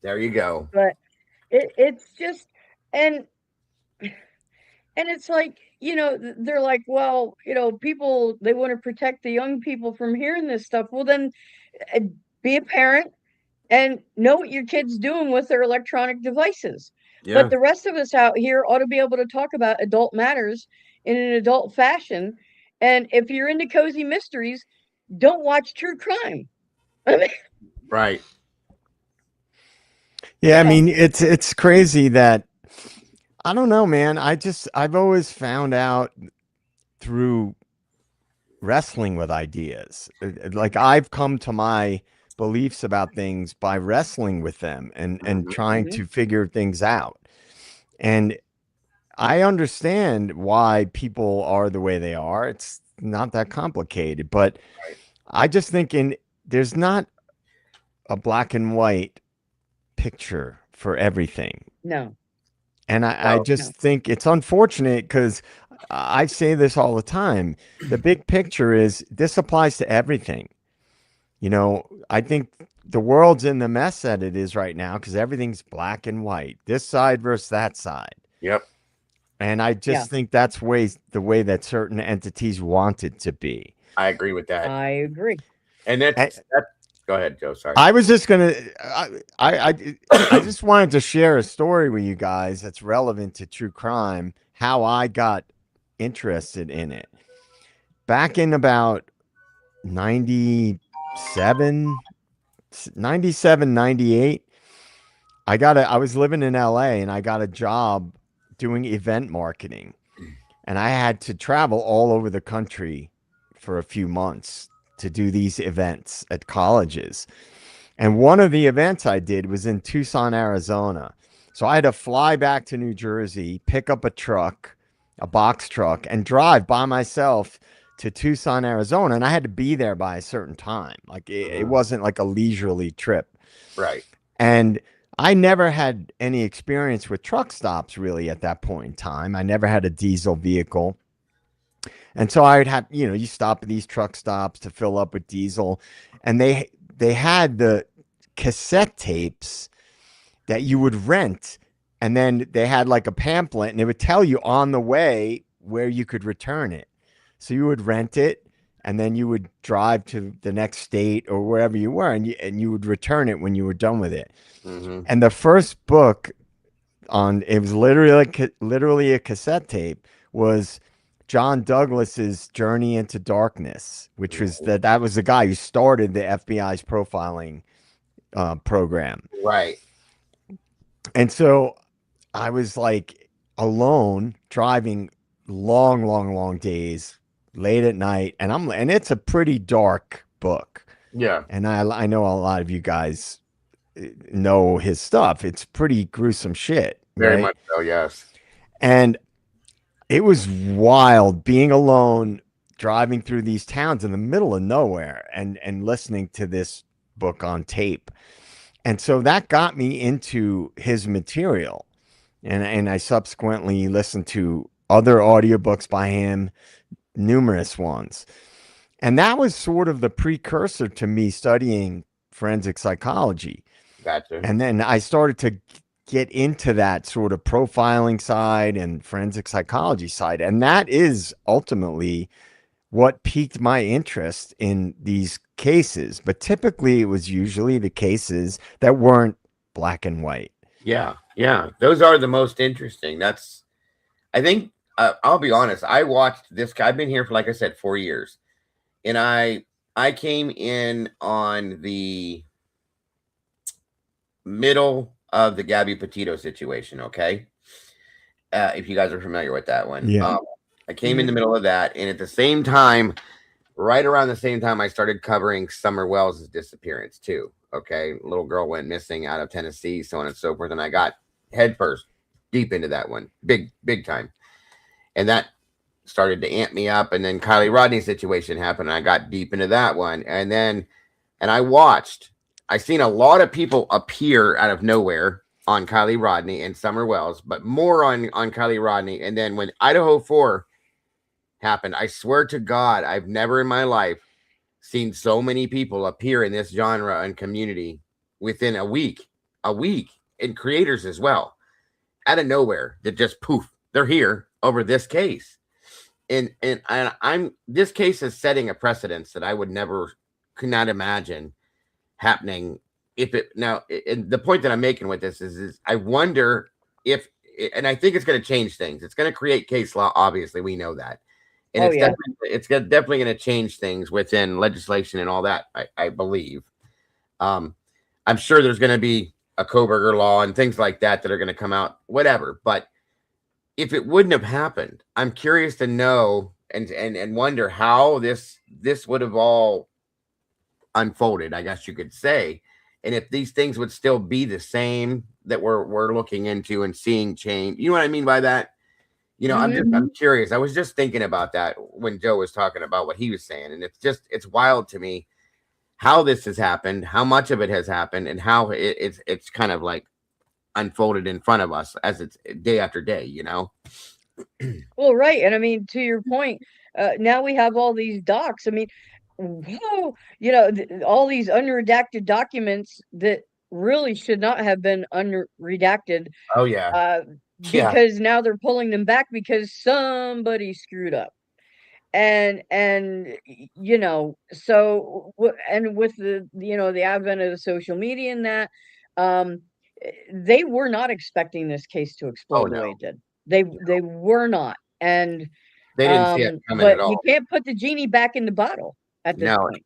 There you go. But it's just, and it's like, they're like, well, people, they want to protect the young people from hearing this stuff. Well, then be a parent and know what your kid's doing with their electronic devices. Yeah. But the rest of us out here ought to be able to talk about adult matters in an adult fashion. And if you're into cozy mysteries, don't watch true crime. Right. Yeah, I mean, it's crazy that, I don't know, man. I've always found out through wrestling with ideas. Like I've come to my beliefs about things by wrestling with them and trying to figure things out. And I understand why people are the way they are. It's not that complicated, but I just think there's not a black and white picture for everything. No. And I No. just think it's unfortunate because I say this all the time. The big picture is this applies to everything. You know, I think the world's in the mess that it is right now because everything's black and white, this side versus that side. Yep. And I just think that's the way that certain entities want it to be. I agree with that. I agree. And that's go ahead, Joe. Sorry. I was just gonna. I just wanted to share a story with you guys that's relevant to true crime. How I got interested in it back in about 97, 98. I was living in LA and I got a job doing event marketing, and I had to travel all over the country for a few months to do these events at colleges. And one of the events I did was in Tucson, Arizona. So I had to fly back to New Jersey, pick up a truck, a box truck, and drive by myself to Tucson, Arizona. And I had to be there by a certain time. Like it wasn't like a leisurely trip. Right. And I never had any experience with truck stops really at that point in time. I never had a diesel vehicle. And so I would have, you stop at these truck stops to fill up with diesel, and they had the cassette tapes that you would rent, and then they had like a pamphlet, and it would tell you on the way where you could return it. So you would rent it, and then you would drive to the next state or wherever you were, and you would return it when you were done with it. And the first book it was literally a cassette tape, was John Douglas's Journey into Darkness, which was that was the guy who started the FBI's profiling program. Right. And so I was like alone driving long days, late at night, and it's a pretty dark book. Yeah. And I know a lot of you guys know his stuff. It's pretty gruesome shit. Very right? much so, yes. And it was wild being alone, driving through these towns in the middle of nowhere and listening to this book on tape. And so that got me into his material. And I subsequently listened to other audiobooks by him, numerous ones. And that was sort of the precursor to me studying forensic psychology. Gotcha. And then I started to get into that sort of profiling side and forensic psychology side. And that is ultimately what piqued my interest in these cases. But typically it was usually the cases that weren't black and white. Yeah. Yeah. Those are the most interesting. I think, I'll be honest. I watched this guy. I've been here for, like I said, 4 years. And I came in on the middle of the Gabby Petito situation. Okay. If you guys are familiar with that one. Yeah. I came in the middle of that. And at the same time, right around the same time, I started covering Summer Wells' disappearance too. Okay. Little girl went missing out of Tennessee, so on and so forth. And I got headfirst deep into that one. Big time. And that started to amp me up. And then Kylie Rodney's situation happened. And I got deep into that one. And I seen a lot of people appear out of nowhere on Kylie Rodney and Summer Wells, but more on Kylie Rodney. And then when Idaho 4 happened, I swear to God, I've never in my life seen so many people appear in this genre and community within a week, and creators as well, out of nowhere, that just poof, they're here over this case. And this case is setting a precedence that I could not imagine happening. And the point that I'm making with this is I wonder if, and I think it's going to change things. It's going to create case law. Obviously, we know that. And it's definitely going to change things within legislation and all that, I believe. I'm sure there's going to be a Koberger law and things like that are going to come out, whatever. But if it wouldn't have happened, I'm curious to know, and wonder how this would have all unfolded, I guess you could say, and if these things would still be the same that we're looking into and seeing change. You know what I mean by that? You know, I'm curious. I was just thinking about that when Joe was talking about what he was saying, and it's wild to me how this has happened, how much of it has happened, and how it's kind of like unfolded in front of us as it's day after day, you know? Well, right. And I mean, to your point, now we have all these docs. I mean, whoa, all these unredacted documents that really should not have been unredacted, Oh yeah. Yeah. because now they're pulling them back because somebody screwed up. And and with the advent of the social media and that, um they were not expecting this case to Oh explode the way no. it did. They were not. And They didn't see it coming at but you all. can't put the genie back in the bottle at this No. point.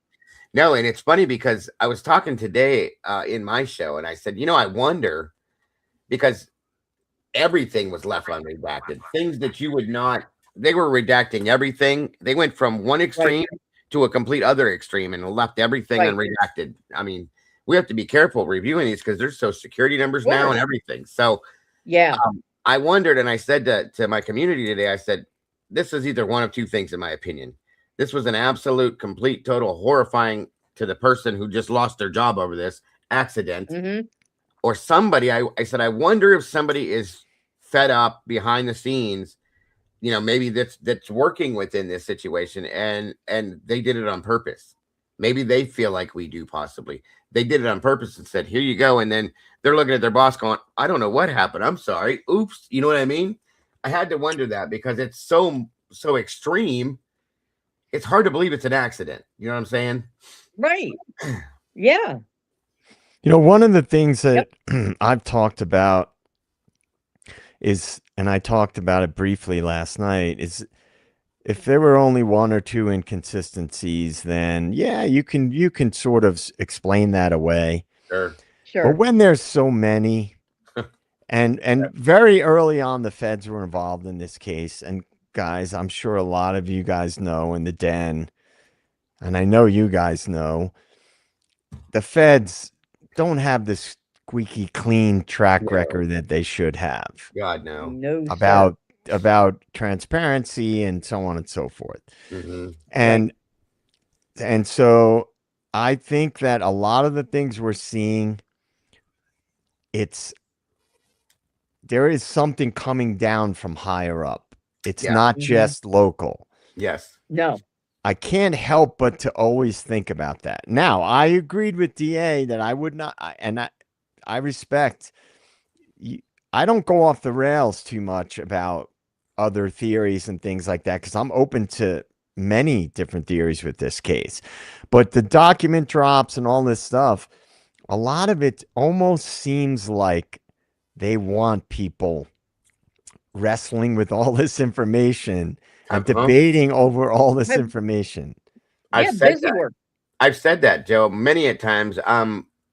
No, and it's funny because I was talking today in my show, and I said, I wonder, because everything was left unredacted. Things that you would not, they were redacting everything. They went from one extreme to a complete other extreme and left everything unredacted. I mean, we have to be careful reviewing these because there's social security numbers now and everything. So yeah, I wondered, and I said to my community today, I said, this is either one of two things, in my opinion. This was an absolute, complete, total horrifying to the person who just lost their job over this accident, or somebody. I said, I wonder if somebody is fed up behind the scenes, maybe that's working within this situation, and they did it on purpose. Maybe they feel like we do, possibly. They did it on purpose and said, here you go. And then they're looking at their boss going, I don't know what happened. I'm sorry. Oops. You know what I mean? I had to wonder that because it's so extreme. It's hard to believe it's an accident. You know what I'm saying? Right. Yeah. One of the things that I've talked about is, and I talked about it briefly last night, is if there were only one or two inconsistencies, then yeah, you can sort of explain that away. Sure. But when there's so many, and very early on, the feds were involved in this case. And guys, I'm sure a lot of you guys know in the den, and I know you guys know, the feds don't have this squeaky clean track record that they should have. God, no. No, about transparency and so on and so forth. And so I think that a lot of the things we're seeing, there is something coming down from higher up. It's not just local. Yes. No. I can't help but to always think about that. Now, I agreed with DA that I would not, and I respect, I don't go off the rails too much about other theories and things like that, because I'm open to many different theories with this case. But the document drops and all this stuff, a lot of it almost seems like they want people wrestling with all this information and debating over all this information. I've said that, Joe, many a times.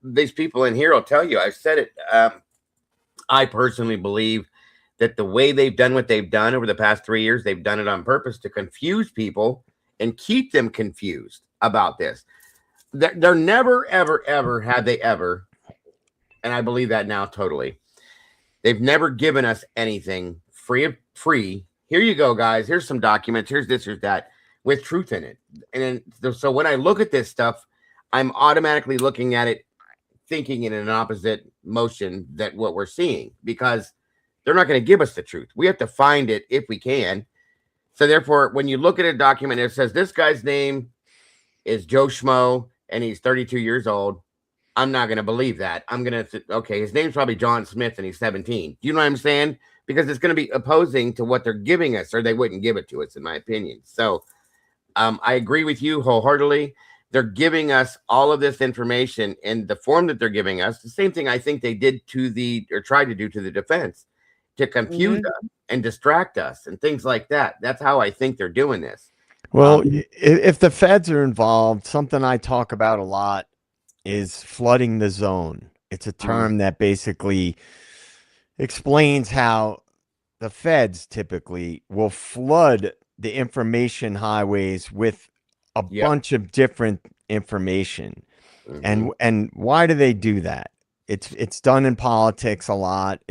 These people in here will tell you, I've said it. I personally believe that the way they've done what they've done over the past 3 years, they've done it on purpose to confuse people and keep them confused about this. They're never, ever, ever have they ever, and I believe that now totally. They've never given us anything free. Here you go, guys. Here's some documents. Here's this, here's that, with truth in it. And so when I look at this stuff, I'm automatically looking at it, thinking in an opposite motion that what we're seeing, because they're not going to give us the truth. We have to find it if we can. So therefore, when you look at a document, it says this guy's name is Joe Schmo and he's 32 years old. I'm not going to believe that. I'm going to, okay, his name's probably John Smith and he's 17. Do you know what I'm saying? Because it's going to be opposing to what they're giving us, or they wouldn't give it to us, in my opinion. So I agree with you wholeheartedly. They're giving us all of this information in the form that they're giving us. The same thing I think they did or tried to do to the defense, to confuse us and distract us and things like that. That's how I think they're doing this. Well, if the feds are involved, something I talk about a lot is flooding the zone. It's a term that basically explains how the feds typically will flood the information highways with a Yep. bunch of different information. Mhm. And why do they do that? It's done in politics a lot.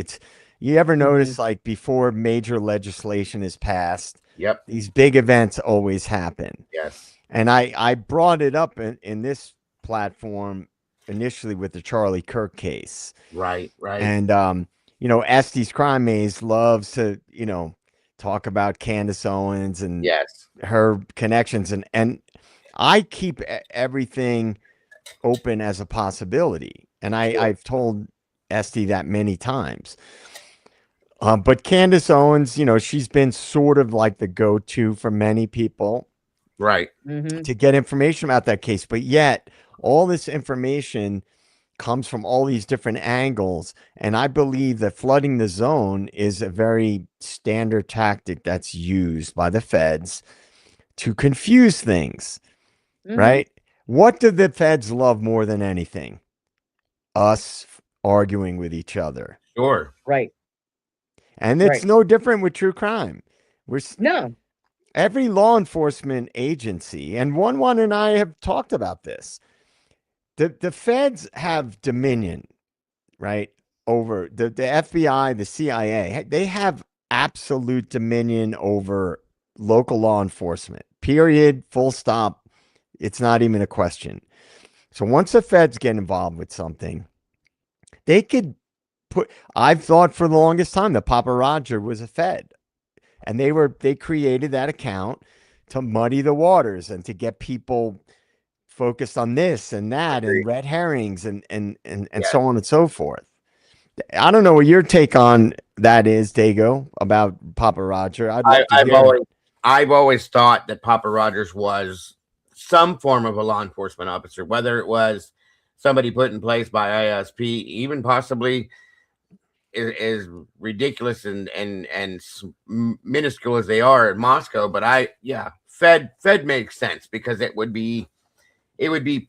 You ever notice like before major legislation is passed, Yep. these big events always happen. Yes. And I brought it up in this platform initially with the Charlie Kirk case. Right. Right. And Estes Crime Maze loves to, talk about Candace Owens and Yes. her connections, and I keep everything open as a possibility. And I've told Esty that many times. But Candace Owens, she's been sort of like the go-to for many people Right. to get information about that case. But yet all this information comes from all these different angles. And I believe that flooding the zone is a very standard tactic that's used by the feds to confuse things, right? What do the feds love more than anything? Us arguing with each other. Sure. Right. And it's Right. no different with true crime. No. Every law enforcement agency, and one and I have talked about this. The feds have dominion, right? Over the FBI, the CIA. They have absolute dominion over local law enforcement. Period. Full stop. It's not even a question. So once the feds get involved with something, they could I've thought for the longest time that Papa Roger was a fed, and they created that account to muddy the waters and to get people focused on this and that and red herrings and so on and so forth. I don't know what your take on that is, Dago, about Papa Roger. I'd love to hear. I've always thought that Papa Rogers was some form of a law enforcement officer, whether it was somebody put in place by ISP, even possibly as ridiculous and minuscule as they are in Moscow. But Fed makes sense because it would be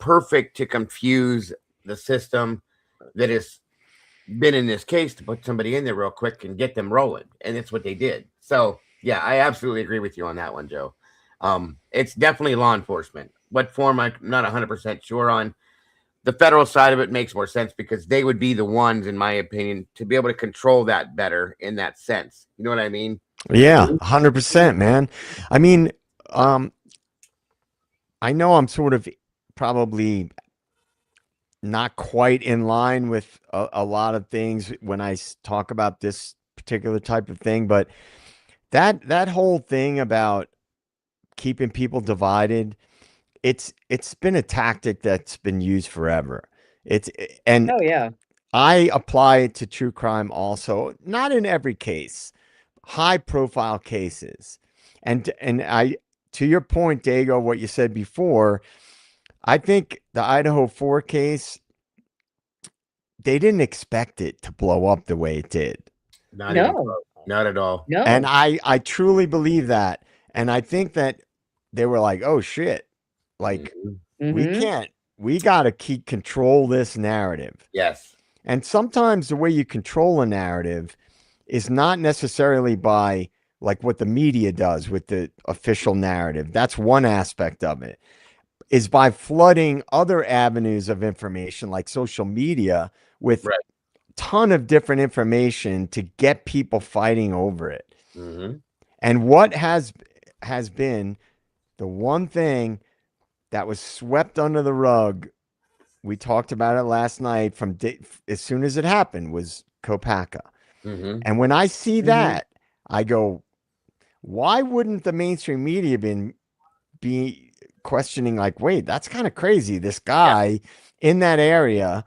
perfect to confuse the system that has been in this case, to put somebody in there real quick and get them rolling. And that's what they did. So yeah, I absolutely agree with you on that one, Joe. It's definitely law enforcement. What form, I'm not 100% sure on. The federal side of it makes more sense because they would be the ones, in my opinion, to be able to control that better in that sense. You know what I mean? Yeah, 100%, man. I mean, I know I'm sort of probably not quite in line with a lot of things when I talk about this particular type of thing, but that whole thing about keeping people divided, it's been a tactic that's been used forever. Oh yeah. I apply it to true crime also, not in every case, high profile cases. And I, to your point, Dago, what you said before, I think the Idaho 4 case, they didn't expect it to blow up the way it did. Not even close. Not at all. No. And I truly believe that. And I think that they were like, oh shit, like we got to control this narrative. Yes. And sometimes the way you control a narrative is not necessarily by like what the media does with the official narrative. That's one aspect of it, is by flooding other avenues of information like social media with a ton of different information to get people fighting over it. And what has been the one thing that was swept under the rug, we talked about it last night from as soon as it happened, was Kopaka. And when I see that, I go, why wouldn't the mainstream media be questioning like, wait, that's kind of crazy. This guy in that area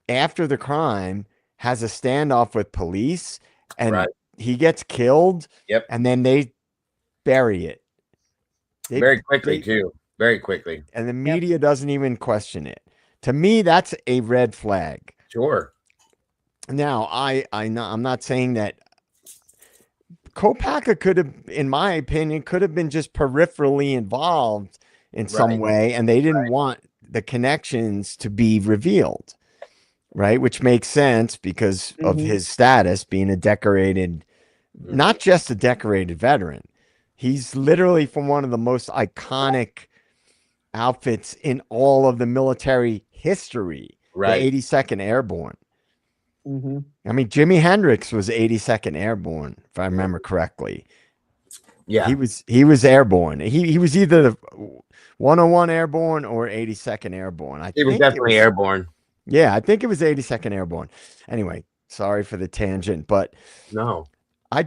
after the crime has a standoff with police and he gets killed. And then they bury it. Very quickly too. Very quickly. And the media doesn't even question it. To me, that's a red flag. Sure. Now, I'm not saying that Kopaka could have, in my opinion, could have been just peripherally involved in some way, and they didn't want the connections to be revealed, right? Which makes sense because of his status being a decorated, not just a decorated veteran. He's literally from one of the most iconic outfits in all of the military history, Right. the 82nd Airborne. Mm-hmm. I mean, Jimi Hendrix was 82nd Airborne, if I remember correctly. Yeah. He was airborne. He was either the 101 Airborne or 82nd Airborne. He was definitely airborne. Yeah, I think it was 82nd Airborne. Anyway, sorry for the tangent, but No. I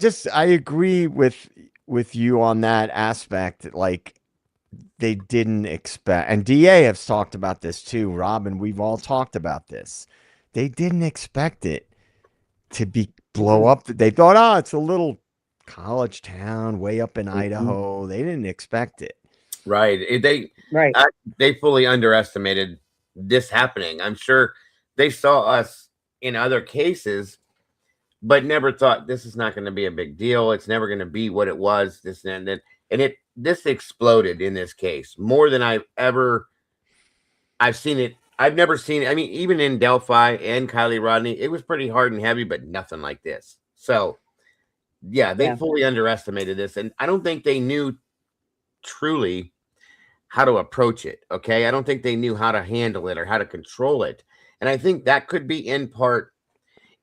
agree with you on that aspect. Like, they didn't expect, and DA has talked about this too, Robin. We've all talked about this. They didn't expect it to be blow up. They thought, oh, it's a little college town way up in Idaho. They didn't expect it. Right. Right. They fully underestimated this happening. I'm sure they saw us in other cases, but never thought this is not going to be a big deal. It's never going to be what it was. This and that. And this exploded in this case more than I've seen it. I've never seen it. I mean, even in Delphi and Kylie Rodney, it was pretty hard and heavy, but nothing like this. So yeah, they fully underestimated this. And I don't think they knew truly how to approach it. Okay. I don't think they knew how to handle it or how to control it. And I think that could be in part,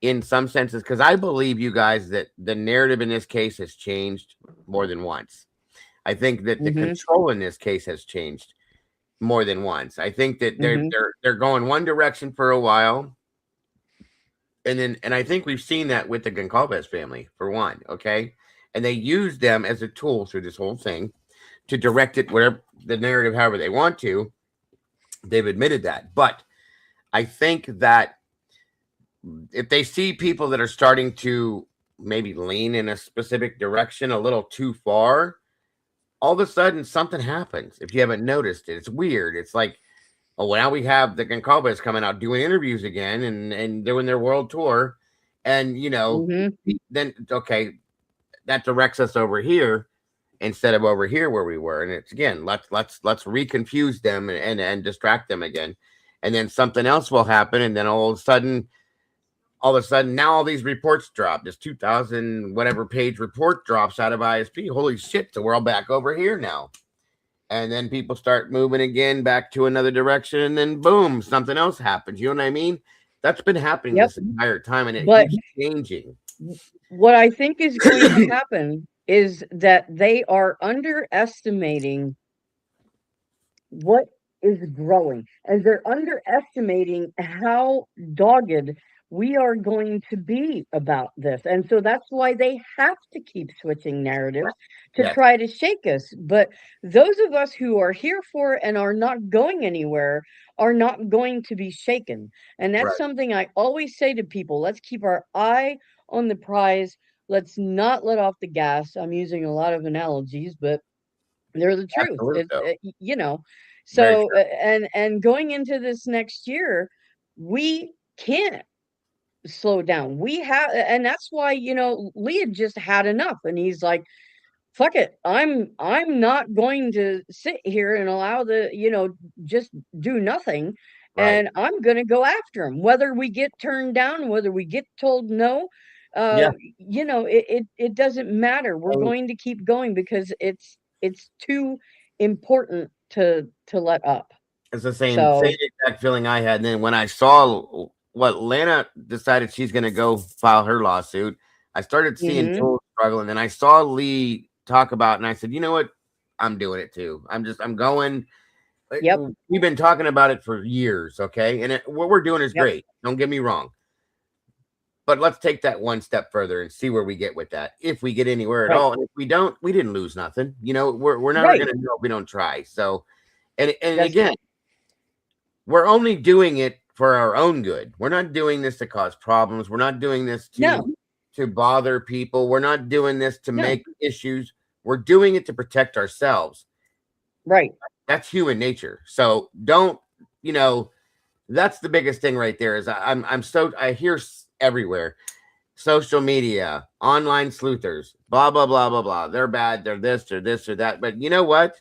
in some senses, because I believe, you guys, that the narrative in this case has changed more than once. I think that the control in this case has changed more than once. I think that they're going one direction for a while. And I think we've seen that with the Goncalves family, for one. Okay. And they use them as a tool through this whole thing to direct it whatever the narrative, however they want to. They've admitted that. But I think that if they see people that are starting to maybe lean in a specific direction a little too far, all of a sudden something happens. If you haven't noticed it, it's weird. It's like, oh, well, now we have the Goncalves coming out doing interviews again and doing their world tour. And, then, okay, that directs us over here instead of over here where we were. And it's, again, let's reconfuse them and distract them again. And then something else will happen. And then all of a sudden, now all these reports drop. This 2,000 whatever page report drops out of ISP. Holy shit! So we're all back over here now, and then people start moving again back to another direction, and then boom, something else happens. You know what I mean? That's been happening this entire time, and it keeps changing. What I think is going to happen is that they are underestimating what is growing, as they're underestimating how dogged we are going to be about this. And so that's why they have to keep switching narratives to try to shake us. But those of us who are here for it and are not going anywhere are not going to be shaken. And that's something I always say to people. Let's keep our eye on the prize. Let's not let off the gas. I'm using a lot of analogies, but they're the truth. So and going into this next year, we can't slow down. We have, and that's why, Leah just had enough, and he's like, fuck it, I'm not going to sit here and allow just do nothing. And I'm gonna go after him, whether we get turned down, whether we get told no. It doesn't matter. We're going to keep going because it's too important to let up. It's the same exact feeling I had. And then when I saw what Lana decided she's going to go file her lawsuit, I started seeing Joel struggle, and then I saw Lee talk about it, and I said, you know what? I'm doing it too. I'm going. Yep. We've been talking about it for years. Okay. And what we're doing is great. Don't get me wrong. But let's take that one step further and see where we get with that. If we get anywhere at all. And if we don't, we didn't lose nothing. We're never going to know if we don't try. So, and again, we're only doing it for our own good. We're not doing this to cause problems. We're not doing this to bother people. We're not doing this to make issues. We're doing it to protect ourselves. Right. That's human nature. So don't, that's the biggest thing right there is I hear everywhere, social media, online sleuthers, blah, blah, blah, blah, blah. They're bad. They're this or this or that. But you know what?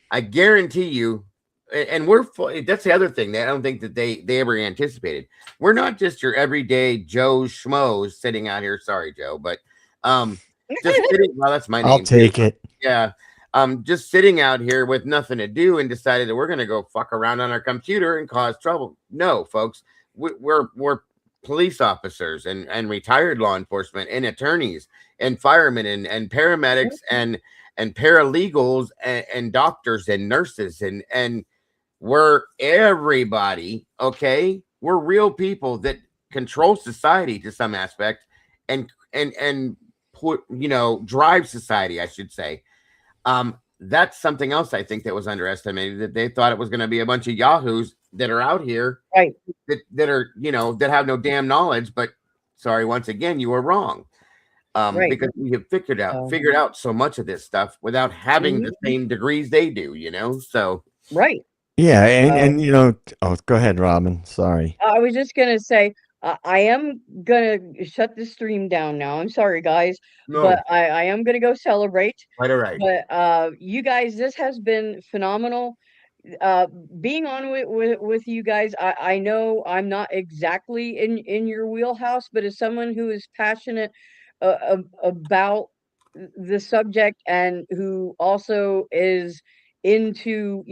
I guarantee you, and that's the other thing that I don't think that they ever anticipated. We're not just your everyday Joe schmoes sitting out here. Sorry, Joe, but just sitting. Well, that's my name. I'll take it. Yeah. Just sitting out here with nothing to do and decided that we're going to go fuck around on our computer and cause trouble. No, folks, we're police officers and retired law enforcement and attorneys and firemen and paramedics and paralegals and doctors and nurses and we're everybody. Okay, we're real people that control society to some aspect and put, drive society, I should say. That's something else I think that was underestimated, that they thought it was going to be a bunch of yahoos that are out here, Right. that are, that have no damn knowledge. But sorry, once again, you were wrong. Right. Because we have figured out so much of this stuff without having the same degrees they do, so. Right. Yeah. And oh, go ahead, Robin. Sorry. I was just gonna say, I am gonna shut the stream down now. I'm sorry, guys, No. but I am gonna go celebrate. Quite all right. But you guys, this has been phenomenal. Being on with you guys, I know I'm not exactly in your wheelhouse, but as someone who is passionate about the subject and who also is into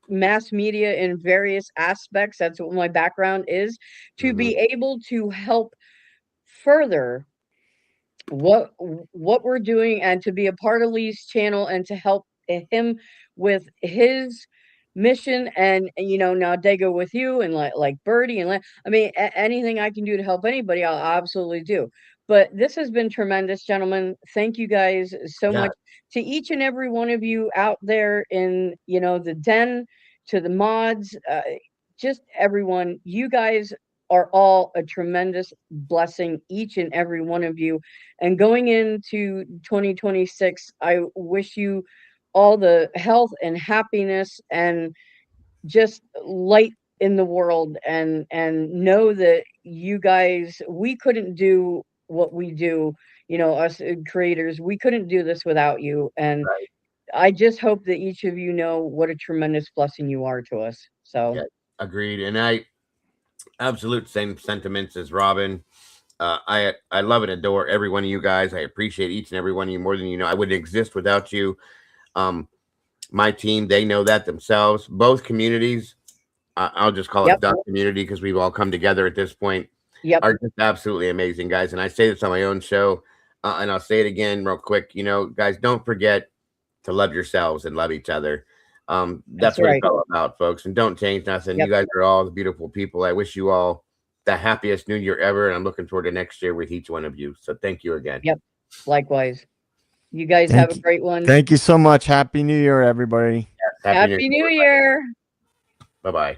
mass media in various aspects, that's what my background is, to be able to help further what we're doing and to be a part of Lee's channel and to help him with his mission. And now Dago with you and like Birdie and I mean anything I can do to help anybody, I'll absolutely do. But this has been tremendous, gentlemen. Thank you guys so much. To each and every one of you out there in the den, to the mods, just everyone, you guys are all a tremendous blessing, each and every one of you. And going into 2026, I wish you all the health and happiness and just light in the world, and know that you guys, we couldn't do what we do, us creators, we couldn't do this without you. And I just hope that each of you know what a tremendous blessing you are to us. So agreed. And I absolute same sentiments as Robin. I love and adore every one of you guys. I appreciate each and every one of you more than you know. I wouldn't exist without you. My team, they know that themselves. Both communities, I'll just call it Duck community because we've all come together at this point. Are just absolutely amazing, guys. And I say this on my own show, and I'll say it again real quick. Guys, don't forget to love yourselves and love each other. That's what it's all about, folks. And don't change nothing. You guys are all the beautiful people. I wish you all the happiest new year ever. And I'm looking forward to next year with each one of you. So thank you again. Likewise. You guys have a great one. Thank you so much. Happy New Year, everybody. Happy New Year. Bye-bye.